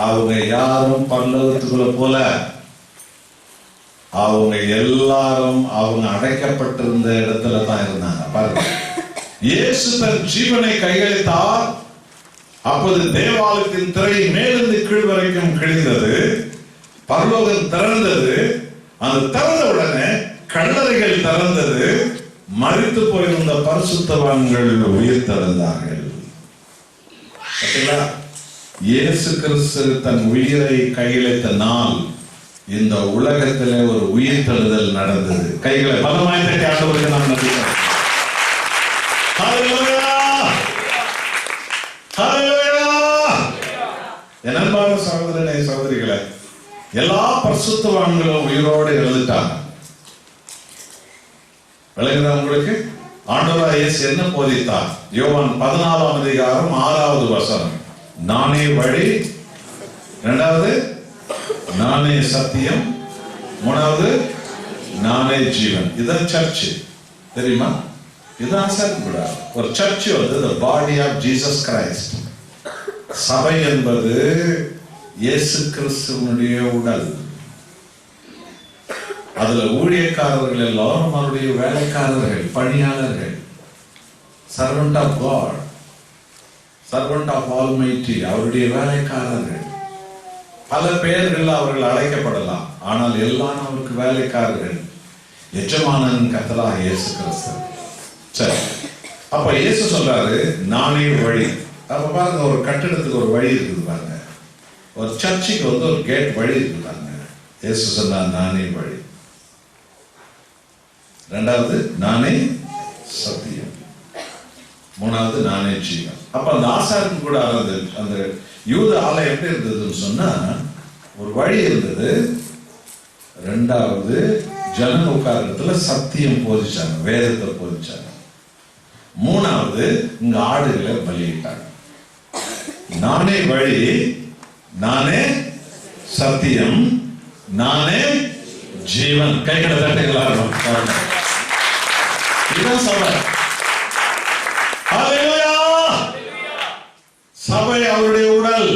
அவங்க யாரும் பரலோகத்துக்குள்ள போல. அவங்க எல்லாரும் அவங்க அடைக்கப்பட்டிருந்த இடத்துல தான் இருந்தாங்க. பாருங்க, இயேசு தன் ஜீவனை கையளித்தார். அப்போது தேவாலயத்தின் திரை மேலிருந்து கீழ் வரைக்கும் கிழிந்தது. பரலோகம் திறந்தது. அந்த திறந்த உடனே கல்லறைகள் திறந்தது. மரித்து போயிருந்த பரிசுத்தவான்கள் உயிர் திறந்தார்கள். இயேசு கிறிஸ்து தன் உயிரை கையளித்த நாள் இந்த உலகத்திலே ஒரு உயிர் தழுதல் நடந்தது. கைகளை பலமாய் தட்டி ஆண்டவருக்கு நாம் நன்றி. என் அன்பான சகோதரனே சகோதரிகளே, எல்லா பரிசுத்தவான்களும் உயிரோடு எழுந்துட்டாங்க. விளங்குதா உங்களுக்கு? ஆண்டவராகிய இயேசு என்ன போதித்தார்? யோவான் 14ஆம் அதிகாரம் 6வது வசனம். நானே வழி, 2வது நானே சத்தியம், 3வது நானே ஜீவன். இதுதான் சர்ச். தெரியுமா? இதுதான் கூட ஒரு சர்ச் வந்து the body of Jesus Christ. சபை என்பது இயேசு கிறிஸ்துவனுடைய உடல். அதுல ஊழியக்காரர்கள் எல்லாரும் அவருடைய வேலைக்காரர்கள், பணியாளர்கள். Servant of God, servant of almighty, அவருடைய வேலைக்காரர்கள். பல பெயர்கள் அவர்கள் அழைக்கப்படலாம், ஆனால் எல்லாம் அவருக்கு வேலைக்காரர்கள். எஜமானன் கர்த்தராகிய இயேசு கிறிஸ்து. சரி, அப்ப இயேசு சொல்றாரு நானே வழி. அப்ப பாருங்க, ஒரு கட்டிடத்துக்கு ஒரு வழி இருக்குது பாருங்க. ஒரு சர்ச்சுக்கு வந்து ஒரு கேட் வழி இருக்குது பாருங்க. இயேசு சொன்னார் நானே வழி. 2வது நானே சத்தியம், 3வது நானே ஜீவன். அப்ப அந்த ஆசாரிக்கு கூட அந்த யூத ஆலயம் எப்படி இருந்ததுன்னு சொன்னா, ஒரு வழி இருந்தது. 2வது ஜன உட்காரத்துல சத்தியம் போதிச்சாங்க, வேதத்தை போதிச்சாங்க. 3வது இங்க ஆடுகளை பலியிட்டாங்க. நானே வழி, நானே சத்தியம், நானே ஜீவன். கைகளை தட்டுங்களா? இதுதான் சபை. சபை அவருடைய உடல்.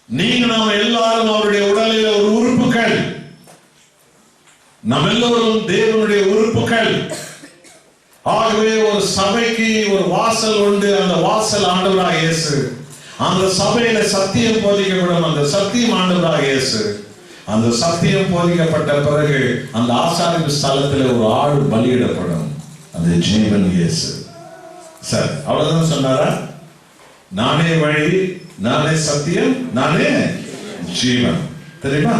நீங்க நாம எல்லாரும் அவருடைய உடலில் ஒரு உறுப்புகள். நாம் எல்லோரும் தேவனுடைய உறுப்புகள். ஆகவே ஒரு சபைக்கு ஒரு வாசல் உண்டு. அந்த வாசல் ஆண்டவராகிய இயேசு. அந்த சபையில சத்தியம் போதிக்கப்படும். அந்த சத்தியம் ஆண்டவராகிய இயேசு. அந்த சத்தியம் போதிக்கப்பட்ட பிறகு அந்த ஆசாரிப்பு ஸ்தலத்தில் ஒரு ஆடு பலியிடப்படும். அந்த ஜீவன் இயேசு. சரி, அவ்வளவுதான் சொன்னாரா? நானே வழி, நானே சத்தியம், நானே ஜீவன். தெரியுமா?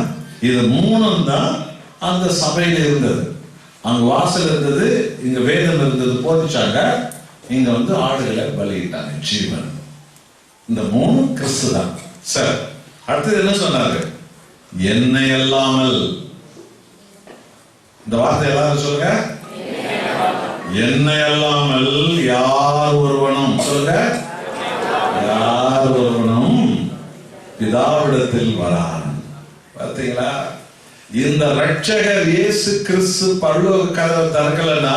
இது 3 தான் அந்த சபையில இருந்தது. அங்க வாசல் இருந்தது, இங்க வேதம் இருந்தது, போதிச்சாங்க. இங்க வந்து ஆடுகளை பலியிட்டாங்க, ஜீவன். இந்த 3 கிறிஸ்து தான். சரி, அடுத்தது என்ன சொன்னாரு? என்னை அல்லாமல். இந்த வார்த்தை எல்லாரும் சொல்லுங்க. என்னை அல்லாமல் யார் ஒருவனும், சொல்லுங்க, யார் ஒருவனும் பிதாவிடத்தில் வரான். பார்த்தீங்களா? இந்த ரட்சகர் இயேசு கிறிஸ்து பரலோக கதவை திறக்கலன்னா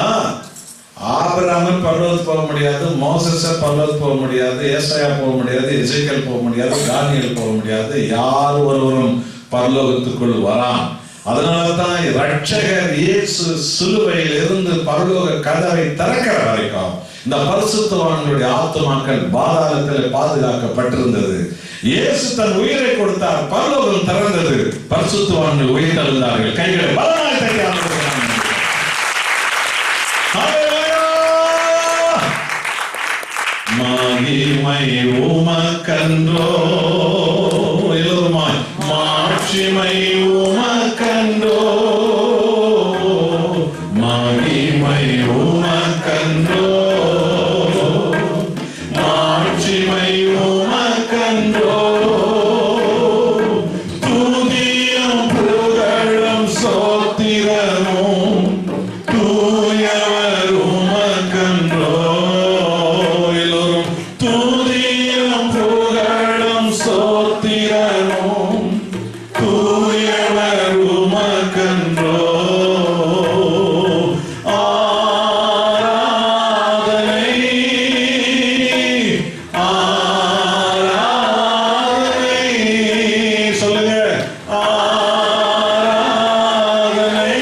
ஆபிரகாம் பரலோகத்துக்கு போக முடியாது, மோசஸ் பரலோகத்துக்கு போக முடியாது, ஏசாயா போக முடியாது, எசேக்கியேல் போக முடியாது, தானியேல் போக முடியாது. யார் ஒருவரும் பரலோகத்துக்குள் வரான். அதனாலதான் ரட்சகர் இயேசு சிலுவையில் இருந்து பரலோக கதவை திறக்கிற வரைக்கும் இந்த பரிசுத்தவான்களுடைய ஆத்துமாக்கள் பாதாளத்தில் பாதுகாக்கப்பட்டிருந்தது. இயேசு தன் உயிரை கொடுத்தார், பரலோகம் திறந்தது, பரிசுத்தவான்கள் உயிர் தழுந்தார்கள். கைகளை பலமாய் தட்டி ஆமென். மகிமை உமக்கன்றோ, எல்லோருமாய் மாட்சிமை உமக்கன்றோ, மகிமை உமக்கன்றோ, மாட்சிமை உமக்கன்றோ, துதியும் புகழும் ஸ்தோத்திரமும் தூயவர் உமக்கன்றோ. துதியும் புகழும் ஸ்தோத்திரமும் தூயவர் உமக்கன்றோ. ஆராதனை ஆராதனை, சொல்லுங்க, ஆராதனை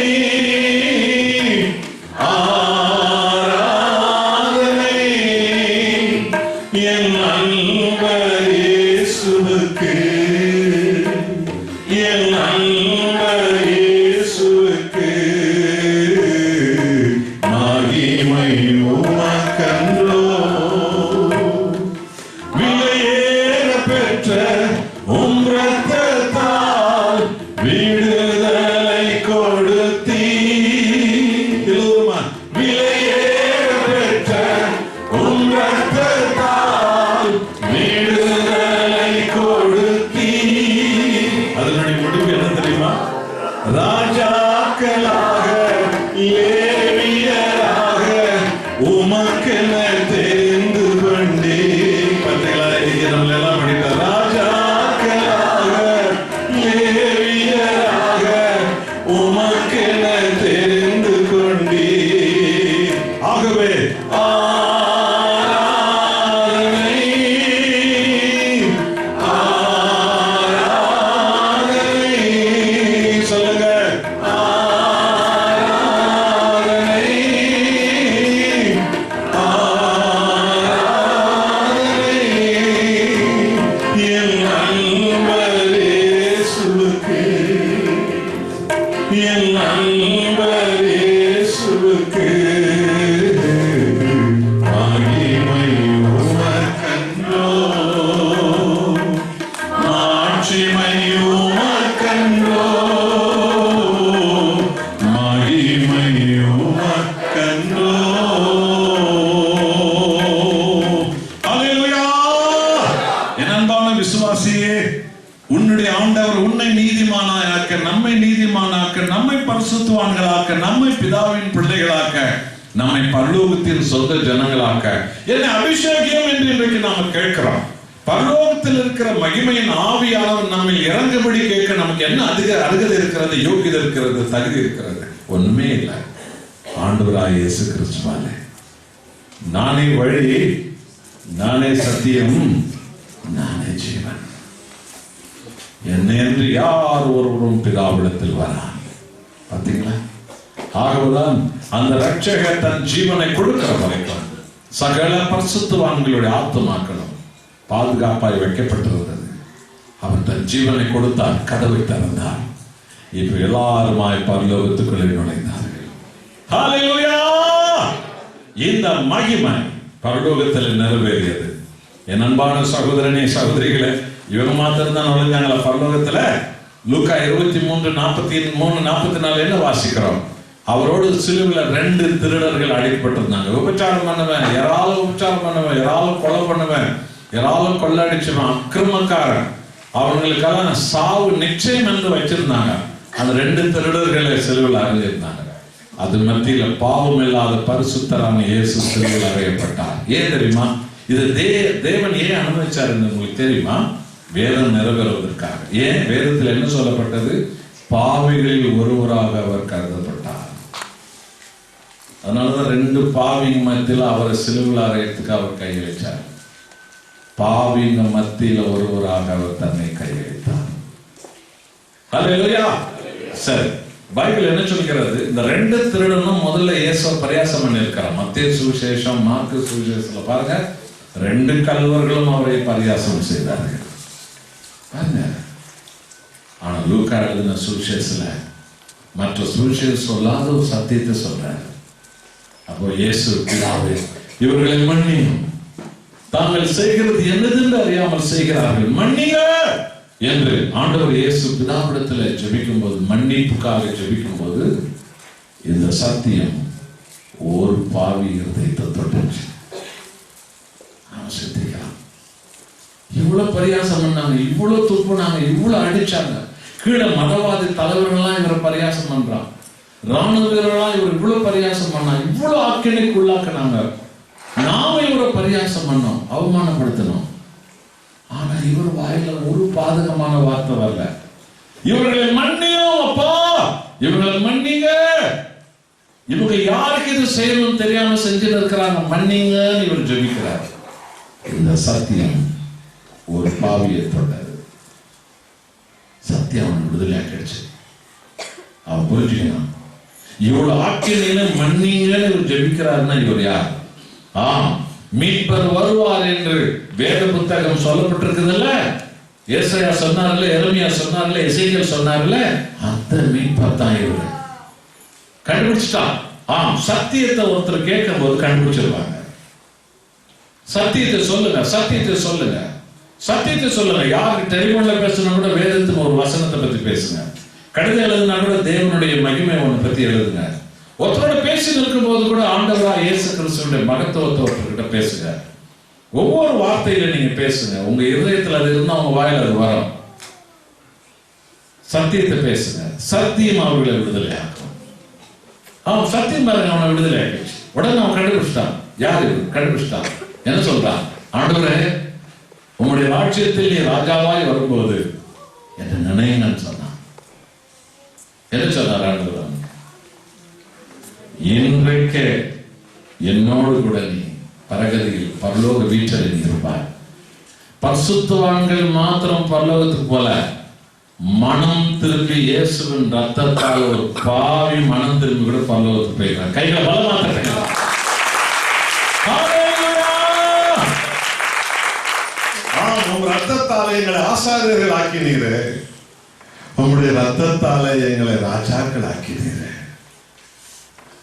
ஆராதனை என் அன்பர் இயேசுவுக்கு, என் அன்பர் இயேசுவுக்கு மகிமை உமக்கன்றோ. விலையேற பெற்ற உம் இரத்தத்தால் விடுதலை கொடுத்தீர். விலையேற பெற்ற உம் இரத்தத்தால் விடுதலை கொடுத்தீர். அதனுடைய முடிவு என்ன தெரியுமா? ராஜாக்களாக லேவியராக உமக்கென தெரிந்து கொண்டீர். பார்த்தீங்களா? நம்மள எல்லாம் படித்த ராஜாக்களாக லேவியராக உமக்கென தெரிந்து கொண்டீர். ஆகவே ஆராதனை ஆராதனை, சொல்லுங்க, ஆராதனை ஆராதனை என் அன்பர் இயேசுவுக்கு, என் அன்பர் இயேசுவுக்கு மகிமை உமக்கன்றோ, மாட்சிமை உமக்கன்றோ, மகிமை உமக்கன்றோ. அல்லேலூயா. என் அன்பான விசுவாசியே, உன்னுடைய ஆண்டவர் உன்னை நீதிமானாக்க, நம்மை நீதிமானாக்க, நம்மை பரிசுத்தவான்களாக்க, நம்மை பிதாவின் பிள்ளைகளாக்க, நம்மை பரலோகத்தின் சொந்த ஜனங்களாக்க என்னை அபிஷேகம் என்று இன்றைக்கு நாம கேட்கிறோம். பரலோகத்தில் இருக்கிற மகிமையின் ஆவியானவர் நம்ம இறங்கும்படி கேட்க நமக்கு என்ன அதிக அருகதை இருக்கிறது, யோகியதை இருக்கிறது, தகுதி இருக்கிறது? ஒண்ணுமே இல்லை. ஆண்டவராய் இயேசு கிறிஸ்துவாலே நானே வழி, நானே சத்தியம், நானே ஜீவன், என்னை என்று யார் ஒருவரும் பிதாவிடத்தில் வரான். பார்த்தீங்களா? ஆகவேதான் அந்த ரட்சகர் தன் ஜீவனை கொடுக்கிற வரைக்கும் சகல பரிசுத்தவான்களுடைய ஆத்துமாக்களும் பாதுகாப்பாய் வைக்கப்பட்டிருந்தது. அவர் தன் ஜீவனை கொடுத்தார், கதவை திறந்தார். இப்ப எல்லாருமாய் பரலோகத்துக்குள்ளே நுழைந்தார்கள். ஹல்லேலூயா! இந்த மகிமை பரலோகத்தில் நிறைவேறியது. என் அன்பான சகோதரனே, சகோதரிகளே, இவங்க மாத்திரம் தான் நுழைஞ்சாங்களா பரலோகத்துல? லூக்கா 23:43-44 என்ன வாசிக்கிறோம்? அவரோடு சிலுவையில் 2 திருடர்கள் அடிக்கப்பட்டிருந்தாங்க. உபச்சாரம் பண்ணவன், யாராலும் உபச்சாரம் பண்ணவன், யாராலும் கொலை பண்ணவன், யாராலும் கொள்ளடிச்சவன், அக்கிரமக்காரன். அவங்களுக்கெல்லாம் சாவு நிச்சயம் என்று வச்சிருந்தாங்க. அந்த 2 திருடர்களை சிலுவையில் அறைஞ்சிருந்தாங்க. அது மத்தியில பாவம் இல்லாத பரிசுத்தரான இயேசு சிலுவையில் அறையப்பட்டார். ஏன் தெரியுமா? இது தேவன் ஏன் அனுமதிச்சாருன்னு உங்களுக்கு தெரியுமா? வேதம் நிறைவேறுவதற்காக. ஏன்? வேதத்தில் என்ன சொல்லப்பட்டது? பாவிகளில் ஒருவராக அவர் கருதப்பட்டார். அதனாலதான் 2 பாவிங்க மத்தியில் அவரை சிலுவையில் அறையத்துக்கு அவர் கையளிச்சார். பாவிங்க மத்தியில ஒருவராக அவர் தன்னை கையளித்தார். அல்லேலூயா. சரி, பைபிள் என்ன சொல்கிறது? இந்த 2 திருடனும் முதல்ல இயேசுவை பரியாசம் பண்ணி இருக்கிறார். மத்தேயு சுவிசேஷம், மார்க்கு சுவிசேஷத்துல பாருங்க, 2 கல்வர்களும் அவரை பரியாசம் செய்தார்கள் பாருங்க. ஆனா லூக்கா எழுதின சுவிசேஷத்துல மற்ற சுவிசேஷம் சொல்லாத ஒரு சத்தியத்தை சொல்றாரு. அப்போ இயேசு, பிதாவே இவர்களை மன்னியும், தாங்கள் செய்கிறது என்னதென்று அறியாமல் செய்கிறார்கள், மன்னிங்க என்று ஆண்டவர் இயேசு பிதாவிடத்தில் ஜெபிக்கும் போது, மன்னிப்புக்காக ஜெபிக்கும் போது, இந்த சத்தியம் ஒரு பாவி இருதயத்தை தொட்டுச்சு. அவன் சிந்திக்கலாம், இவ்வளவு பரியாசம் பண்ணாங்க, இவ்வளவு துப்புனாங்க, இவ்வளவு அடிச்சாங்க, கீழே மதவாதி தலைவர்கள்லாம் இவரை பரியாசம் பண்றான், ராணுவ வீரர்கள்லாம் இவர் இவ்வளவு பரியாசம் பண்ணா, இவ்வளவு ஆக்கினைக்கு உள்ளாக்குனாங்க, நாம இவரை பரியாசம் பண்ணோம், அவமானப்படுத்தணும். ஆனா இவர் வாயில ஒரு பாதகமான வார்த்தை வரல. இவர்களை மன்னியும் அப்பா, இவர்களை மன்னிங்க, இவங்க யாருக்கு இது செய்யணும் தெரியாம செஞ்சுட்டு இருக்கிறாங்க, மன்னிங்கன்னு இவர் ஜெபிக்கிறார். இந்த சத்தியம் ஒரு பாவியை தொட்டது. சத்தியம் அவன் விடுதலை கிடைச்சு. அவன் புரிஞ்சுக்கணும், இவ்வளவு ஆக்கினையில மன்னிங்கன்னு இவர் ஜெபிக்கிறாருன்னா இவர் யார்? மீட்பர் வருவார் என்று வேத புத்தகம் சொல்லப்பட்டிருக்குதுல்ல. ஏசாயா சொன்னார்ல, எரேமியா சொன்னார்ல, எசேக்கியேல் சொன்னார்ல, அந்த மீட்பர் தான் இவர். கண்டுபிடிச்சிட்டான். சத்தியத்தை ஒருத்தர் கேட்கும் போது கண்டுபிடிச்சிருவாங்க. சத்தியத்தை சொல்லுங்க, சத்தியத்தை சொல்லுங்க, சத்தியத்தை சொல்லுங்க. யாருக்கு டெலிபோன்ல பேசுனா கூட வேதத்துக்கு ஒரு வசனத்தை பத்தி பேசுங்க. கடிதம் எழுதுனா கூட தேவனுடைய மகிமை ஒண்ணு பத்தி எழுதுங்க. ஒருத்தரோட பேசி நிற்கும் போது கூட ஆண்டவரா இயேசு கிறிஸ்துவினுடைய மகத்துவத்தை ஒருத்தர்கிட்ட பேசுங்க. ஒவ்வொரு வார்த்தையில நீங்க பேசுங்க. உங்க இருதயத்தில் அது இருந்தா உங்க வாயில அது வரும். சத்தியத்தை பேசுங்க. சத்தியம் அவர்களை விடுதலை ஆக்கும். அவன் சத்தியம் பாருங்க, அவனை விடுதலை ஆக்கிடுச்சு. உடனே அவன் கண்டுபிடிச்சிட்டான். யாரு கண்டுபிடிச்சிட்டான்? என்ன சொல்றான்? ஆண்டவரே, உங்களுடைய ராஜ்யத்தில் நீ ராஜாவாய் வரும்போது என்ன நினைங்கன்னு சொன்னான். என்ன சொன்னார் ஆண்டவர்? இன்றைக்கு என்னோடு கூட நீ பரகதியில் பரலோக வீட்டில் நீ இருப்பாய். பரிசுத்தவான்கள் மாத்திரம் பரலோகத்துக்கு போல, மனம் திரும்பி இயேசுவின் ரத்தத்தால் ஒரு பாவி மனம் திரும்பி கூட பரலோகத்துக்கு போயிருக்காங்க. கைகளை பலமாக்க. உங்க ரத்தத்தாலே எங்களை ஆசாரியர்கள் ஆக்கினீரே, உங்களுடைய ரத்தத்தாலே எங்களை ராஜாக்கள் ஆக்கினீரே,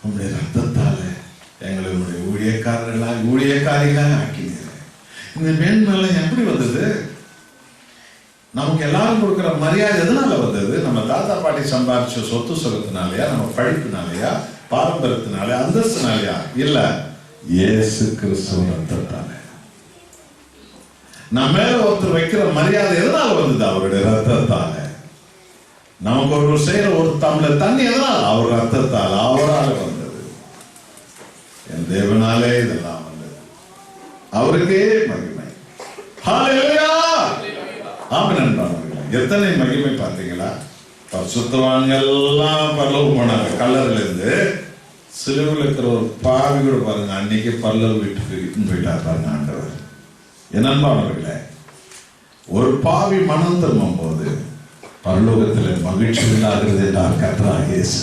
உங்களுடைய ரத்தத்தால எங்களை உங்களுடைய ஊழியக்காரிகளாக ஆக்கினீங்க. இந்த மேன்மலை எப்படி வந்தது? நமக்கு எல்லாரும் கொடுக்கிற மரியாதை எதனால வந்தது? நம்ம தாத்தா பாட்டி சம்பாதிச்ச சொத்து சுகத்தினாலயா, நம்ம படிப்புனாலயா, பாரம்பரியத்தினாலயா, அந்தஸ்துனாலயா? இல்ல, இயேசு கிறிஸ்துவின் ரத்தத்தால. நம்ம மேல ஒருத்தர் வைக்கிற மரியாதை எதனால வந்தது? அவருடைய ரத்தத்தால. நமக்கு ஒரு செய்யற ஒரு டம்ளர் தண்ணி எதனால? அவர் ரத்தத்தால், அவரால் வந்தது. என் தேவனாலே இதெல்லாம் வந்தது. அவருக்கே மகிமை. ஹல்லேலூயா. ஆமென் அன்பானவர்களே, எத்தனை மகிமை பார்த்தீங்களா? பரிசுத்தவான்கள் எல்லாம் பரலோகம் போனாங்க. கல்லறையில இருந்து சிலுவையில் இருக்கிற ஒரு பாவி கூட பாருங்க, அன்னைக்கு பரலோக வீட்டுக்கு போயிட்டார் பாருங்க ஆண்டவர். என் அன்பானவர்களே, ஒரு பாவி மனம் திரும்பும் போது பரலோகத்தில் மகிழ்ச்சி உண்டாகிறது என்றார் கர்த்தராகிய இயேசு.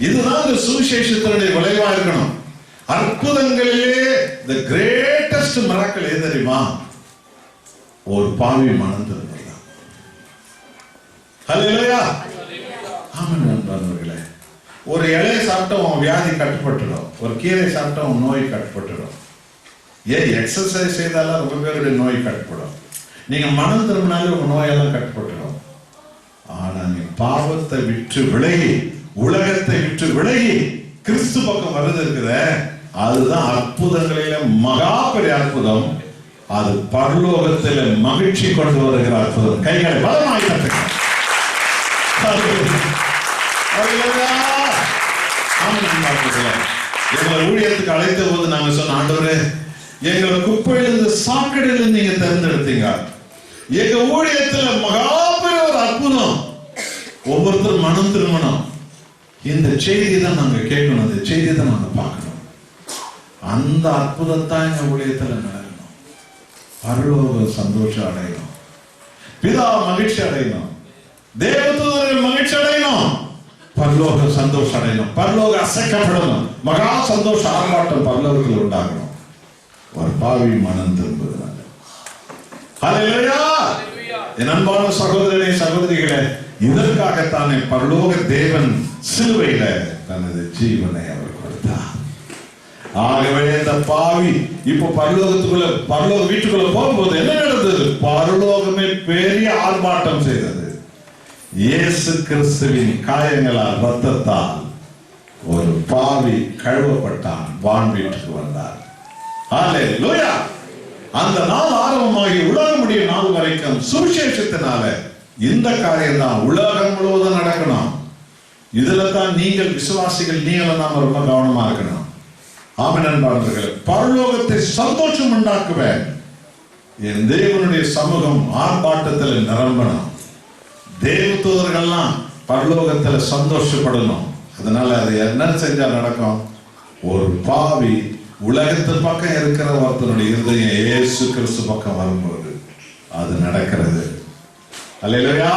இதுதான் இந்த சுவிசேஷத்தினுடைய விளைவா இருக்கணும். அற்புதங்களிலே the greatest miracle எது தெரியுமா? ஒரு பாவி மனம் திரும்புதல். ஹல்லேலூயா. ஆமென் அன்பானவர்களே, ஒரு இலையை சாப்பிட்டோம் வியாதி கட்டுப்பட்டுடும், ஒரு கீரை சாப்பிட்டோம் நோய் கட்டுப்பட்டுடும். ஏன் எக்ஸசைஸ் செய்தாலும் ரொம்ப பேருடைய நோய் கட்டுப்படும். நீங்க மனம் திரும்பினாலே உங்க நோயெல்லாம் கட்டுப்பட்டுடும். ஆனா நீ பாவத்தை விட்டு விலகி, உலகத்தை விட்டு விலகி கிறிஸ்து பக்கம் வருது இருக்குத, அதுதான் அற்புதங்களில மகா பெரிய அற்புதம். அது பரலோகத்தில் மகிழ்ச்சி கொண்டு வருகிற அற்புதம். கைகளை பலமாய் தட்டுங்க. எங்களை ஊழியத்துக்கு அழைத்த போது நாங்க சொன்ன, ஆண்டவரே எங்களை குப்பையிலிருந்து சாக்கடையிலிருந்து நீங்க தேர்ந்தெடுத்தீங்க. எங்க ஊழியத்துல மகாபெரிய ஒரு அற்புதம், ஒவ்வொருத்தரும் மனம் திருமணம். இந்த செய்தியை தான் நாங்க கேட்கணும், இந்த செய்தியை தான் நாங்க பார்க்கணும். அந்த அற்புதத்தான் எங்க ஊழியத்துல நடக்கணும். பரலோக சந்தோஷம் அடையணும், பிதா மகிழ்ச்சி அடையணும், தேவதூதர்கள் மகிழ்ச்சி அடையணும், பரலோக சந்தோஷம் அடையணும், பரலோக அசைக்கப்படணும், மகா சந்தோஷ ஆர்ப்பாட்டம் பரலோகத்தில் உண்டாகணும். ஒரு பாவி மனம் திரும்புகிறாங்க. ஹல்லேலூயா. என் அன்பான சகோதரனே சகோதரிகளே, இதற்காகத்தானே பரலோக தேவன் சிலுவையில தனது ஜீவனை அவர் கொடுத்தார். ஆகவே இந்த பாவி இப்போ பரலோக வீட்டுக்குள்ள போகும்போது என்ன நடந்தது? பரலோகமே பெரிய ஆர்ப்பாட்டம் செய்தது. இயேசு கிறிஸ்துவின் காயங்களால், ரத்தத்தால் ஒரு பாவி கழுவப்பட்டான், வான் வீட்டுக்கு வந்தார். ஹல்லேலூயா. அந்த நாள் ஆரம்பமாகி உலகம் முடிய நாள் வரைக்கும் சுவிசேஷத்தினால இந்த காரியம் தான் உலகம் முழுவதும் நடக்கணும். இதுல தான் நீங்கள் விசுவாசிகள், நீங்கள் நாம ரொம்ப கவனமா இருக்கணும். ஆமென் அன்பானவர்களே, பரலோகத்தை சந்தோஷம் உண்டாக்குவேன். என் தேவனுடைய சமூகம் ஆர்ப்பாட்டத்தில் நிரம்பணும். தேவதூதர்கள்லாம் பரலோகத்துல சந்தோஷப்படணும். அதனால அது என்ன செஞ்சா நடக்கும்? ஒரு பாவி உலகத்து பக்கம் இருக்கிற ஒருத்தனுடைய இருதயம் இயேசு கிறிஸ்து பக்கம் வரும்போது அது நடக்கிறது. அல்லேலூயா.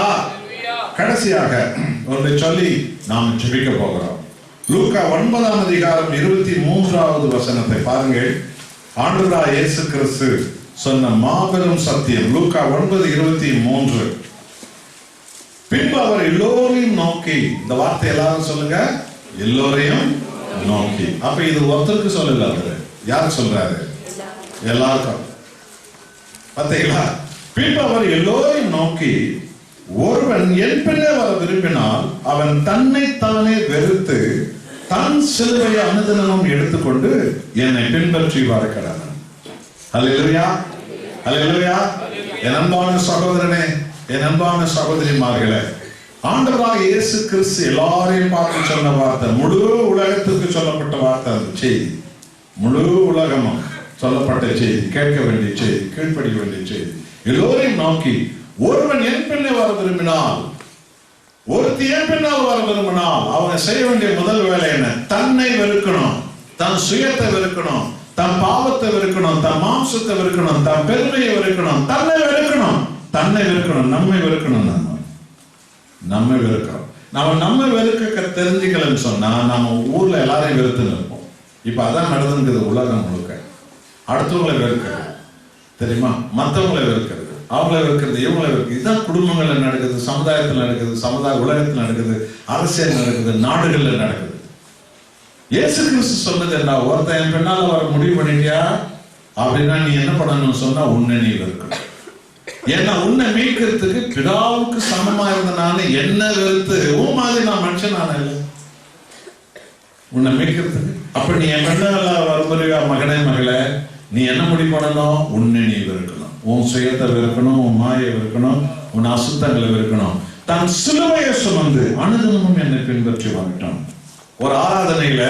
கடைசியாக ஒன்றை சொல்லி நாம் ஜெபிக்க போகிறோம். லூக்கா 9ஆம் அதிகாரம் 23வது வசனத்தை பாருங்கள். ஆண்டவராகிய இயேசு கிறிஸ்து சொன்ன மாபெரும் சத்தியம். லூக்கா 9:23. பின்பு அவர் எல்லோரையும் நோக்கி, இந்த வார்த்தை எல்லாரும் சொல்லுங்க, எல்லோரையும் நோக்கி. அப்ப இது ஒருத்தருக்கு சொல்லல, அவரு யார் சொல்றாரு? எல்லாருக்கும். பார்த்தீங்களா? பின்பு அவர் எல்லோரையும் நோக்கி, ஒருவன் என் பின்னே வர விரும்பினால் அவன் தன்னைத்தானே வெறுத்து தன் சிலுவையை அனுதினமும் எடுத்துக்கொண்டு என்னை பின்பற்றி வரக்கடான். அல்லேலூயா. அல்லேலூயா. என் அன்பான சகோதரனே, என் அன்பான சகோதரிமார்களே, ஆண்டவராகிய இயேசு கிறிஸ்து எல்லாரையும் பார்த்து சொன்ன வார்த்தை, முழு உலகத்துக்கு சொல்லப்பட்ட வார்த்தை. அந்த செய்தி முழு உலகமும் சொல்லப்பட்ட செய்தி, கேட்க வேண்டிய செய்தி, கீழ்ப்படிய வேண்டிய செய்தி. எல்லோரையும் நோக்கி, ஒருவன் என் பின்னே வர விரும்பினால், ஒருத்தி என் பின்னால் வர விரும்பினால் அவனை செய்ய வேண்டிய முதல் வேலை என்ன? தன்னை வெறுக்கணும், தன் சுயத்தை வெறுக்கணும், தன் பாவத்தை வெறுக்கணும், தன் மாம்சத்தை வெறுக்கணும், தன் பெருமையை வெறுக்கணும், தன்னை வெறுக்கணும். தன்னை வெறுக்கணும், நம்மை வெறுக்கணும். நம்மை வெறுக்கிறோம். நம்ம வெறுக்க தெரிஞ்சுக்கலன்னு சொன்னா நம்ம ஊர்ல எல்லாரையும் வெறுத்து நிற்போம். இப்ப அதான் நடந்துருக்குது உலகம் முழுக்க. அடுத்தவங்களை வெறுக்கிறது தெரியுமா? மற்றவங்களை வெறுக்கிறது, அவங்களை வெறுக்கிறது, இவங்களை வெறுக்கிறது. இதுதான் குடும்பங்கள்ல நடக்குது, சமுதாயத்தில் நடக்குது, உலகத்தில் நடக்குது, அரசியல் நடக்குது, நாடுகள்ல நடக்குது. இயேசு கிறிஸ்து சொன்னது என்ன? ஒருத்தன் என் பின்னால வர முடிவு பண்ணிட்டியா அப்படின்னா நீ என்ன பண்ணணும்னு சொன்னா, உன்னை நீ வெறுக்கணும். ஏன்னா உன்னை மீட்கிறதுக்கு பிதாவுக்கு சமமா இருந்த நானு என்ன வெறுத்து உன் மாதிரி நான் மனுஷன் நானே இல்லை உன்னை மீட்கிறதுக்கு. அப்ப நீ என் பின்னால வருமுறையா மகனே மகளே, நீ என்ன முடிவு பண்ணணும்? உன்னை நீ வெறுக்கணும், உன் சுயத்தை வெறுக்கணும், உன் மாயை வெறுக்கணும், உன் அசுத்தங்களை வெறுக்கணும். தன் சிலுவையை சுமந்து அனுதினமும் என்னை பின்பற்றி வரட்டும். ஒரு ஆராதனையில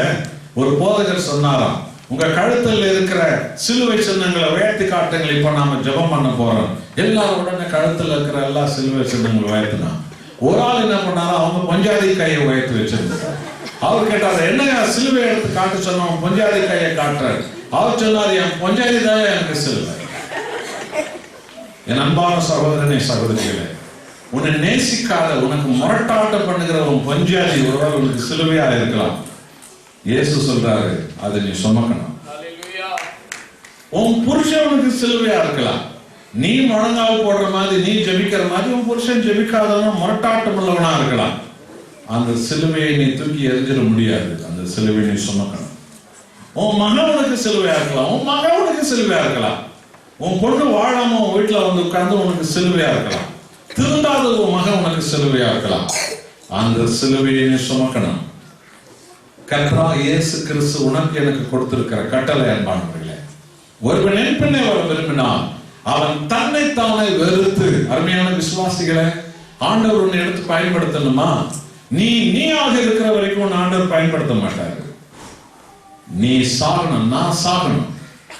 ஒரு போதகர் சொன்னாராம், உங்க கழுத்தில் இருக்கிற சிலுவை சின்னங்களை உயர்த்தி காட்டுங்கள், இப்ப நாம ஜெபம் பண்ண போறோம். எல்லாரும் உடனே கழுத்துல இருக்கிற எல்லா சிலுவை சின்னங்களை உயர்த்தினா, ஒரு ஆள் என்ன பண்ணாரா, அவங்க பஞ்சாதி கையை உயர்த்தி வச்சிருந்தார். அவர் கேட்டாரு, என்னங்க சிலுவை எடுத்து காட்டு சொன்னோம், பஞ்சாதி கையை காட்டுறாரு. அவர் சொன்னார், என் பஞ்சாதி தான் எனக்கு சிலுவை. என் அன்பான சகோதரனே சகோதரிகளே, உன்னை நேசிக்காத, உனக்கு முரட்டாட்டம் பண்ணுகிற உன் பஞ்சாதி ஒருவர் உனக்கு சிலுவையா இருக்கலாம். இயேசு சொல்றாரு, அதை நீ சுமக்கணும். உன் புருஷன் உனக்கு சிலுவையா இருக்கலாம். நீ முழங்கால் போடுற மாதிரி, நீ ஜெபிக்கிற மாதிரி உன் புருஷன் ஜெபிக்காதவன் முரட்டாட்டம் உள்ளவனா இருக்கலாம். அந்த சிலுவையை நீ தூக்கி எறிஞ்சிட முடியாது. அந்த சிலுவையை நீ சுமக்கணும். உன் மகன் உனக்கு சிலுவையா இருக்கலாம், உன் மகன் உனக்கு சிலுவையா இருக்கலாம். உன் பொண்ணு வாழாம உன் வீட்டுல வந்து உட்கார்ந்து உனக்கு சிலுவையா இருக்கலாம். திருந்தாத உன் மகன் உனக்கு சிலுவையா இருக்கலாம். அந்த சிலுவையை நீ சுமக்கணும். கர்த்தராகிய இயேசு கிறிஸ்து உனக்கு எனக்கு கொடுத்திருக்கிற கட்டளை அன்பானவர்களே, ஒருவன் என் பின்னே வர விரும்பினான் அவன் தன்னைத்தானே வெறுத்து. அருமையான விசுவாசிகளை, ஆண்டவர் உன்னை எடுத்து பயன்படுத்தணுமா? நீயாக இருக்கிற வரைக்கும் உன் ஆண்டவர் பயன்படுத்த மாட்டாரு. நீ சாகணும், நான் சாகணும்.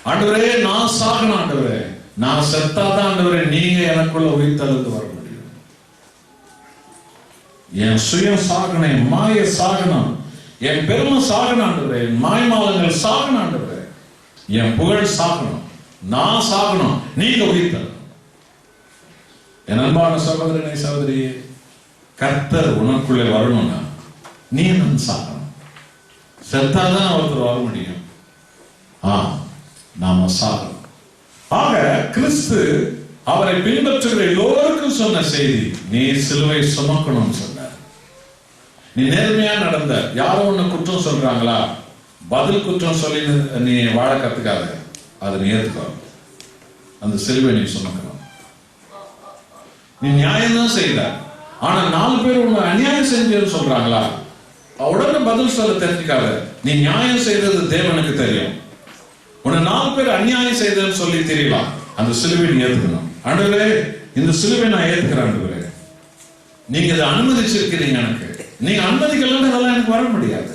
ஆண்டவரே நான் சாகணும், ஆண்டவரே நான் செத்தாதான் ஆண்டவரே நீங்க எனக்குள்ள உயிர்த்தெழுந்து வர முடியும். என் சுயம் சாகணும், என் மாய சாகணும், என் பெருமை சாகணும் ஆண்டவரே, என் மாய்மாலங்கள் சாகணும் ஆண்டவரே, என் புகழ் சாகணும், நான் சாகணும், நீங்க உயிர்த்தெழும். என் அன்பான சகோதரனை சகோதரியே, கர்த்தர் உனக்குள்ளே வரணும்னா நீ நான் சாகணும். செத்தாதான் ஒருத்தர் வர முடியும். நாம சாகணும். ஆக கிறிஸ்து அவரை பின்பற்றுகிற எல்லோருக்கும் சொன்ன செய்தி, நீ சிலுவை சுமக்கணும்னு சொன்னார். நீ நேர்மையா நடந்த, யாரும் ஒண்ணு குற்றம் சொல்றாங்களா, பதில் குற்றம் சொல்லி நீ வாழ கத்துக்காத, அதை நீ ஏத்துக்கோ. அந்த சிலுவை நீ சுமக்கணும். நீ நியாயம் தான் செய்த, ஆனா 4 பேர் உன்னை அநியாயம் செஞ்சேன்னு சொல்றாங்களா, உடனே பதில் சொல்ல தெரிஞ்சுக்காத. நீ நியாயம் செய்தது தேவனுக்கு தெரியும். உன்னை 4 பேர் அநியாயம் செய்தேன்னு சொல்லி தெரியலாம். அந்த சிலுவை நீ ஏத்துக்கணும். ஆண்டவரே இந்த சிலுவை நான் ஏத்துக்கிறேன் ஆண்டவரே, நீங்க இதை அனுமதிச்சிருக்கிறீங்க, எனக்கு நீங்க அனுமதிக்கலாம் இதெல்லாம் எனக்கு வர முடியாது.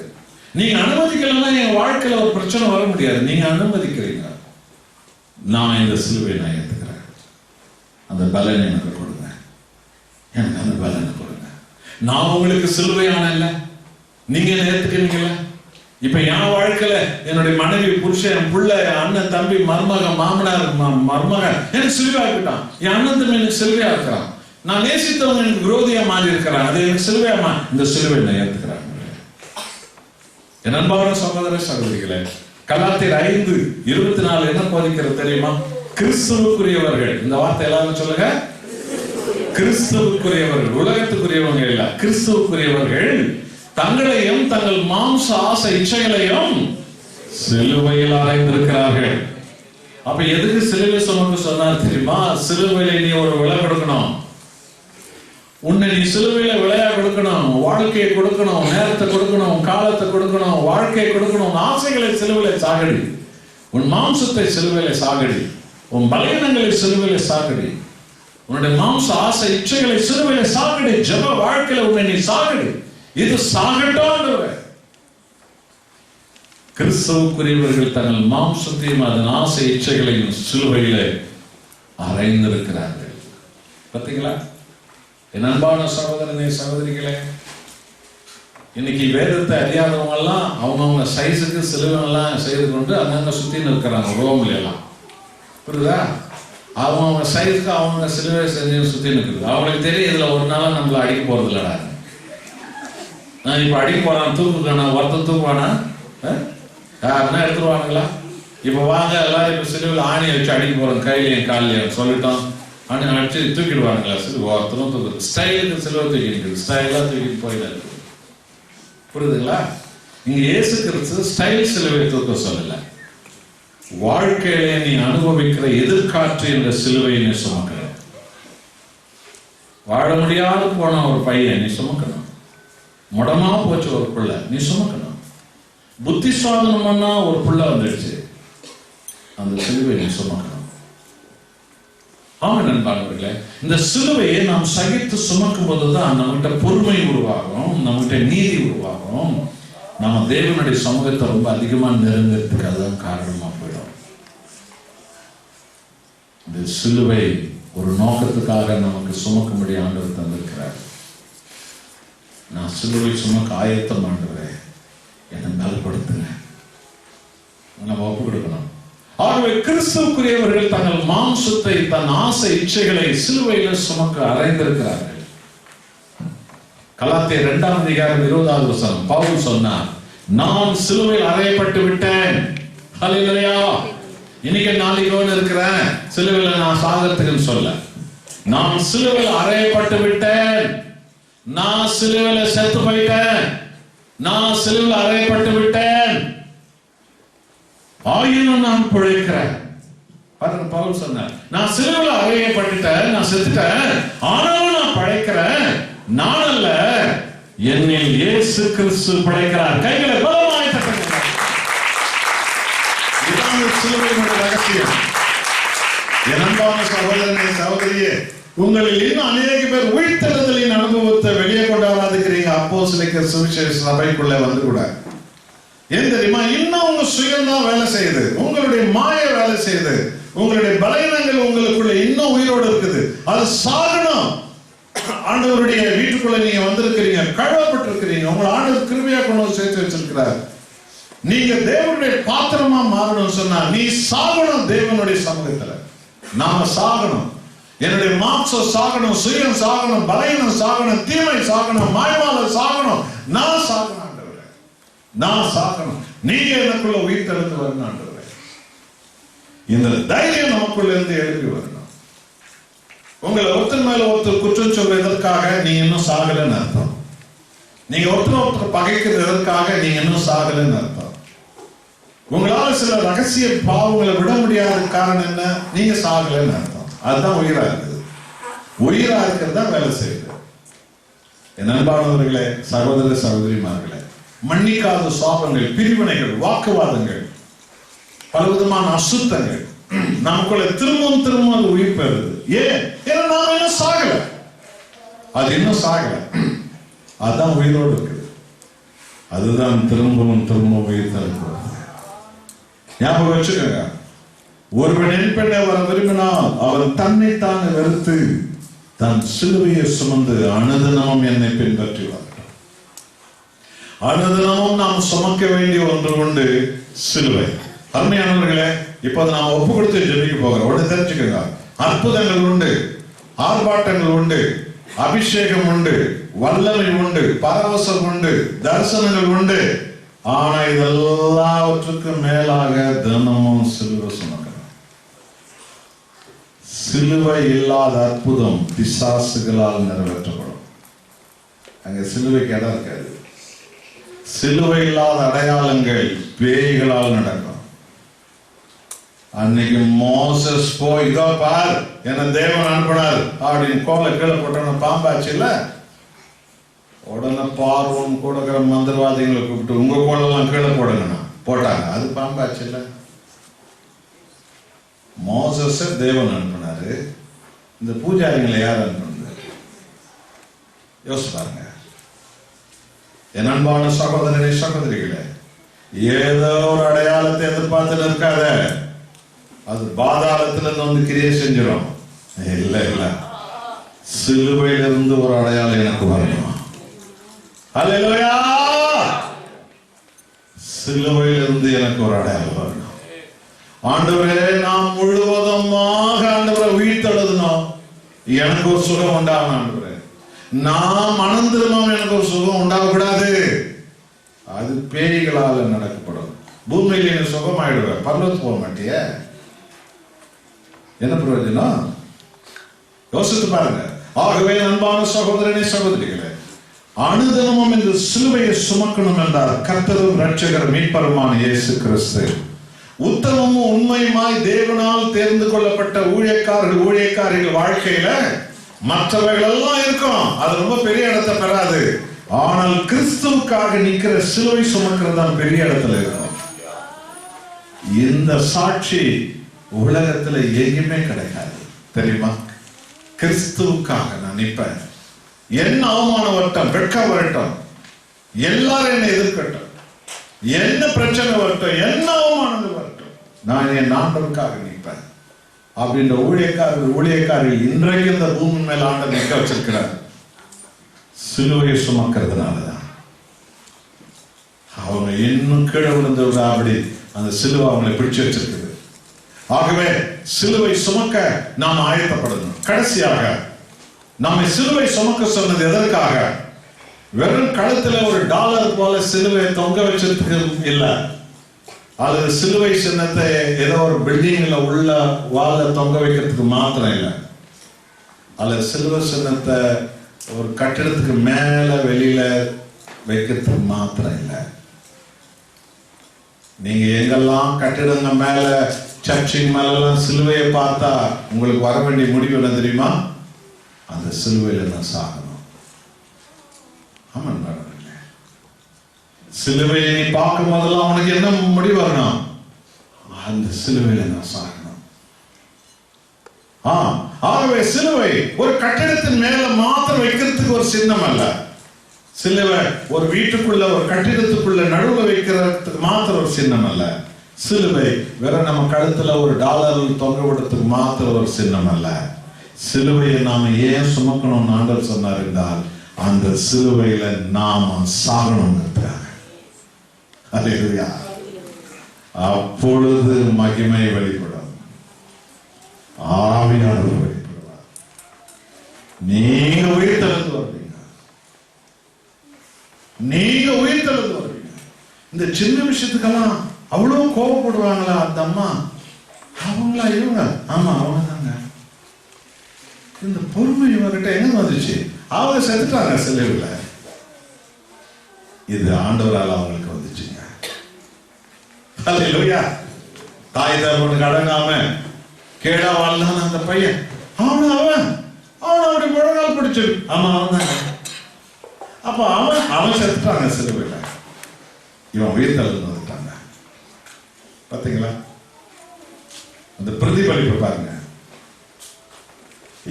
நீங்க அனுமதிக்கலாம் என் வாழ்க்கையில ஒரு பிரச்சனை வர முடியாது. நீங்க அனுமதிக்கிறீங்க, நான் இந்த சிலுவை நான் ஏத்துக்கிறேன். அந்த பலனை எனக்கு கொடுங்க, எனக்கு அந்த பலனை கொடுங்க. நான் உங்களுக்கு சிலுவையான இல்ல, நீங்க ஏத்துக்கிறீங்களா? இப்ப என் வாழ்க்கையில என்னுடைய மனைவி, புருஷன், புள்ள, அண்ணன், தம்பி, மருமக, மாமனார், மருமக எனக்கு சிலுவையா இருக்கான். என் அண்ணன் தம்பி எனக்கு சிலுவையா இருக்கிறான். நான் நேசித்தவங்க எனக்கு விரோதியா மாறி இருக்கிறான். அது எனக்கு சிலுவையா, இந்த சிலுவை நான் ஏத்துக்கிறாங்க. என் அன்பான சகோதர சகோதரிகளே, கலாத்தியர் 5:24 என்ன போதிக்கிறது தெரியுமா? கிறிஸ்துவுக்குரியவர்கள். இந்த வார்த்தை எல்லாரும் சொல்லுங்க, கிறிஸ்துவுக்குரியவர்கள். உலகத்துக்குரியவங்க இல்ல, கிறிஸ்துவுக்குரியவர்கள் தங்களையும் தங்கள் மாம்ச ஆசை இச்சைகளையும் சிலுவையில் அறைந்திருக்கிறார்கள். அப்ப எதுக்கு சிலுவை சுமக்க சொன்னார் தெரியுமா? சிலுவையில நீ ஒரு விலை கொடுக்கணும். உன்னை நீ சிலுவையில விலையா கொடுக்கணும், வாழ்க்கையை கொடுக்கணும், நேரத்தை கொடுக்கணும், காலத்தை கொடுக்கணும், வாழ்க்கையை கொடுக்கணும். ஆசைகளை சிலுவையில சாகடி, உன் மாம்சத்தை சிலுவையில சாகடி, உன் பலவீனங்களை சிலுவையில சாகடி, உன்னுடைய மாம்ச ஆசை இச்சைகளை சிலுவையில சாகடி. ஜெப வாழ்க்கையில உன்னை நீ சாகடி. இது சாகட்டும். கிறிஸ்துவுக்குரியவர்கள் தங்கள் மாம்சத்தையும் அதன் ஆசை இச்சைகளையும் சிலுவையிலே அறைந்திருக்கிறார்கள். பார்த்தீங்களா? என் அன்பான சகோதரனே சகோதரிகளே, இன்னைக்கு வேதத்தை அறியாதவங்க எல்லாம் அவங்கவுங்க சைஸுக்கு சிலுவெல்லாம் செய்து கொண்டு அங்கங்க சுத்தின்னு இருக்கிறாங்க. ரோம்ல எல்லாம் புரியுதா? அவங்கவுங்க சைஸுக்கு அவங்க சிலுவை செஞ்சு சுத்தி நிற்குது. அவங்களுக்கு தெரியும் இதுல ஒரு நாளா நம்மள அடிக்க போறது இல்லடா. நான் இப்ப அடிக்க போறான், தூக்குக்கானா, ஒருத்தன் தூக்குவானா, யாருன்னா எடுத்துருவானுங்களா? இப்ப வாங்க எல்லாரும் இப்ப சிலுவையில் ஆணி வச்சு அடிக்க போறோம், கையிலையும் காலையும் சொல்லிட்டோம், அடிச்சு தூக்கிடுவானுங்களா? சிலுவை ஒருத்தரும் தூக்குது. ஸ்டைலுக்கு சிலுவை தூக்கிட்டு ஸ்டைலா தூக்கிட்டு போயிடாது. புரியுதுங்களா? இங்க இயேசு கிறிஸ்து ஸ்டைல் சிலுவை தூக்க சொல்லல, வாழ்க்கையிலே நீ அனுபவிக்கிற எதிர்காற்று என்ற சிலுவையை நீ சுமக்கிற. வாழ முடியாது போன ஒரு பையன் நீ சுமக்கணும். முடமா போச்சு ஒரு பிள்ளை நீ சுமக்கணும். புத்தி சுவாதனம்னா ஒரு பிள்ளை வந்துடுச்சு, அந்த சிலுவை நீ சுமக்கணும். ஆமா நண்பர்களே, இந்த சிலுவையை நாம் சகித்து சுமக்கும் போதுதான் நம்மகிட்ட பொறுமை உருவாகும், நம்மகிட்ட நீதி உருவாகும், நம்ம தேவனுடைய சமூகத்தை ரொம்ப அதிகமா நெருங்கிறதுக்கு அதுதான் காரணமா போயிடும். இந்த சிலுவை ஒரு நோக்கத்துக்காக நமக்கு சுமக்கும்படி ஆண்டவர் தந்திருக்கிறார். நான் சிலுவை சுமக்க ஆயத்தம் ஆண்டவரே, என்னை பலப்படுத்துங்க, நம்ம ஒப்பு கொடுக்கணும். ஆகவே கிறிஸ்துவுக்குரியவர்கள் தங்கள் மாம்சத்தை தன் ஆசை இச்சைகளை சிலுவையில சுமக்க அறைந்திருக்கிறார்கள். கலாத்தியர் 2:20 பவுல் சொன்னார், நான் சிலுவையில் அறையப்பட்டு விட்டேன். ஹல்லேலூயா. இன்னைக்கு நாளைக்கு இருக்கிறேன், சிலுவையில் நான் சாகத்துக்குன்னு சொல்ல, நான் சிலுவையில் அறையப்பட்டு விட்டேன், நான் சிலுவையில் செத்து போயிட்டேன், நான் சிலுவையில் அறையப்பட்டு விட்டேன், ஆயினும் நான் பிழைக்கிறேன். பாருங்க, பவுல் சொன்னார், நான் சிலுவையில் அறையப்பட்டுட்டேன், நான் செத்துட்டேன், ஆனாலும் நான் பிழைக்கிறேன். நான் அல்ல, என்னில் இயேசு கிறிஸ்து பிழைக்கிறார். கைகளை பலமாய் தட்டுங்கள். சிலுவையினுடைய ரகசியம். என் அன்பான சகோதரனே, சகோதரியே, உங்களில் இன்னும் அநேக பேர் உயிர்த்தெழுதலின் அனுபவத்தை வெளியே கொண்டாடாதுக்கிறீங்க. அப்போஸ்தலிக்க சுவிசேஷ சபைக்குள்ள வந்து கூட ஏன் தெரியுமா? இன்னும் உங்க சுயம்தான் வேலை செய்யுது, உங்களுடைய மாய வேலை செய்யுது, உங்களுடைய பலவீனங்கள் உங்களுக்குள்ள இன்னும் உயிரோடு இருக்குது. அது சாகணும். ஆண்டவருடைய வீட்டுக்குள்ள நீங்க வந்திருக்கிறீங்க, கழுவப்பட்டிருக்கிறீங்க, உங்களை ஆண்டவர் கிருபையா கொண்டு வந்து சேர்த்து வச்சிருக்கிறார். நீங்க தேவனுடைய பாத்திரமா மாறணும் சொன்னா நீ சாகணும். தேவனுடைய சமூகத்துல நாம சாகணும். என்னுடைய மாம்சம் சாகணும், சுயம் சாகணும், பலவீனம் சாகணும், தீமை சாகணும், மாய்மால சாகணும். நான் சாகணும் ஆண்டவரே, நான் சாகணும். நீங்க எனக்குள்ள உயிர் தெழுந்து வரணும் ஆண்டவரே. இந்த தைரியம் நமக்குள்ள இருந்து எழுப்பி வரணும். உங்களை ஒருத்தர் மேல ஒருத்தர் குற்றம் சொல்வதற்காக நீங்க இன்னும் சாகலன்னு அர்த்தம். நீங்க ஒருத்தர் பகைக்கிறதற்காக நீங்க இன்னும் சாகலன்னு அர்த்தம். உங்களால சில ரகசிய பாவங்களை விட முடியாத காரணம் என்ன? நீங்க சாகலன்னு அர்த்தம். அதுதான் உயிரா இருக்குது. உயிரா இருக்கிறது தான் வேலை செய்யுது. என் அன்பானவர்களே, சகோதர சகோதரிமார்களே, மன்னிக்காத சாபங்கள், பிரிவினைகள், வாக்குவாதங்கள், பலவிதமான அசுத்தங்கள் நமக்குள்ள திரும்பவும் திரும்ப அது உயிர் பெறுது. ஏன்? ஏன்னா நாம இன்னும் சாகல. அது இன்னும் சாகல. அதுதான் உயிரோடு இருக்குது. அதுதான் திரும்பவும் திரும்ப உயிர் தருகிறது. ஞாபகம் வச்சுக்கோங்க, ஒருவன் என் பெண்ணை வர விரும்பினால் அவன் தன்னைத்தான் வெறுத்து தன் சிலுவையை சுமந்து அனுதினமும் என்னை பின்பற்றி வர. அனுதினமும் நாம் சுமக்க வேண்டிய ஒன்று உண்டு, சிலுவை. அருமையானவர்களே, இப்போது நாம் ஒப்பு கொடுத்து ஜெபிக்க போகிறோம். ஒன்று தெரிஞ்சுக்கோங்க, அற்புதங்கள் உண்டு, ஆர்ப்பாட்டங்கள் உண்டு, அபிஷேகம் உண்டு, வல்லமை உண்டு, பரவசம் உண்டு, தரிசனங்கள் உண்டு. ஆனா இதெல்லாவற்றுக்கு மேலாக தினமும் சிலுவை சுமக்கணும். சிலுவை இல்லாத அற்புதம் பிசாசுகளால் நிறைவேற்றப்படும். அங்க சிலுவைக்கு இடம் இருக்காது. சிலுவை இல்லாத அடையாளங்கள் பேய்களால் நடக்கும். அன்னைக்கு மோசஸ் போய் இதோ பார் என்ன தேவன் அனுப்பினார் அப்படின்னு கோலை கீழே போட்டோன்னு பாம்பாச்சு இல்ல, உடனே பார்வம் கூட இருக்கிற மந்திரவாதிகளை கூப்பிட்டு உங்க கோலெல்லாம் கீழே போடுங்க போட்டாங்க. அது பாம்பாச்சு இல்ல. மோசஸ தேவன் அனுப்பினாரு, இந்த பூஜாரிகளை யார் அனுப்பினாரு? யோசிச்சு பாருங்க. என் அன்பான சகோதரனே, சகோதரிகளே, ஏதோ ஒரு அடையாளத்தை எதிர்பார்த்துட்டு இருக்காத. அது பாதாளத்துல வந்து கிரியை செஞ்சிடும். இல்ல இல்ல, சிலுவையிலிருந்து ஒரு அடையாளம் எனக்கு வரணும். அல்லேலூயா! சிலுவையிலிருந்து எனக்கு ஒரு அடையாளம் வரணும். ஆண்டவரே, நாம் முழுவதுமாக ஆண்டவரை உயிர்த்தெழுதணும், எனக்கு ஒரு சுகம் உண்டாகணும். ஆண்டவரே, நான் மனம் திரும்பவும் எனக்கு ஒரு சுகம் உண்டாகக்கூடாது. அது பேய்களால நடக்கப்படும். பூமியில நீ சுகமாயிடுவேன், பரலோகத்துக்கு போக மாட்டிய, என்ன பிரயோஜனம்? யோசித்து பாருங்க. ஆகவே அன்பான சகோதரனே, சகோதரிகளே, அனுதினமும் இந்த சிலுவையை சுமக்கணும் என்றார் கர்த்தரும் இரட்சகர் மீட்பருமான இயேசு கிறிஸ்து. உத்தமமும் உண்மையுமாய் தேவனால் தேர்ந்து கொள்ளப்பட்ட ஊழியக்காரர்கள் வாழ்க்கையில மற்றவர்கள் எல்லாம் இருக்கும், அது ரொம்ப பெரிய இடத்தை பெறாது. ஆனால் கிறிஸ்துவுக்காக நிக்கிற சிலுவை சுமக்கிறது தான் பெரிய இடத்துல இருக்கும். இந்த சாட்சி உலகத்துல எங்கேயுமே கிடைக்காது, தெரியுமா? கிறிஸ்துவுக்காக நான் நிற்பேன். என்ன அவமானம் வரட்டும், வெட்கம் வரட்டும், எல்லாரும் என்னை எதிர்க்கட்டும், என்ன பிரச்சனை வரட்டும், என்ன அவமானங்கள் வரட்டும், நான் என் ஆண்டவருக்காக நிற்பேன் அப்படின்ற ஊழியக்காரர்கள் இன்றைக்கு இந்த பூமி மேல ஆண்டவர் நிற்க வச்சிருக்கிறார். சிலுவையை சுமக்கிறதுனாலதான். அவங்க இன்னும் கீழே விழுந்து விட அப்படி அந்த சிலுவை அவங்களை பிடிச்சு வச்சிருக்குது. ஆகவே சிலுவை சுமக்க நாம் ஆயத்தப்படணும். கடைசியாக நம்மை சிலுவை சுமக்க சொன்னது எதற்காக? வெறும் கழுத்துல ஒரு டாலர் போல சிலுவை தொங்க வச்சிருக்கு இல்ல, அல்லது சிலுவை சின்னத்தை ஏதோ ஒரு பில்டிங்ல உள்ள வாழ தொங்க வைக்கிறதுக்கு மாத்திரம் இல்லை, அல்லது சிலுவை சின்னத்தை ஒரு கட்டிடத்துக்கு மேல வெளியில வைக்கிறதுக்கு மாத்திரம் இல்லை. நீங்க எங்கெல்லாம் கட்டிடங்க மேல சர்ச்சின் மேலாம் சிலுவையை பார்த்தா உங்களுக்கு வர வேண்டிய முடிவு என்ன தெரியுமா? அந்த சிலுவையில நான் சாகணும். ஆமா, சிலுவையை நீ பார்க்கும் போதெல்லாம் உனக்கு என்ன முடிவு வரணும்? அந்த சிலுவையில நான் சாகணும். ஆகவே சிலுவை ஒரு கட்டிடத்தின் மேல மாத்திரம் வைக்கிறதுக்கு ஒரு சின்னம் அல்ல. சிலுவை ஒரு வீட்டுக்குள்ள ஒரு கட்டிடத்துக்குள்ள நடுவுல வைக்கிறதுக்கு மாத்திரம் ஒரு சின்னம் அல்ல. சிலுவை வேற நம்ம கழுத்துல ஒரு டாலர் தொங்க விடுறதுக்கு மாத்திரம் ஒரு சின்னம் அல்ல. சிலுவையை நாம ஏன் சுமக்கணும்னு ஆண்டவர் சொன்னார் என்றால், அந்த சிலுவையில நாம சாகணுங்கிறதுக்காக. அல்லேலூயா. அப்பொழுது மகிமை வெளிப்படும், ஆவியானவர் வெளிப்படுவார். நீங்க உயிர்த்தெழுந்து வருவீங்க, நீங்க உயிர்த்தெழுந்து வருவீங்க. இந்த சின்ன விஷயத்துக்கெல்லாம் அவ்வளவு கோபப்படுவாங்களா அந்த அம்மா? அவங்களா இவங்க? ஆமா அவங்க தாங்க. இந்த பொறுமை இவங்கிட்ட எங்க வந்துச்சு? அவங்க செத்துட்டாங்க சிலுவையில. இது ஆண்டவரால் அவங்களுக்கு வந்துச்சுங்க. அல்லேலூயா. தாய் தகவனுக்கு அடங்காம கேடா வாழ்ந்தான் அந்த பையன். அவன் அப்படி முழங்கால் பிடிச்சு, ஆமா அவன் தாங்க. அப்ப அவன் செத்துட்டாங்க சிலுவையில. இவன் உயிர்த்தெழுந்து வந்துட்டாங்க. பாத்தீங்களா? அந்த பிரதிபலிப்பு பாருங்க.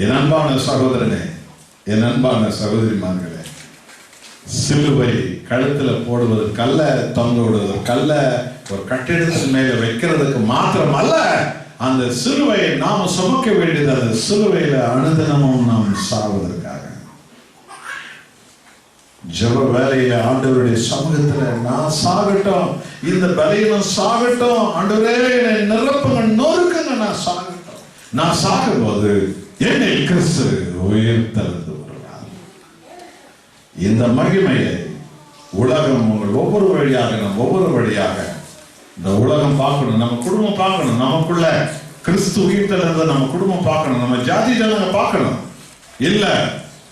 என் அன்பான சகோதரனே, என் அன்பான சகோதரிமார்களே, சிலுவை கழுத்துல போடுவதற்கல்ல, தொங்க விடுவதற்கல்ல, ஒரு கட்டிடத்தின் மேல வைக்கிறதுக்கு மாத்திரம் அல்ல. அந்த சிலுவையை நாம சுமக்க வேண்டியது, அந்த சிலுவையில அனுதினமும் நாம் சாவதற்காக. ஜெப வேலையில ஆண்டவருடைய சமூகத்துல நான் சாகட்டும், இந்த பலியிலும் சாகட்டும், ஆண்டவரே என்னை நிரப்புங்க, நொறுக்குங்க, நான் சாகட்டும். நான் சாகும்போது என்னை கிறிஸ்து உயிர்த்தெழுந்து வருவார். இந்த மகிமையை உலகம் உங்கள் ஒவ்வொரு வழியாக, நம் ஒவ்வொரு வழியாக இந்த உலகம் பார்க்கணும், நம்ம குடும்பம் பார்க்கணும், நமக்குள்ள கிறிஸ்து உயிர்த்தெழுந்த நம்ம குடும்பம் பார்க்கணும், நம்ம ஜாதி ஜனங்க பார்க்கணும். இல்ல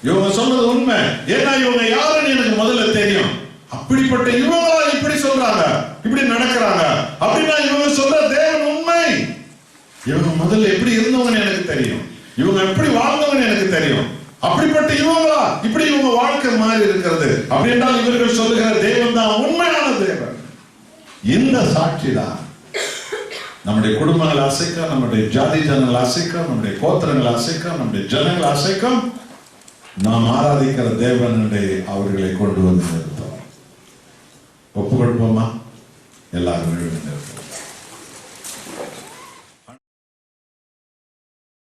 இவங்க சொன்னது உண்மை, ஏன்னா இவங்க யாருன்னு எனக்கு முதல்ல தெரியும். அப்படிப்பட்ட இவங்களா இப்படி சொல்றாங்க, இப்படி நடக்கிறாங்க அப்படின்னா இவங்க சொல்ற தேவன் உண்மை. இவங்க முதல்ல எப்படி இருந்தவங்கன்னு எனக்கு தெரியும், இவங்க எப்படி வாழ்ந்தவங்கன்னு எனக்கு தெரியும். அப்படிப்பட்ட இவங்களா இப்படி இவங்க வாழ்க்கை மாறி இருக்கிறது அப்படின்னா இவர்கள் சொல்லுகிற தேவன் தான் உண்மையான தேவன். இந்த சாட்சி தான் நம்முடைய குடும்பங்கள் அசைக்க, நம்முடைய ஜாதி ஜனங்கள் அசைக்க, நம்முடைய கோத்திரங்கள் அசைக்க, நம்முடைய ஜனங்கள் அசைக்கும். நாம் ஆராதிக்கிற தேவன் அவர்களை கொண்டு வந்தது.